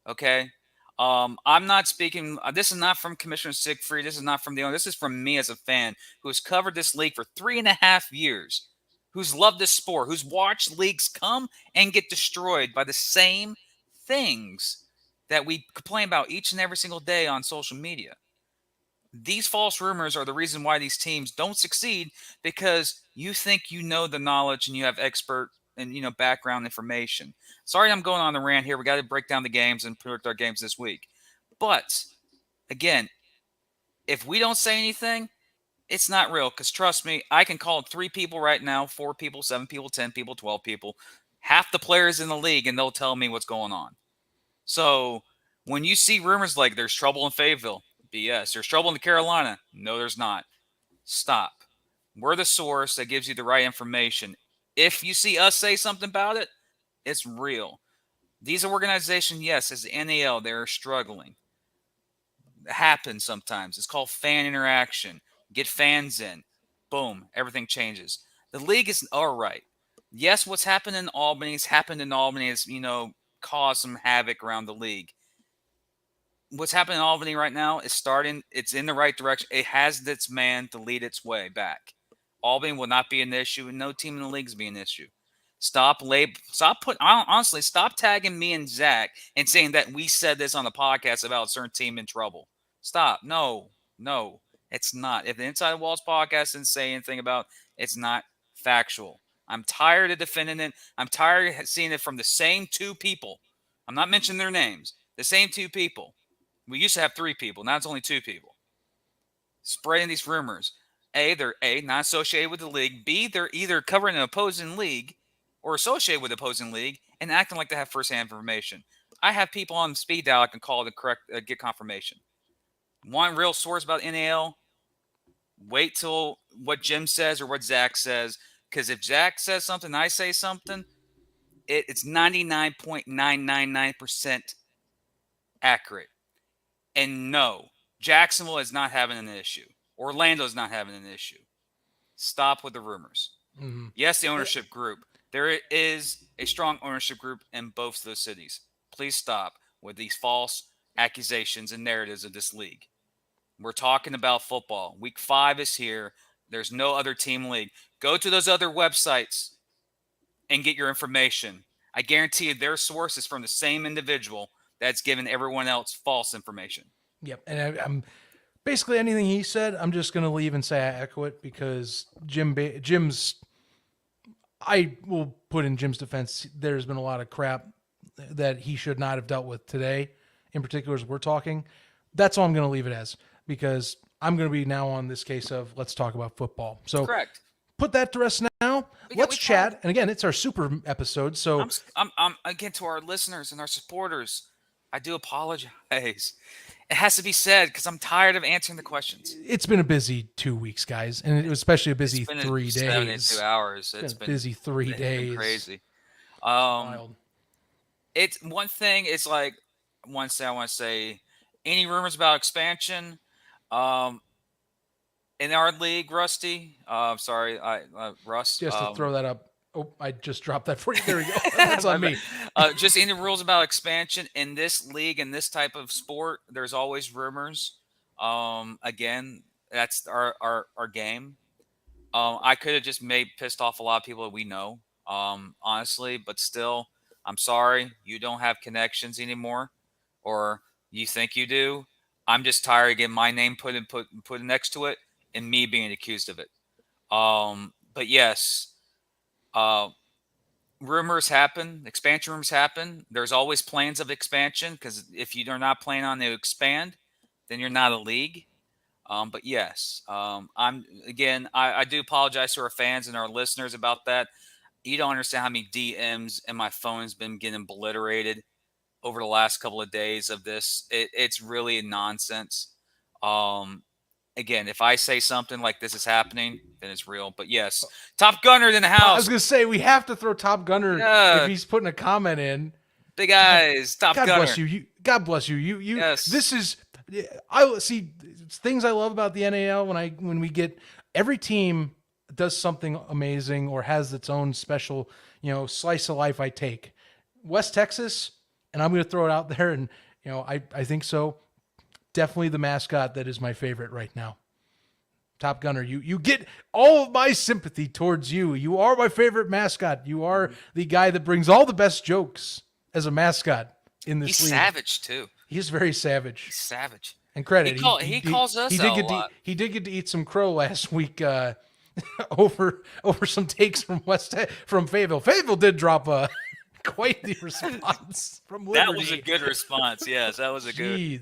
Okay. I'm not speaking. This is not from Commissioner Siegfried. This is not from the owner. This is from me as a fan who has covered this league for 3.5 years, who's loved this sport, who's watched leagues come and get destroyed by the same things that we complain about each and every single day on social media. These false rumors are the reason why these teams don't succeed, because you think you know the knowledge and you have expert and background information. Sorry, I'm going on the rant here. We got to break down the games and predict our games this week. But again, if we don't say anything, it's not real. Because trust me, I can call 3 people right now, 4 people, 7 people, 10 people, 12 people, half the players in the league, and they'll tell me what's going on. So when you see rumors like there's trouble in Fayetteville, BS. There's trouble in Carolina. No, there's not. Stop. We're the source that gives you the right information. If you see us say something about it, it's real. These organizations, yes, as the NAL, they're struggling. It happens sometimes. It's called fan interaction. Get fans in. Boom. Everything changes. The league is all right. Yes, what's happened in Albany has caused some havoc around the league. What's happening in Albany right now is starting. It's in the right direction. It has its man to lead its way back. Albany will not be an issue, and no team in the league is be an issue. Stop tagging me and Zach and saying that we said this on the podcast about a certain team in trouble. Stop. No, it's not. If the Inside the Walls podcast didn't say anything about it, it's not factual. I'm tired of defending it. I'm tired of seeing it from the same 2 people. I'm not mentioning their names. The same 2 people. We used to have 3 people. Now it's only 2 people. Spreading these rumors. A, they're not associated with the league. B, they're either covering an opposing league or associated with the opposing league and acting like they have first-hand information. I have people on speed dial I can call to get confirmation. Want real source about NAL? Wait till what Jim says or what Zach says. Because if Zach says something, I say something, it's 99.999% accurate. And no, Jacksonville is not having an issue. Orlando's not having an issue. Stop with the rumors. Mm-hmm. Yes, the ownership group. There is a strong ownership group in both those cities. Please stop with these false accusations and narratives of this league. We're talking about football. Week 5 is here. There's no other team league. Go to those other websites and get your information. I guarantee you their source is from the same individual that's given everyone else false information. Yep. And I'm basically anything he said, I'm just going to leave and say I echo it because I will put in Jim's defense. There's been a lot of crap that he should not have dealt with today, in particular as we're talking. That's all I'm going to leave it as, because I'm going to be now on this case of let's talk about football. So Correct. Put that to rest now. Let's chat. And again, it's our super episode. So I'm again, to our listeners and our supporters, I do apologize. It has to be said because I'm tired of answering the questions. It's been a busy 2 weeks, guys, and it was especially a busy 3 days. 72 hours. It's been busy 3 days. Been crazy. Wild. It's one thing. It's like one thing I want to say. Any rumors about expansion? In our league, Rusty. Sorry, Russ. Just to throw that up. Oh, I just dropped that for you. There we go. That's on me. Just any rules about expansion in this league, in this type of sport, there's always rumors. Again, that's our game. I could have just pissed off a lot of people that we know, honestly, but still, I'm sorry. You don't have connections anymore, or you think you do. I'm just tired of getting my name put next to it and me being accused of it. But yes, rumors happen. Expansion rumors happen. There's always plans of expansion because if you're not planning on to expand, then you're not a league. But yes, I do apologize to our fans and our listeners about that. You don't understand how many DMs and my phone's been getting obliterated over the last couple of days of this. It's really nonsense. Again, if I say something like this is happening, then it's real. But yes, Top Gunner in the house. I was going to say, we have to throw Top Gunner if he's putting a comment in. Big eyes, Top Gunner. God bless you. God bless you. Yes. This is, I see things I love about the NAL when we get every team does something amazing or has its own special, slice of life I take. West Texas, and I'm going to throw it out there, and I think so. Definitely the mascot that is my favorite right now. Top Gunner, you get all of my sympathy towards you. You are my favorite mascot. You are the guy that brings all the best jokes as a mascot in this league. He's savage too. He's very savage. He's savage. And credit. He calls us out a lot. He did get to eat some crow last week over some takes from Fayetteville. Fayetteville did drop quite the response from Liberty. That was a good response. Yes, that was a good. Jeez.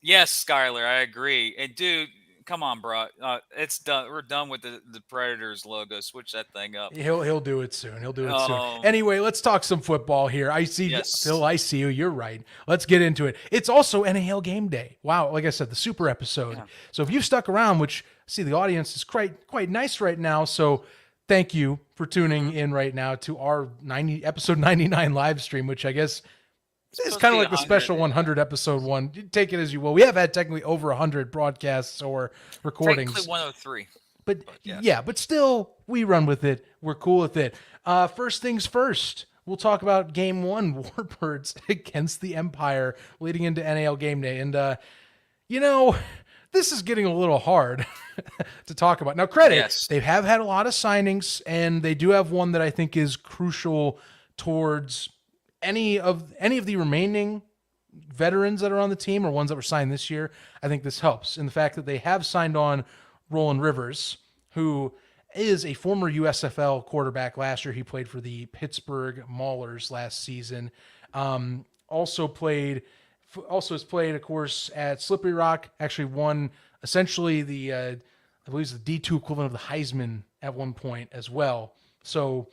Yes, Skyler, I agree. And dude, come on, bro. It's done. We're done with the Predators logo. Switch that thing up. He'll do it soon. Soon. Anyway, let's talk some football here. I see, yes. Phil. I see you. You're right. Let's get into it. It's also NAL Game Day. Wow, like I said, the super episode. Yeah. So if you've stuck around, which I see the audience is quite nice right now, so thank you for tuning in right now to our episode 99 live stream, which I guess it's kind of like the special 100 episode one. You take it as you will. We have had technically over 100 broadcasts or recordings. Technically 103. But yeah, but still, we run with it. We're cool with it. First things first, we'll talk about Game 1, Warbirds against the Empire, leading into NAL Game Day. And, this is getting a little hard to talk about. Now, credit, yes. They have had a lot of signings, and they do have one that I think is crucial towards any of the remaining veterans that are on the team or ones that were signed this year. I think this helps in the fact that they have signed on Roland Rivers, who is a former USFL quarterback. Last year, he played for the Pittsburgh Maulers last season. Also has played, of course, at Slippery Rock. Actually won essentially I believe the D2 equivalent of the Heisman at one point as well. So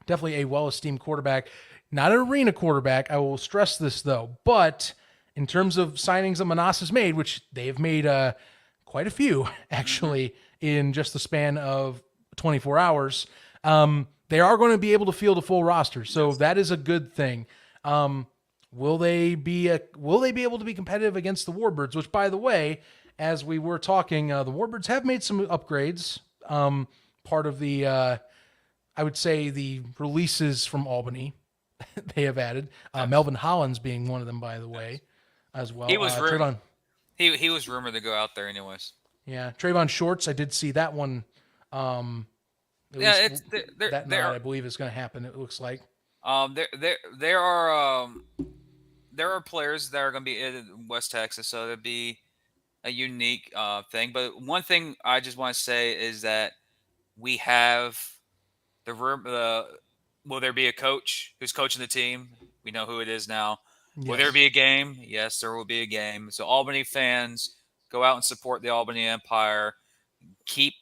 definitely a well-esteemed quarterback. Not an arena quarterback. I will stress this, though. But in terms of signings that Manassas made, which they have made quite a few, actually, in just the span of 24 hours, they are going to be able to field a full roster. So that is a good thing. Will they be able to be competitive against the Warbirds? Which, by the way, as we were talking, the Warbirds have made some upgrades. Part of the, I would say, the releases from Albany they have added. Melvin Hollins being one of them, by the way, as well. He was rumored. He was rumored to go out there anyways. Yeah, Trayvon Shorts. I did see that one. At Yeah, least it's that night, I believe, is going to happen. It looks like. There are players that are going to be in West Texas, so it'll be a unique thing. But one thing I just want to say is that we have the room. Will there be a coach who's coaching the team? We know who it is now. Will there Yes. be a game? Yes, there will be a game. So Albany fans, go out and support the Albany Empire. Get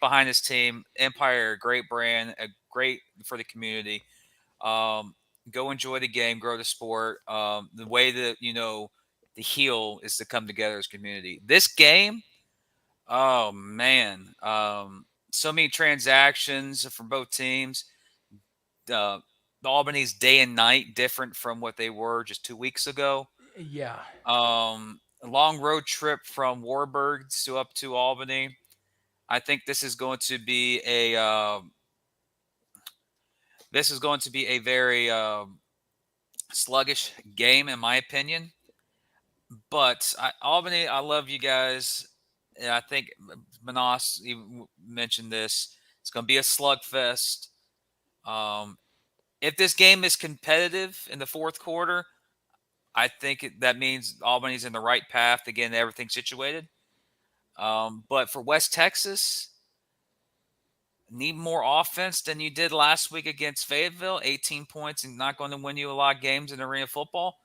behind this team. Empire, a great brand, a great for the community. Go enjoy the game, grow the sport. The way that the heel is to come together as a community. This game, oh man, so many transactions from both teams. The Albany's day and night different from what they were just 2 weeks ago. Yeah. A long road trip from Warburg up to Albany. I think this is going to be a very sluggish game, in my opinion. But Albany, I love you guys. And I think Manas even mentioned this. It's going to be a slugfest. If this game is competitive in the fourth quarter, I think that means Albany's in the right path to getting everything situated. But for West Texas, need more offense than you did last week against Fayetteville. 18 points and not going to win you a lot of games in arena football.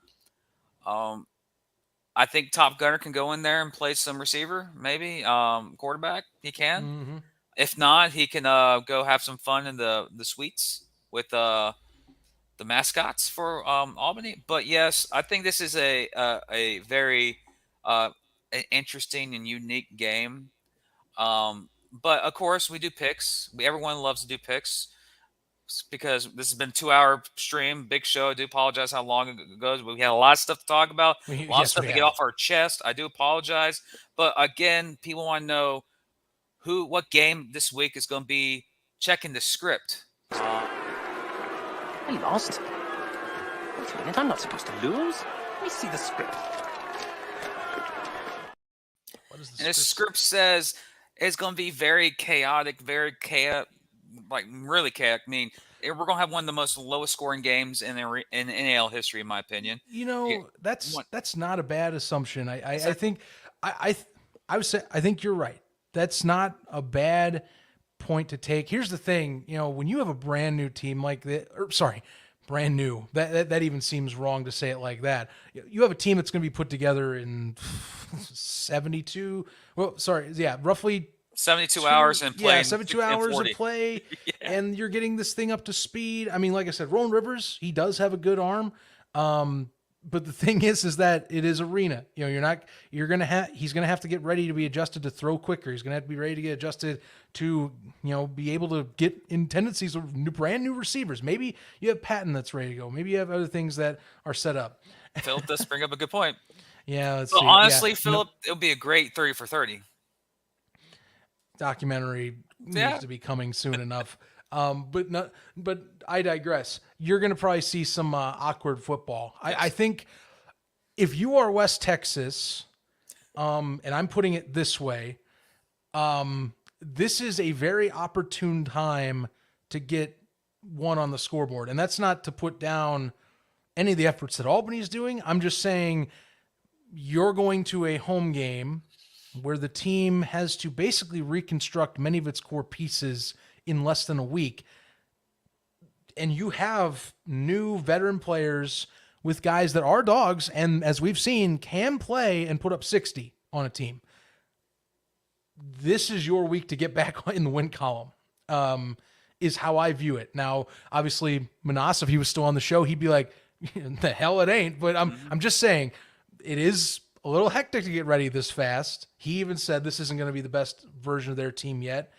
I think Top Gunner can go in there and play some receiver, maybe quarterback. He can. Mm-hmm. If not, he can go have some fun in the suites with the mascots for Albany. But yes, I think this is a very interesting and unique game. But of course, we do picks. Everyone loves to do picks because this has been a 2-hour stream, big show. I do apologize how long it goes. We had a lot of stuff to talk about, a lot of stuff to get off our chest. I do apologize. But again, people want to know what game this week is going to be. Checking the script. I lost. Wait a minute, I'm not supposed to lose. Let me see the script. What is the script says it's going to be very chaotic, like really chaotic. I mean, we're going to have one of the most lowest scoring games in NAL history, in my opinion. That's not a bad assumption. I think I would say I think you're right. That's not a bad point to take. Here's the thing, when you have a brand new team like that, brand new, that even seems wrong to say it like that. You have a team that's going to be put together in 72. Roughly 72 hours and play. 72 hours of play. Yeah. And you're getting this thing up to speed. I mean, like I said, Roland Rivers, he does have a good arm. But the thing is that it is arena. He's going to have to get ready to be adjusted to throw quicker. He's going to have to be ready to get adjusted to, be able to get in tendencies of brand new receivers. Maybe you have Patton that's ready to go. Maybe you have other things that are set up. Philip does bring up a good point. Yeah. Let's see. Honestly, yeah. Philip, it'll be a great 30 for 30. Documentary needs to be coming soon enough. But I digress. You're going to probably see some awkward football. Yes. I think if you are West Texas, and I'm putting it this way, this is a very opportune time to get one on the scoreboard. And that's not to put down any of the efforts that Albany is doing. I'm just saying you're going to a home game where the team has to basically reconstruct many of its core pieces in less than a week. And you have new veteran players with guys that are dogs and, as we've seen, can play and put up 60 on a team. This is your week to get back in the win column, is how I view it. Now, obviously, Manas, if he was still on the show, he'd be like, the hell it ain't. But I'm just saying, it is a little hectic to get ready this fast. He even said this isn't going to be the best version of their team yet.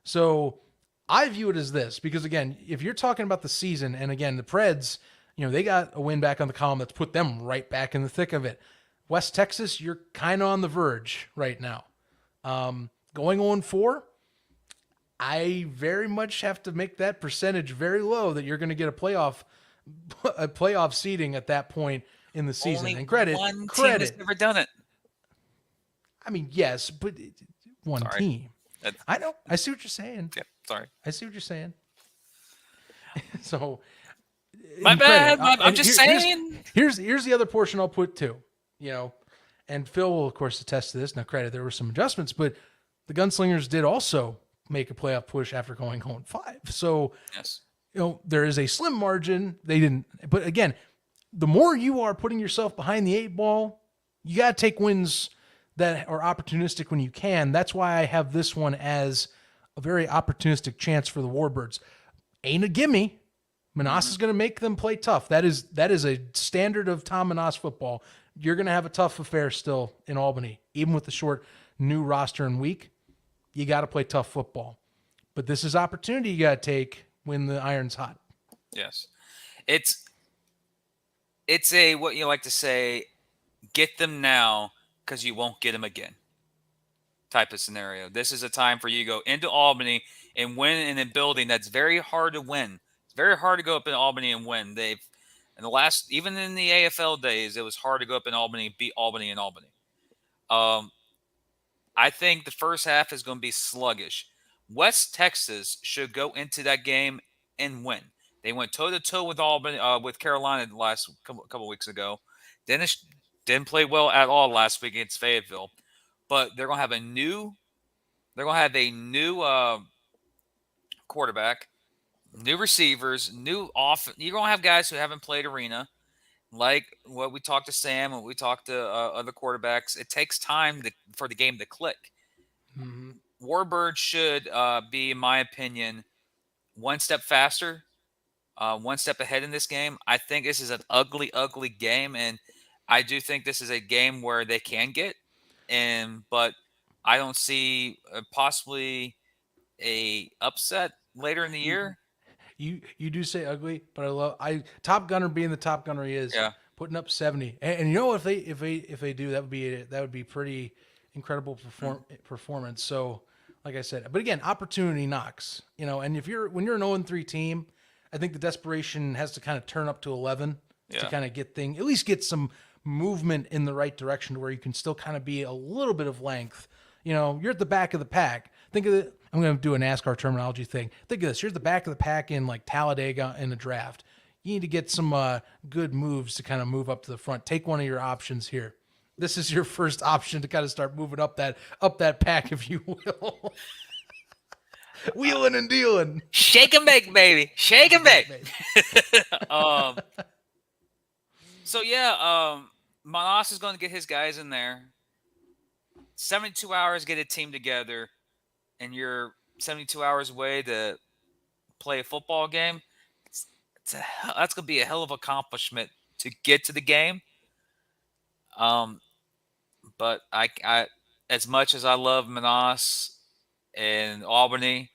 So I view it as this, because again, if you're talking about the season, and again, the Preds, they got a win back on the column that's put them right back in the thick of it. West Texas, you're kind of on the verge right now. Going 0-4, I very much have to make that percentage very low that you're going to get a playoff seeding at that point in the season. Only and credit team has never done it. I mean, yes, but one Sorry. team. That's- I know. I see what you're saying. Yeah, sorry. I see what you're saying. So, My in bad. credit, I'm just saying. Here's the other portion I'll put too. And Phil will of course attest to this. Now, credit, there were some adjustments, but the Gunslingers did also make a playoff push after going 0-5. So, Yes. there is a slim margin. They didn't, but again, the more you are putting yourself behind the 8 ball, you got to take wins that are opportunistic when you can. That's why I have this one as a very opportunistic chance for the Warbirds. Ain't a gimme. Manas is going to make them play tough. That is a standard of Tom Manas football. You're going to have a tough affair still in Albany, even with the short new roster and week. You got to play tough football, but this is opportunity you got to take when the iron's hot. Yes. It's a, what you like to say, get them now because you won't get them again type of scenario. This is a time for you to go into Albany and win in a building that's very hard to win. It's very hard to go up in Albany and win. Even in the AFL days, it was hard to go up in Albany and beat Albany in Albany. I think the first half is going to be sluggish. West Texas should go into that game and win. They went toe-to-toe with Albany, with Carolina the last couple weeks ago. Dennis didn't play well at all last week against Fayetteville, but they're going to have a new quarterback, new receivers, new offense. You're going to have guys who haven't played arena, like what we talked to Sam and we talked to other quarterbacks. It takes time for the game to click. Mm-hmm. Warbird should be, in my opinion, one step faster, one step ahead in this game. I think this is an ugly, ugly game, and I do think this is a game where they can get but I don't see possibly a upset later in the year. You do say ugly, but Top Gunner being the Top Gunner he is, putting up 70, and you know if they do, that would be pretty incredible performance. So, like I said, but again, opportunity knocks, and when you're an 0-3 team, I think the desperation has to kind of turn up to 11 to kind of at least get some movement in the right direction to where you can still kind of be a little bit of length. You're at the back of the pack. Think of it. I'm going to do a NASCAR terminology thing. Think of this. You're at the back of the pack in like Talladega in the draft. You need to get some good moves to kind of move up to the front. Take one of your options here. This is your first option to kind of start moving up that pack, if you will. Wheeling and dealing. Shake and bake, baby. Shake and bake. Manas is going to get his guys in there. 72 hours, get a team together, and you're 72 hours away to play a football game. That's going to be a hell of an accomplishment to get to the game. But I as much as I love Manas and Albany,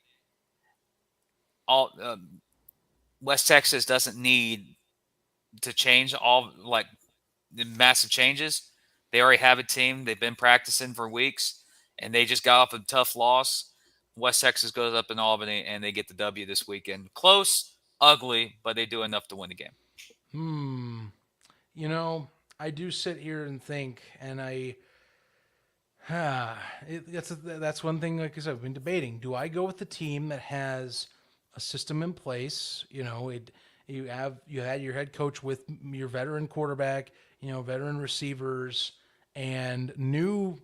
West Texas doesn't need to change all like the massive changes. They already have a team. They've been practicing for weeks, and they just got off a tough loss. West Texas goes up in Albany, and they get the W this weekend. Close, ugly, but they do enough to win the game. I do sit here and think, and that's one thing, like I said, I've been debating. Do I go with the team that has a system in place? You had your head coach with your veteran quarterback, veteran receivers, and new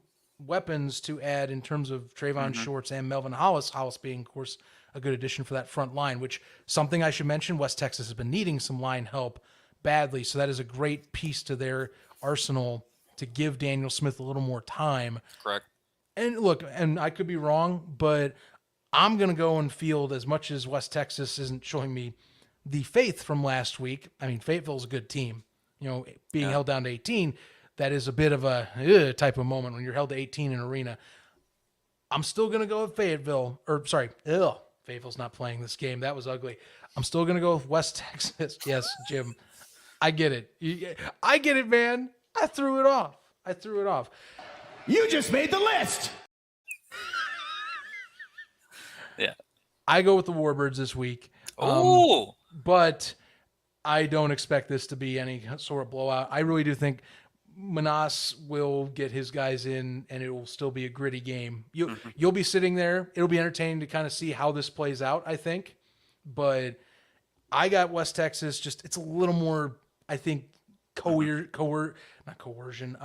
weapons to add in terms of Trayvon Shorts and Melvin Hollis. Hollis being, of course, a good addition for that front line, which something I should mention, West Texas has been needing some line help badly. So that is a great piece to their arsenal to give Daniel Smith a little more time. Correct. And look, and I could be wrong, but I'm going to go and field, as much as West Texas isn't showing me the faith from last week. I mean, Fayetteville's a good team. Being held down to 18, that is a bit of a type of moment when you're held to 18 in arena. I'm still going to go with Fayetteville. Fayetteville's not playing this game. That was ugly. I'm still going to go with West Texas. Yes, Jim. I get it. I get it, man. I threw it off. You just made the list. Yeah. I go with the Warbirds this week. But I don't expect this to be any sort of blowout. I really do think Manas will get his guys in, and it will still be a gritty game. You'll be sitting there. It'll be entertaining to kind of see how this plays out, I think. But I got West Texas. Just it's a little more, I think, not coercion.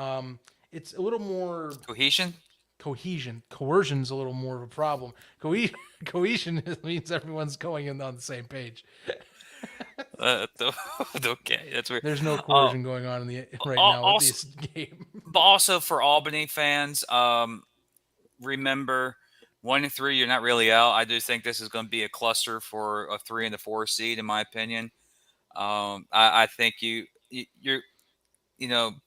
It's a little more Cohesion. Coercion's a little more of a problem. Cohesion means everyone's going in on the same page. Okay, that's weird. There's no coercion going on now with this game. But also for Albany fans, remember 1-3, you're not really out. I do think this is going to be a cluster for a 3 and the 4 seed, in my opinion. I think you're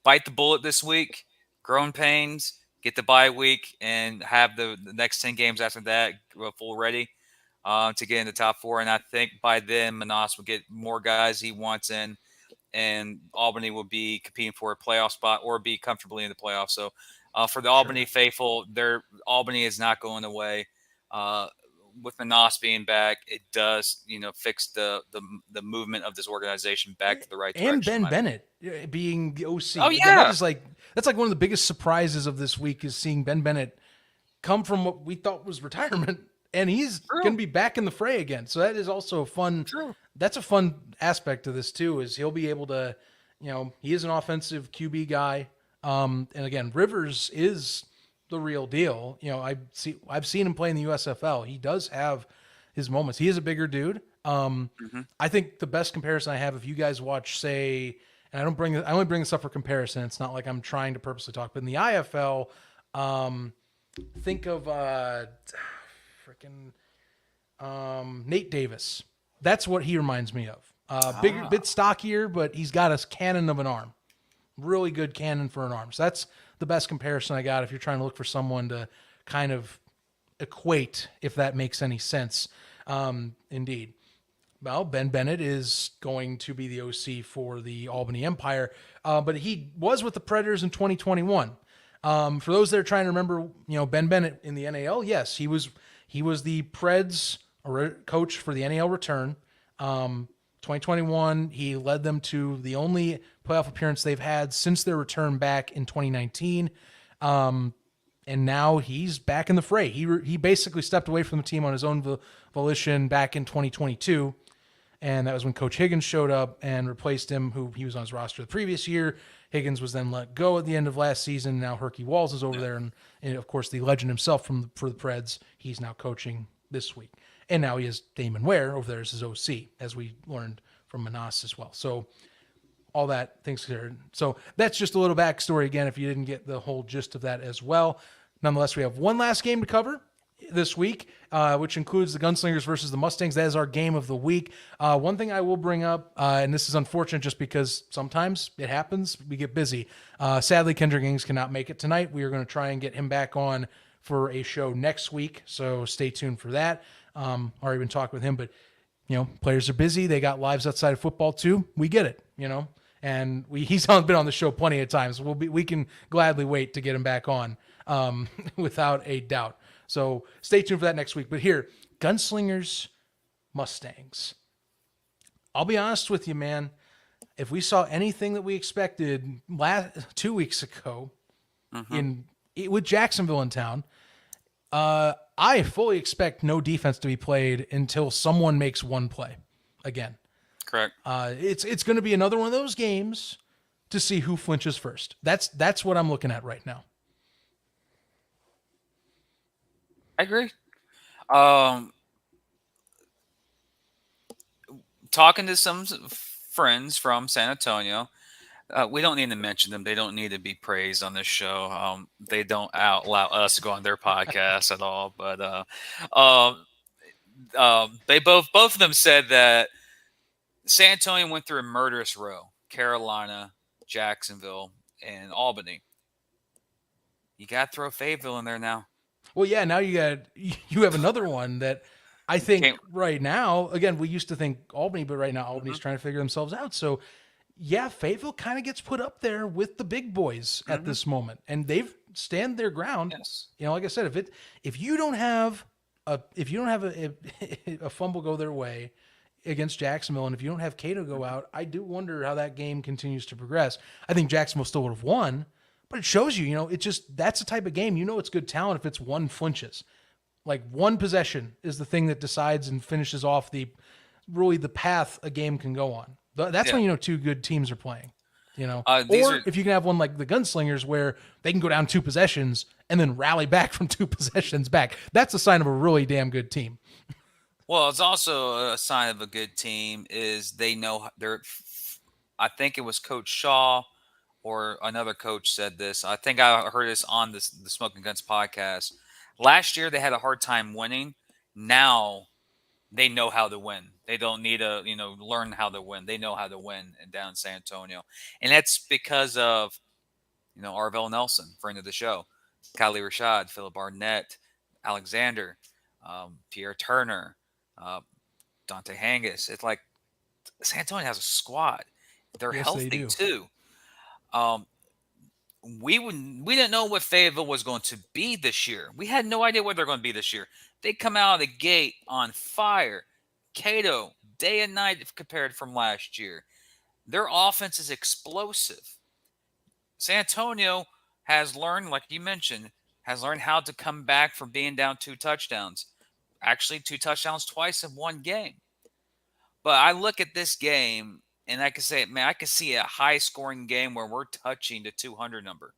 bite the bullet this week, growing pains, get the bye week, and have the next 10 games after that full ready to get in the top 4. And I think by then Manas will get more guys he wants in, and Albany will be competing for a playoff spot or be comfortably in the playoffs. So for the Albany faithful, Albany is not going away. With Manas being back, it does, fix the movement of this organization back to the right direction. And Ben Bennett being the OC. Oh yeah, that's like one of the biggest surprises of this week is seeing Ben Bennett come from what we thought was retirement, and he's going to be back in the fray again. So that is also fun. True. That's a fun aspect of this too. Is he'll be able to, he is an offensive QB guy. And again, Rivers is the real deal. I've seen him play in the USFL. He does have his moments. He is a bigger dude. I think the best comparison I have, if you guys watch, say, and I only bring this up for comparison. It's not like I'm trying to purposely talk, but in the IFL, think of Nate Davis. That's what he reminds me of. Bigger, bit stockier, but he's got a cannon of an arm. Really good cannon for an arm. So that's the best comparison I got if you're trying to look for someone to kind of equate, if that makes any sense. Indeed. Well, Ben Bennett is going to be the OC for the Albany Empire, but he was with the Predators in 2021. For those that are trying to remember, Ben Bennett in the NAL, yes, he was the Preds coach for the NAL return. 2021, he led them to the only playoff appearance they've had since their return back in 2019. And now he's back in the fray. He basically stepped away from the team on his own volition back in 2022. And that was when Coach Higgins showed up and replaced him, who he was on his roster the previous year. Higgins was then let go at the end of last season. Now Herky Walls is over there. And of course, the legend himself for the Preds, he's now coaching this week. And now he has Damon Ware over there as his OC, as we learned from Manas as well. So all that things considered. So that's just a little backstory again, if you didn't get the whole gist of that as well. Nonetheless, we have one last game to cover this week, which includes the Gunslingers versus the Mustangs. That is our game of the week. One thing I will bring up, and this is unfortunate just because sometimes it happens, we get busy. Sadly, Kendrick Ings cannot make it tonight. We are going to try and get him back on for a show next week, so stay tuned for that. Already been talking with him, but players are busy. They got lives outside of football too. We get it, and he's been on the show plenty of times. We can gladly wait to get him back on, without a doubt. So stay tuned for that next week. But here, Gunslingers, Mustangs. I'll be honest with you, man. If we saw anything that we expected 2 weeks ago with Jacksonville in town, I fully expect no defense to be played until someone makes one play again. Correct. It's going to be another one of those games to see who flinches first. That's what I'm looking at right now. I agree. Talking to some friends from San Antonio, we don't need to mention them. They don't need to be praised on this show. They don't allow us to go on their podcast at all. But they both of them said that San Antonio went through a murderous row: Carolina, Jacksonville, and Albany. You got to throw Fayetteville in there now. Well, yeah, now you have another one that I think right now, again, we used to think Albany, but right now Albany's trying to figure themselves out. So, yeah, Fayetteville kind of gets put up there with the big boys at this moment, and they've stand their ground. Yes. Like I said, if you don't have a fumble go their way, against Jacksonville, and if you don't have Cato go out, I do wonder how that game continues to progress. I think Jacksonville still would have won, but it shows you, that's the type of game, it's good talent if it's one flinches. Like one possession is the thing that decides and finishes off the path a game can go on. That's when two good teams are playing. If you can have one like the Gunslingers where they can go down 2 possessions and then rally back from 2 possessions back. That's a sign of a really damn good team. Well, it's also a sign of a good team is they know I think it was Coach Shaw or another coach said this. I think I heard this on the Smoking Guns podcast. Last year they had a hard time winning. Now they know how to win. They don't need to, learn how to win. They know how to win down in San Antonio. And that's because of, Arvell Nelson, friend of the show, Kylie Rashad, Philip Barnett, Alexander, Pierre Turner, Dante Hangus. It's like San Antonio has a squad. They're healthy too. We didn't know what Fayetteville was going to be this year. We had no idea what they're going to be this year. They come out of the gate on fire. Cato, day and night compared from last year. Their offense is explosive. San Antonio has learned, like you mentioned, how to come back from being down 2 touchdowns. Actually, 2 touchdowns twice in one game. But I look at this game, and I can say, man, I can see a high-scoring game where we're touching the 200 number.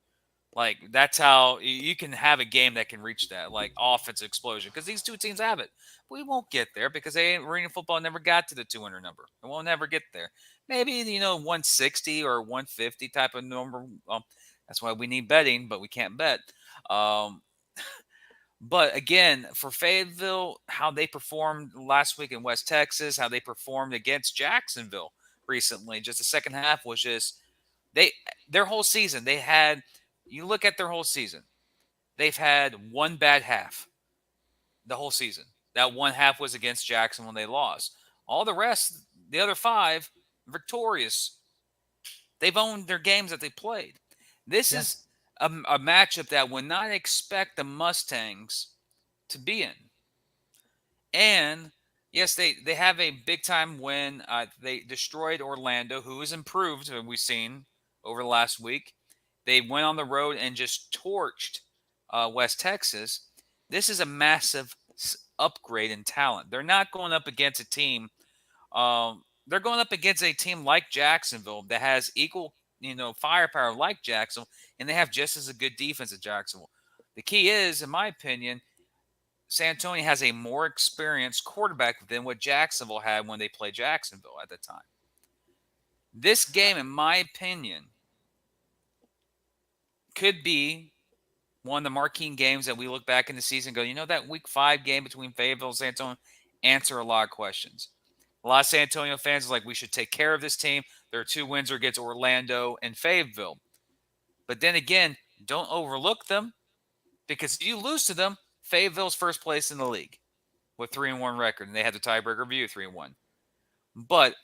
Like, that's how you can have a game that can reach that, like offensive explosion, because these 2 teams have it. We won't get there because Arena football never got to the 200 number. It won't never get there. Maybe, 160 or 150 type of number. That's why we need betting, but we can't bet. But again, for Fayetteville, how they performed last week in West Texas, how they performed against Jacksonville recently, just the second half was just their whole season. You look at their whole season, they've had one bad half the whole season. That one half was against Jackson when they lost. All the rest, the other 5, victorious. They've owned their games that they played. This is a matchup that would not expect the Mustangs to be in. And yes, they have a big-time win. They destroyed Orlando, who has improved, we've seen over the last week. They went on the road and just torched West Texas. This is a massive upgrade in talent. They're not going up against a team. They're going up against a team like Jacksonville that has equal, firepower like Jacksonville, and they have just as a good defense as Jacksonville. The key is, in my opinion, San Antonio has a more experienced quarterback than what Jacksonville had when they played Jacksonville at the time. This game, in my opinion, could be one of the marquee games that we look back in the season and go, that week 5 game between Fayetteville and San Antonio answer a lot of questions. A lot of San Antonio fans are like, we should take care of this team. There are 2 wins against Orlando and Fayetteville. But then again, don't overlook them, because if you lose to them, Fayetteville's first place in the league with 3-1 record, and they had the tiebreaker review 3-1. But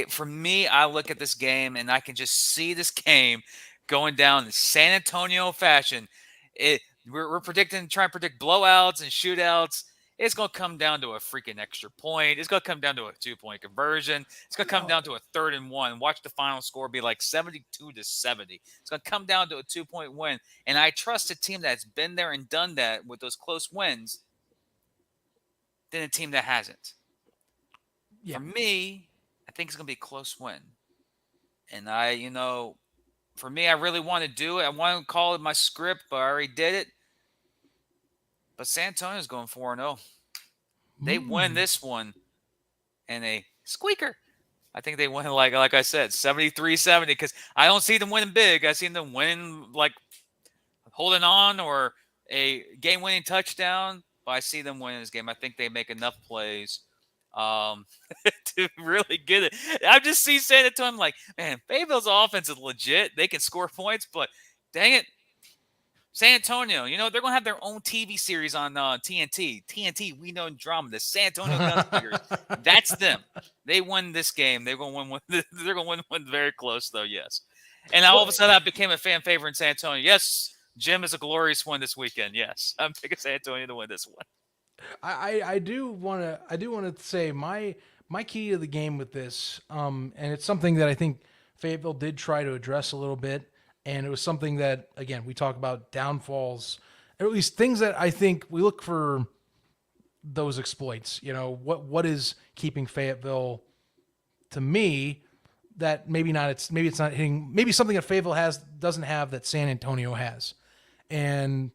for me, I look at this game and I can just see this game going down in San Antonio fashion. We're trying to predict blowouts and shootouts. It's going to come down to a freaking extra point. It's going to come down to a 2-point conversion. It's going to come down to a 3rd and 1. Watch the final score be like 72-70. It's going to come down to a 2-point win. And I trust a team that's been there and done that with those close wins than a team that hasn't. Yeah. For me, I think it's going to be a close win. And for me, I really want to do it. I want to call it my script, but I already did it. But San Antonio's going 4-0. They win this one in a squeaker. I think they win, like I said, 73-70, because I don't see them winning big. I see them winning, like, holding on or a game-winning touchdown. But I see them winning this game. I think they make enough plays to really get it. I just see San Antonio, I'm like, man, Fayetteville's offense is legit. They can score points, but dang it, San Antonio, they're going to have their own TV series on TNT. TNT, we know drama. The San Antonio Gunslingers, that's them. They win this game. They're going to win. They're going to win very close, though. Yes. And all of a sudden, I became a fan favorite in San Antonio. Yes, Jim is a glorious win this weekend. Yes, I'm picking San Antonio to win this one. I do want to say my my key to the game with this, and it's something that I think Fayetteville did try to address a little bit, and it was something that, again, we talk about downfalls, or at least things that I think we look for those exploits. What is keeping Fayetteville, to me, that maybe it's not hitting, maybe something that Fayetteville doesn't have that San Antonio has. And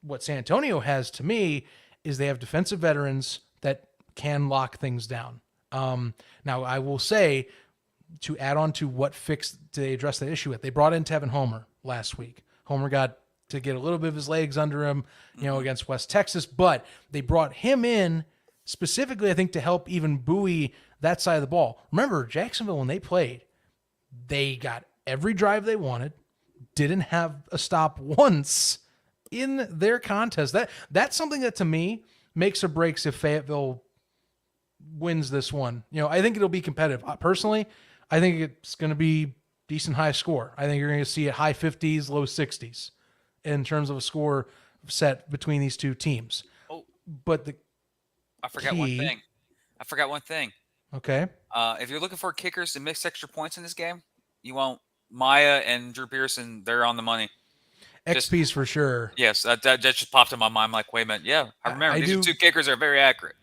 what San Antonio has, to me, is they have defensive veterans that can lock things down. Now, I will say, to add on to what they address the issue with, they brought in Tevin Homer last week. Homer got to get a little bit of his legs under him, against West Texas, but they brought him in specifically, I think, to help even buoy that side of the ball. Remember, Jacksonville, when they played, they got every drive they wanted, didn't have a stop once in their contest. That's something that, to me, makes or breaks if Fayetteville wins this one. I think it'll be competitive. Personally, I think it's going to be decent high score. I think you're going to see a high 50s, low 60s in terms of a score set between these two teams. Oh, but I forgot one thing. Okay. If you're looking for kickers to mix extra points in this game, you want Maya and Drew Pearson. They're on the money. XP's for sure. Yes, that just popped in my mind. I'm like, wait a minute. Yeah, I remember. These two kickers are very accurate.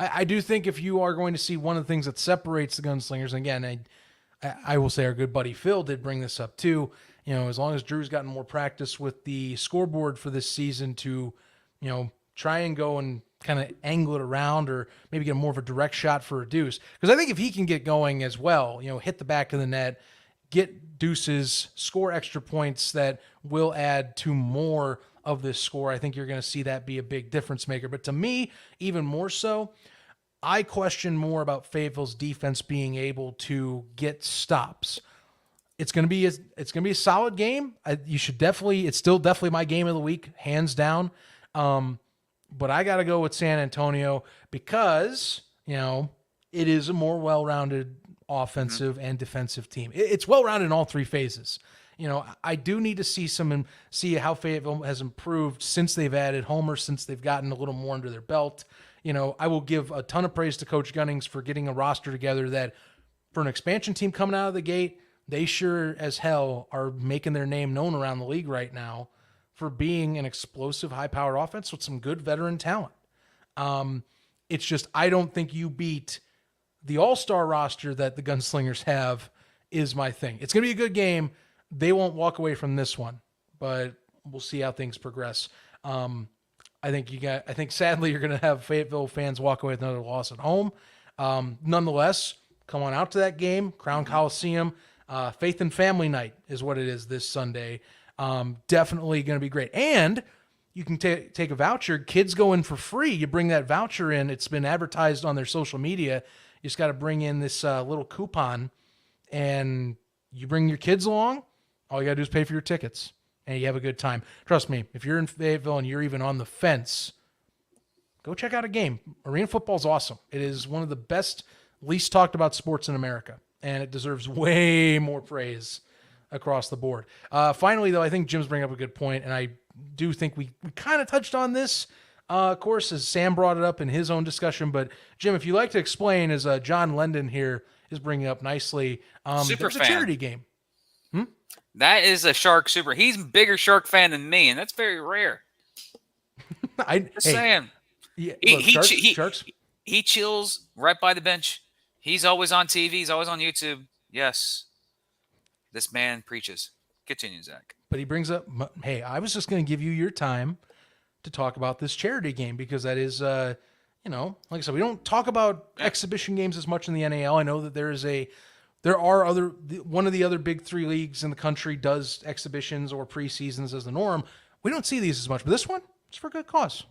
I do think if you are going to see one of the things that separates the Gunslingers, and again, I will say our good buddy Phil did bring this up too. As long as Drew's gotten more practice with the scoreboard for this season to, try and go and kind of angle it around or maybe get more of a direct shot for a deuce. Because I think if he can get going as well, hit the back of the net, get deuces, score extra points that will add to more of this score, I think you're going to see that be a big difference maker. But to me, even more so, I question more about Fayetteville's defense being able to get stops. It's going to be a solid game. It's still definitely my game of the week, hands down. But I got to go with San Antonio because, it is a more well-rounded offensive and defensive team. It's well-rounded in all three phases. I do need to see how Fayetteville has improved since they've added Homer, since they've gotten a little more under their belt. I will give a ton of praise to Coach Gunnings for getting a roster together that, for an expansion team coming out of the gate, they sure as hell are making their name known around the league right now for being an explosive, high-powered offense with some good veteran talent. It's just, I don't think you beat the all-star roster that the Gunslingers have is my thing. It's going to be a good game. They won't walk away from this one, but we'll see how things progress. I think sadly you're going to have Fayetteville fans walk away with another loss at home. Nonetheless, come on out to that game, Crown Coliseum. Faith and Family Night is what it is this Sunday. Definitely going to be great. And you can take a voucher. Kids go in for free. You bring that voucher in. It's been advertised on their social media. You just got to bring in this little coupon, and you bring your kids along. All you got to do is pay for your tickets, and you have a good time. Trust me, if you're in Fayetteville and you're even on the fence, go check out a game. Arena football is awesome. It is one of the best, least talked about sports in America, and it deserves way more praise across the board. Finally, though, I think Jim's bringing up a good point, and I do think we kind of touched on this, of course, as Sam brought it up in his own discussion. But, Jim, if you'd like to explain, as John Lendon here is bringing up nicely, there's a charity game. That is a Shark super. He's a bigger Shark fan than me, and that's very rare. Just saying. Yeah, Sharks. He chills right by the bench. He's always on TV. He's always on YouTube. Yes. This man preaches. Continue, Zach. But he brings up, hey, I was just going to give you your time to talk about this charity game because that is, like I said, we don't talk about exhibition games as much in the NAL. I know that one of the other big three leagues in the country does exhibitions or preseasons as the norm. We don't see these as much, but this one, it's for a good cause.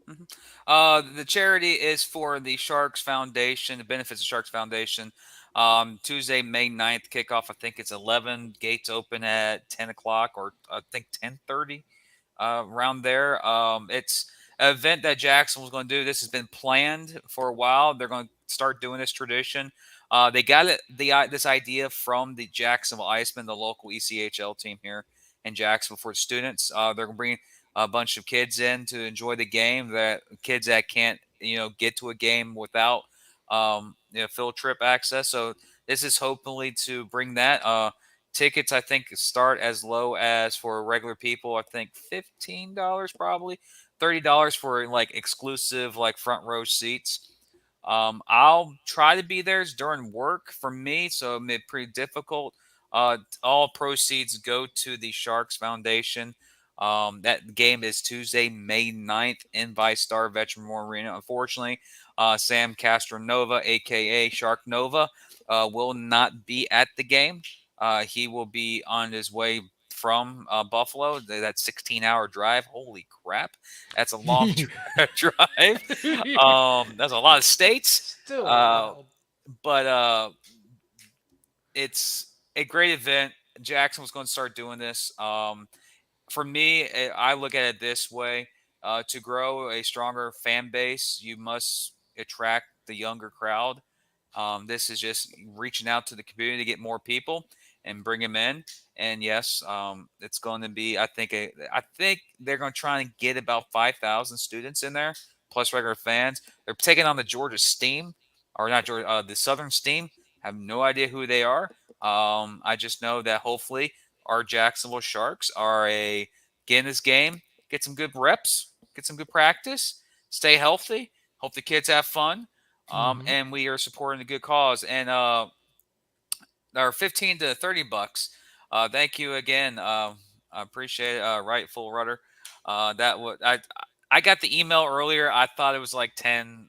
Mm-hmm. The charity is for the Sharks Foundation. It benefits the Sharks Foundation. Tuesday, May 9th, kickoff. I think it's 11. Gates open at 10 o'clock or I think 10:30, around there. It's an event that Jackson was going to do. This has been planned for a while. They're going to start doing this tradition. They got this idea from the Jacksonville Icemen, the local ECHL team here in Jacksonville for students. They're going to bring a bunch of kids in to enjoy the game. That kids that can't, get to a game without field trip access. So this is hopefully to bring that. Tickets, I think, start as low as for regular people. I think $15 probably, $30 for like exclusive like front row seats. I'll try to be there during work for me, so it may be pretty difficult. All proceeds go to the Sharks Foundation. That game is Tuesday, May 9th in VyStar Veteran Memorial Arena. Unfortunately, Sam Castronova, a.k.a. Shark Nova, will not be at the game. He will be on his way from Buffalo. That 16-hour drive. Holy crap. That's a long drive. That's a lot of states. Still, but it's a great event. Jackson was going to start doing this. For me, I look at it this way. To grow a stronger fan base, you must attract the younger crowd. This is just reaching out to the community to get more people and bring them in. And yes, it's going to be. I think they're going to try and get about 5,000 students in there, plus regular fans. They're taking on the Georgia Steam, or not Georgia, the Southern Steam. I have no idea who they are. I just know that hopefully our Jacksonville Sharks are get in this game, get some good reps, get some good practice, stay healthy. Hope the kids have fun. And we are supporting a good cause. And our $15 to $30. Thank you again. I appreciate it. Rightful Rudder. I got the email earlier. I thought it was like 10,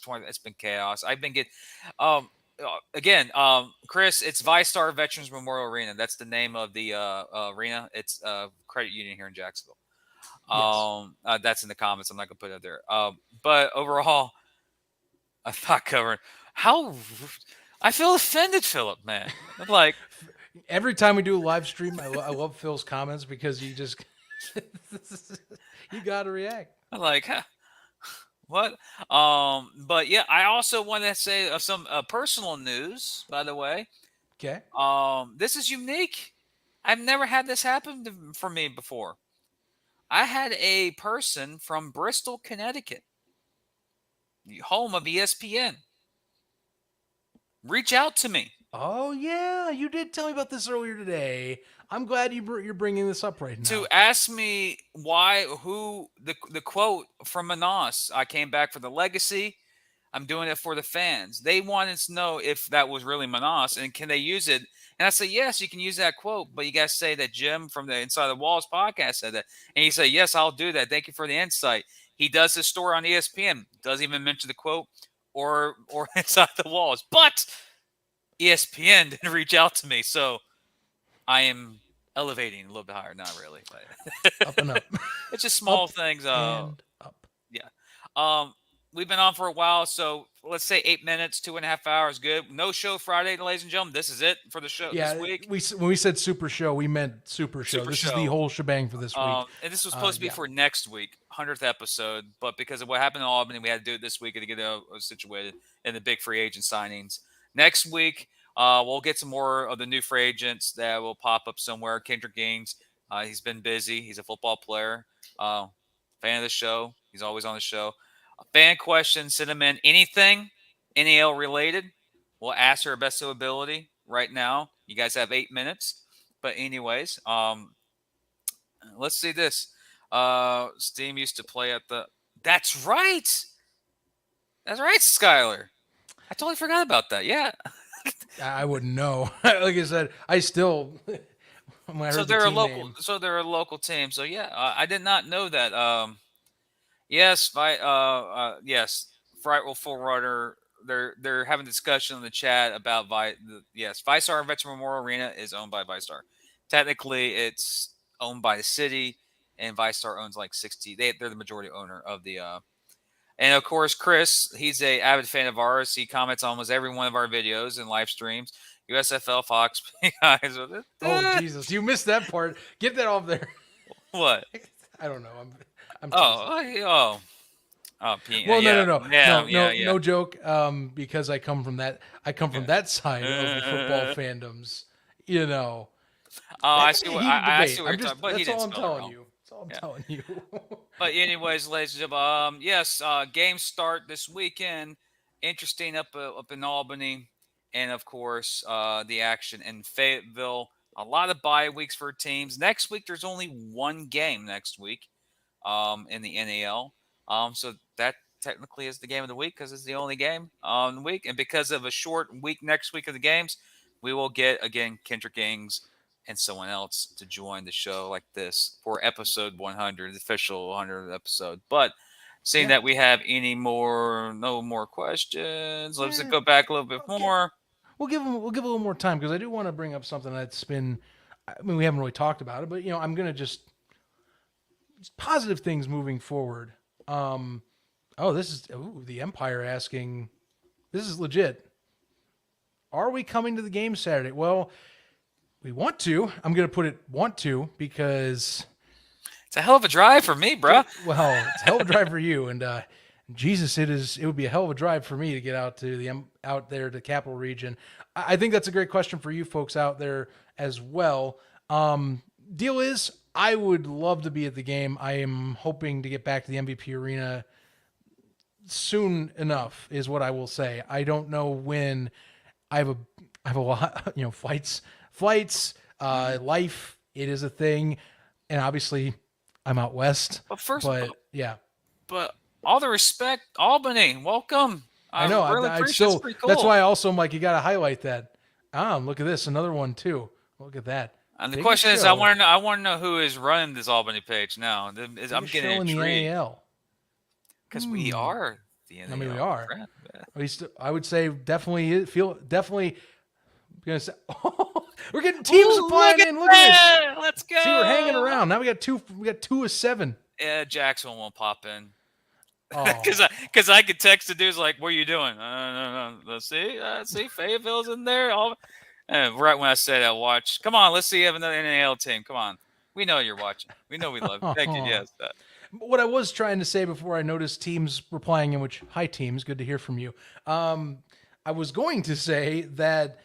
20. It's been chaos. I've been getting Chris, it's VyStar Veterans Memorial Arena. That's the name of the arena. It's credit union here in Jacksonville. Yes. That's in the comments. I'm not gonna put it there. But overall, I'm not covering how I feel offended, Philip, man. I'm like, every time we do a live stream, I love Phil's comments because you just you got to react. I'm like, huh, what? But yeah, I also want to say some personal news, by the way. Okay. This is unique. I've never had this happen for me before. I had a person from Bristol, Connecticut, home of ESPN, reach out to me. Oh yeah, you did tell me about this earlier today. I'm glad you're bringing this up right now. To ask me the quote from Manas. I came back for the legacy. I'm doing it for the fans. They wanted to know if that was really Manas and can they use it. And I said, yes, you can use that quote, but you guys say that Jim from the Inside the Walls podcast said that. And he said, yes, I'll do that. Thank you for the insight. He does his story on ESPN. Doesn't even mention the quote or Inside the Walls. But ESPN didn't reach out to me. So I am elevating a little bit higher. Not really. But up and up. It's just small things. And up. Yeah. We've been on for a while, so let's say 8 minutes, 2.5 hours. Good. No show Friday, ladies and gentlemen. This is it for the show this week. When we said super show, we meant super show. This is the whole shebang for this week. And this was supposed to be for next week, 100th episode. But because of what happened in Albany, we had to do it this week to get situated in the big free agent signings. Next week, we'll get some more of the new free agents that will pop up somewhere. Kendrick Gaines, he's been busy. He's a football player, fan of the show. He's always on the show. Fan questions, send them in. Anything NAL related, we'll ask her best of ability right now. You guys have 8 minutes. But anyways, let's see this. Steam used to play at the... That's right. That's right, Skylar. I totally forgot about that. Yeah. I wouldn't know. Like I said, I still... So they're a local. Name. So they're a local team. So yeah, I did not know that. Yes, yes, Frightful Rudder. They're having a discussion in the chat about VyStar Veteran Memorial Arena is owned by VyStar. Technically, it's owned by the city, and VyStar owns like 60. They're the majority owner of the. And of course, Chris, he's a avid fan of ours. He comments on almost every one of our videos and live streams. USFL, Fox, guys. Oh Jesus, you missed that part. Get that off there. What? I don't know. Well, no joke. Because I come from that. that side of the football fandoms. You know. I see what you're talking about. That's all I'm telling you. That's all I'm telling you. But anyways, ladies and gentlemen, yes, games start this weekend interesting up in Albany, and of course the action in Fayetteville. A lot of bye weeks for teams. Next week there's only one game next week in the NAL. So that technically is the game of the week because it's the only game of the week. And because of a short week next week of the games, we will get again Kendrick Ings and someone else to join the show like this for episode 100, the official 100th episode. But seeing that we have no more questions, let's go back a little bit more. We'll give a little more time because I do want to bring up something that's been. I mean, we haven't really talked about it, but I'm gonna just positive things moving forward. This is the Empire asking. This is legit. Are we coming to the game Saturday? Well, we want to. I'm gonna put it want to because it's a hell of a drive for me, bro. Well, it's a hell of a drive for you, and Jesus, it would be a hell of a drive for me to get out to the Capital Region. I think that's a great question for you folks out there as well. Deal is, I would love to be at the game. I am hoping to get back to the MVP Arena soon enough, is what I will say. I don't know when. I have a lot, flights, life. It is a thing, and obviously, I'm out west. But all the respect, Albany, welcome. I know. Really appreciate it. Pretty cool. That's why I also am like, you got to highlight that. Look at this, another one too. Look at that. And the question is, I want to know who is running this Albany page now. I'm getting intrigued. Because we are the NAL. I mean, we are. At least I would say definitely. Gonna say, we're getting teams applying in. Look at this. Let's go. See, we're hanging around now. We got 2 of 7. Yeah, Jackson won't pop in. Oh. Because I could text the dudes like, "What are you doing?" No. See, Fayetteville's in there. And right when I said I watch, come on, let's see, you have another NAL team. Come on, we know you're watching. We know we love you. Thank you. Yes. What I was trying to say before I noticed teams replying in, which hi teams, good to hear from you. I was going to say that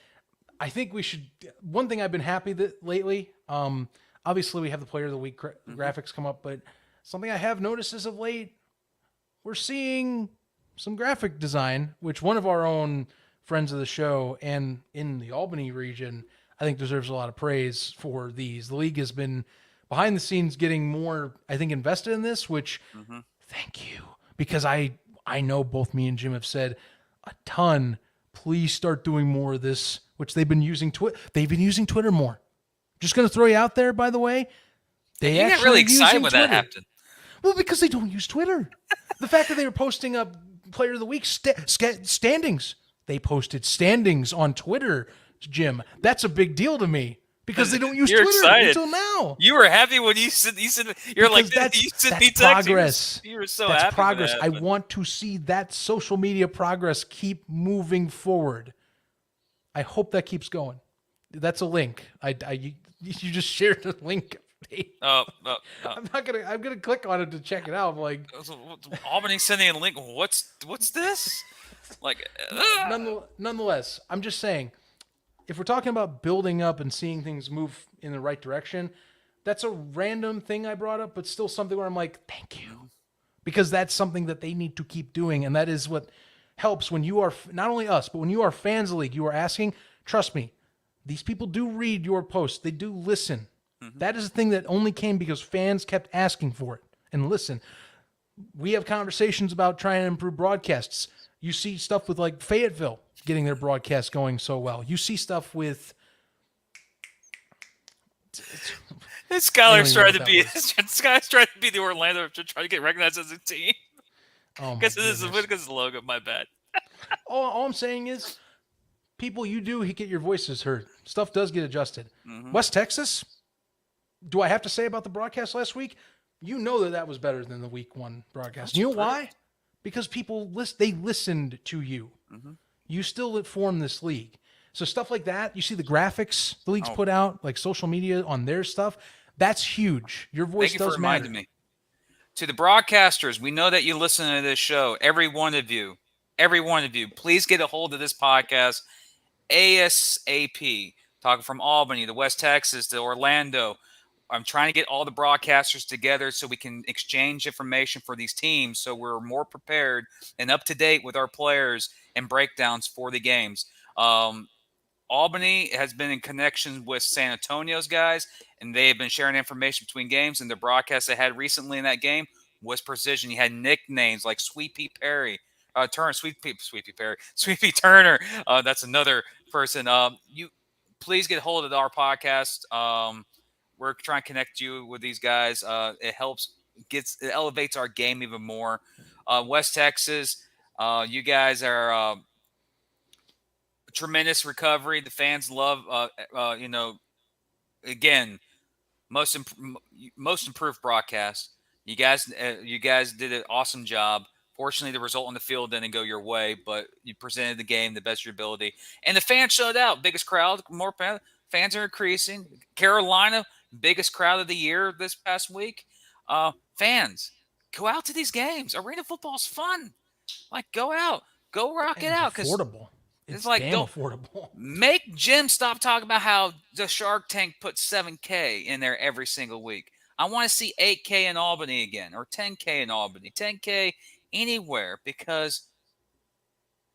I think we should. One thing I've been happy that lately. Obviously we have the Player of the Week graphics come up, but something I have noticed as of late. We're seeing some graphic design, which one of our own friends of the show and in the Albany region, I think deserves a lot of praise for these. The league has been behind the scenes getting more, I think, invested in this, which thank you. Because I know both me and Jim have said a ton, please start doing more of this, which they've been using Twitter more. Just going to throw you out there, by the way. You get really excited when that happened. Well, because they don't use Twitter. The fact that they were posting up Player of the Week standings. They posted standings on Twitter, Jim. That's a big deal to me because they don't use Twitter until now. You were happy when you said you're because like you sent me progress. You were so that's happy. Progress. That I want to see that social media progress keep moving forward. I hope that keeps going. That's a link. You just shared the link. I'm gonna click on it to check it out. I'm like, Albany sending a link. What's this? Like, nonetheless, I'm just saying, if we're talking about building up and seeing things move in the right direction, that's a random thing I brought up, but still something where I'm like, thank you, because that's something that they need to keep doing, and that is what helps when you are not only us, but when you are fans of the league, you are asking. Trust me, these people do read your posts. They do listen. That is a thing that only came because fans kept asking for it. And listen, we have conversations about trying to improve broadcasts. You see stuff with like Fayetteville getting their broadcast going so well. You see stuff with Skylar's trying to be the Orlando to try to get recognized as a team. Because this is because the logo. My bad. all I'm saying is, people, you do get your voices heard. Stuff does get adjusted. West Texas. Do I have to say about the broadcast last week? You know that was better than the week 1 broadcast. You know why? Because people they listened to you. You still form this league. So stuff like that, you see the graphics the league's put out, like social media on their stuff. That's huge. Your voice does matter. Reminding me. To the broadcasters, we know that you listen to this show. Every one of you, please get a hold of this podcast ASAP. Talking from Albany to West Texas to Orlando. I'm trying to get all the broadcasters together so we can exchange information for these teams so we're more prepared and up to date with our players and breakdowns for the games. Albany has been in connection with San Antonio's guys, and they have been sharing information between games. And the broadcast they had recently in that game was precision. You had nicknames like Sweet Pea Perry, Sweet Pea Perry, Sweet Pea Turner. That's another person. You please get hold of our podcast. We're trying to connect you with these guys. It helps, it elevates our game even more. West Texas, you guys are. Tremendous recovery. The fans love, again, most improved broadcast. You guys did an awesome job. Fortunately, the result on the field didn't go your way, but you presented the game the best of your ability, and the fans showed out. Biggest crowd, more fans are increasing. Carolina, biggest crowd of the year this past week. Fans, go out to these games. Arena football is fun. Like, go out, go rock it out. It's affordable. It's like, damn affordable. Make Jim stop talking about how the Shark Tank puts $7K in there every single week. I want to see $8K in Albany again, or $10K in Albany, $10K anywhere, because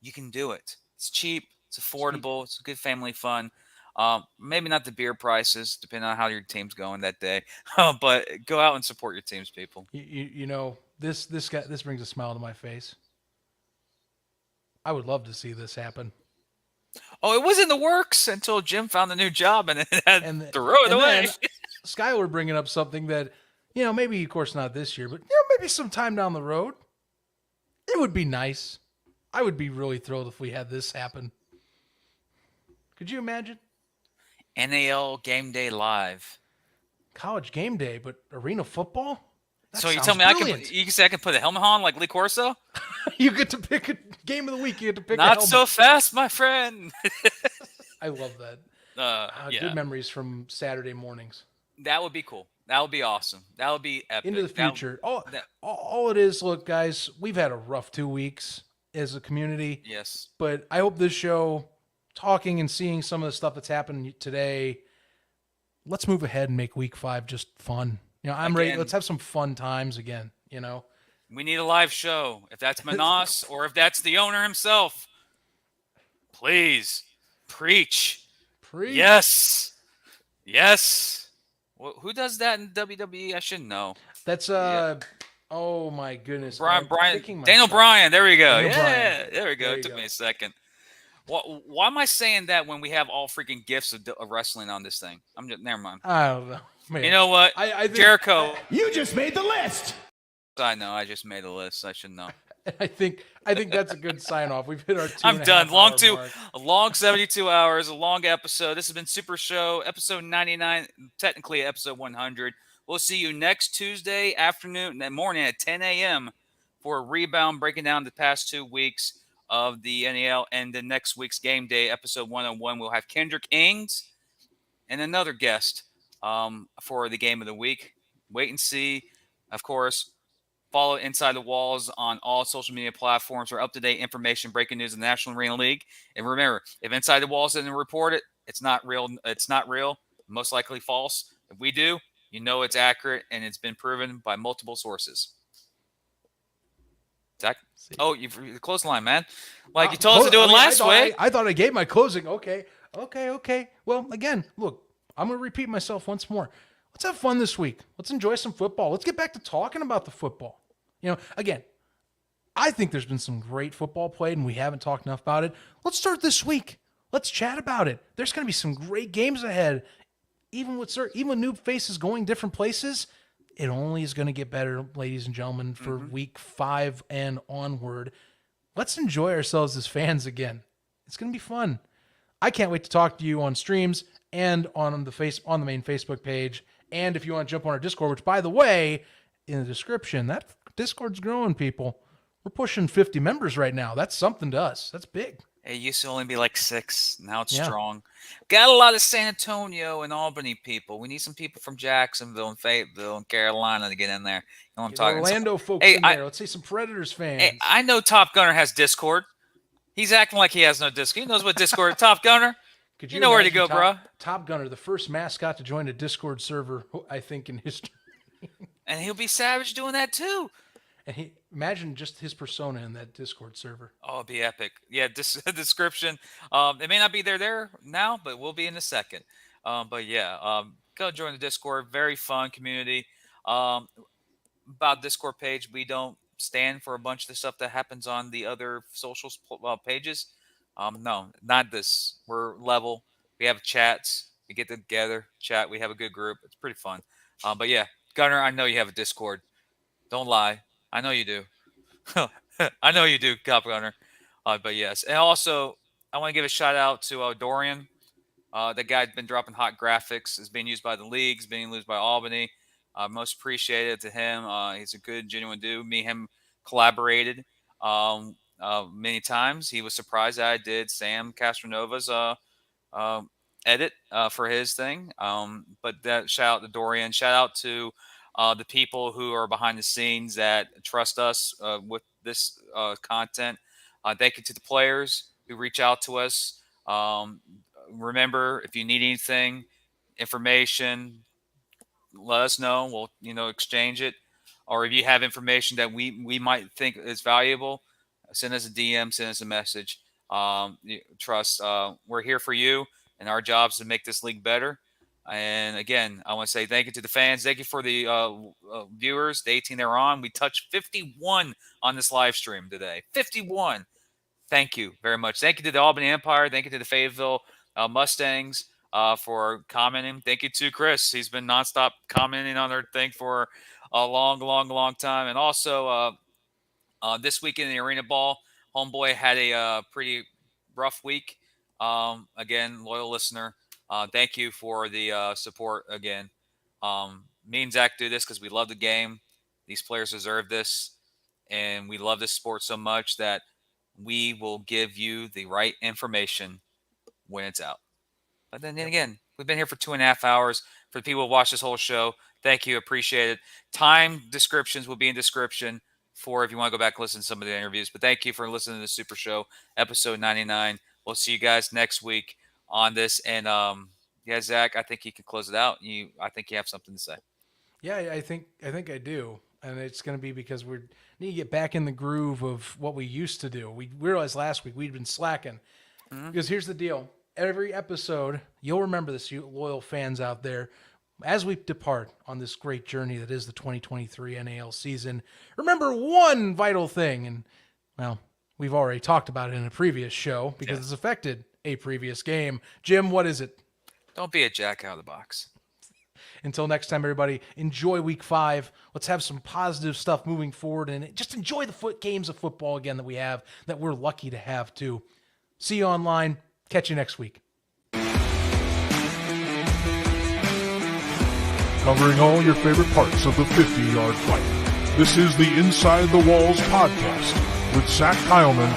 you can do it. It's cheap. It's affordable. It's good family fun. Maybe not the beer prices, depending on how your team's going that day. But go out and support your teams, people. You know, this brings a smile to my face. I would love to see this happen. Oh, it was in the works until Jim found a new job and then threw it away. Skylar bringing up something that, maybe, of course, not this year, but maybe sometime down the road, it would be nice. I would be really thrilled if we had this happen. Could you imagine? NAL Game Day Live. College game day, but arena football? That so you tell me you can say I can put a helmet on like Lee Corso? You get to pick a game of the week. You get to pick Not so fast, my friend. I love that. Good memories from Saturday mornings. That would be cool. That would be awesome. That would be epic. Into the future. All it is, look, guys, we've had a rough 2 weeks as a community. Yes. But I hope this show, talking and seeing some of the stuff that's happened today, let's move ahead and make week 5 just fun. I'm ready. Let's have some fun times again, We need a live show. If that's Manas or if that's the owner himself, please preach. Yes. Well, who does that in WWE? I should know. That's oh my goodness. Daniel Bryan. There we go. There we go. It took me a second. Why am I saying that when we have all freaking gifts of wrestling on this thing? Never mind. I don't know. Man. You know what? I think, Jericho. You just made the list. I know. I just made a list. I should know. I think that's a good sign off. We've hit our 2.5 I'm done. A long 72 hours, a long episode. This has been Super Show, episode 99, technically episode 100. We'll see you next Tuesday afternoon and morning at 10 a.m. for a rebound, breaking down the past 2 weeks of the NAL, and the next week's game day, episode 101. We'll have Kendrick Ings and another guest for the game of the week. Wait and see. Of course, follow Inside the Walls on all social media platforms for up-to-date information, breaking news in the National Arena League. And remember, if Inside the Walls didn't report it, it's not real. It's not real. Most likely false. If we do, it's accurate, and it's been proven by multiple sources. Zach? Oh, you closed the line, man. Like you told us to do it last week. I thought I gave my closing. Okay. Well, again, look, I'm going to repeat myself once more. Let's have fun this week. Let's enjoy some football. Let's get back to talking about the football. Again, I think there's been some great football played, and we haven't talked enough about it. Let's start this week. Let's chat about it. There's going to be some great games ahead. Even with new faces going different places, it only is going to get better, ladies and gentlemen, for week 5 and onward. Let's enjoy ourselves as fans again. It's going to be fun. I can't wait to talk to you on streams and on the main Facebook page. And if you want to jump on our Discord, which, by the way, in the description, that Discord's growing, people. We're pushing 50 members right now. That's something to us. That's big. It used to only be like 6. Now it's strong. Got a lot of San Antonio and Albany people. We need some people from Jacksonville and Fayetteville and Carolina to get in there. You know what I'm talking about? Orlando folks in there. Let's say some Predators fans. Hey, I know Top Gunner has Discord. He's acting like he has no Discord. He knows what Discord. Top Gunner. You know where to go, bro. Top Gunner, the first mascot to join a Discord server, I think, in history. And he'll be savage doing that too. And imagine just his persona in that Discord server. Oh, it'd be epic. Yeah, description. It may not be there now, but we'll be in a second. But yeah, go join the Discord. Very fun community. About Discord page, we don't stand for a bunch of the stuff that happens on the other social pages. No, not this. We're level. We have chats. We get together, chat. We have a good group. It's pretty fun. But yeah, Gunner, I know you have a Discord. Don't lie. I know you do. I know you do, Cop Gunner. But yes, and also I want to give a shout out to Dorian. That guy's been dropping hot graphics. Is being used by the leagues, being used by Albany. Most appreciated to him. He's a good, genuine dude. Me and him collaborated many times. He was surprised that I did Sam Castronova's edit for his thing. But that shout out to Dorian. Shout out to the people who are behind the scenes that trust us with this content. Thank you to the players who reach out to us. Remember, if you need anything, information, let us know. We'll, exchange it. Or if you have information that we might think is valuable, send us a DM, send us a message. Trust, we're here for you, and our job is to make this league better. And again, I want to say thank you to the fans. Thank you for the viewers, the 18 they're on. We touched 51 on this live stream today. 51. Thank you very much. Thank you to the Albany Empire. Thank you to the Fayetteville Mustangs for commenting. Thank you to Chris. He's been nonstop commenting on their thing for a long time. And also this week in the Arena Ball, Homeboy had a pretty rough week. Again, loyal listener. Thank you for the support again. Me and Zach do this because we love the game. These players deserve this. And we love this sport so much that we will give you the right information when it's out. But then again, we've been here for 2.5 hours. For the people who watch this whole show, thank you. Appreciate it. Time descriptions will be in description for if you want to go back and listen to some of the interviews. But thank you for listening to the Super Show, episode 99. We'll see you guys next week on this. And yeah, Zach, I think you can close it out. I think you have something to say. Yeah, I think I do. And it's going to be because we need to get back in the groove of what we used to do. We realized last week we'd been slacking. Mm-hmm. Because here's the deal. Every episode, you'll remember this, you loyal fans out there, as we depart on this great journey that is the 2023 NAL season, remember one vital thing. And, well, we've already talked about it in a previous show because it's affected a previous game. Jim, what is it? Don't be a jack out of the box. Until next time, everybody, enjoy week 5. Let's have some positive stuff moving forward and just enjoy the games of football again that we have, that we're lucky to have too. See you online. Catch you next week. Covering all your favorite parts of the 50-yard fight. This is the Inside the Walls podcast with Zach Kyleman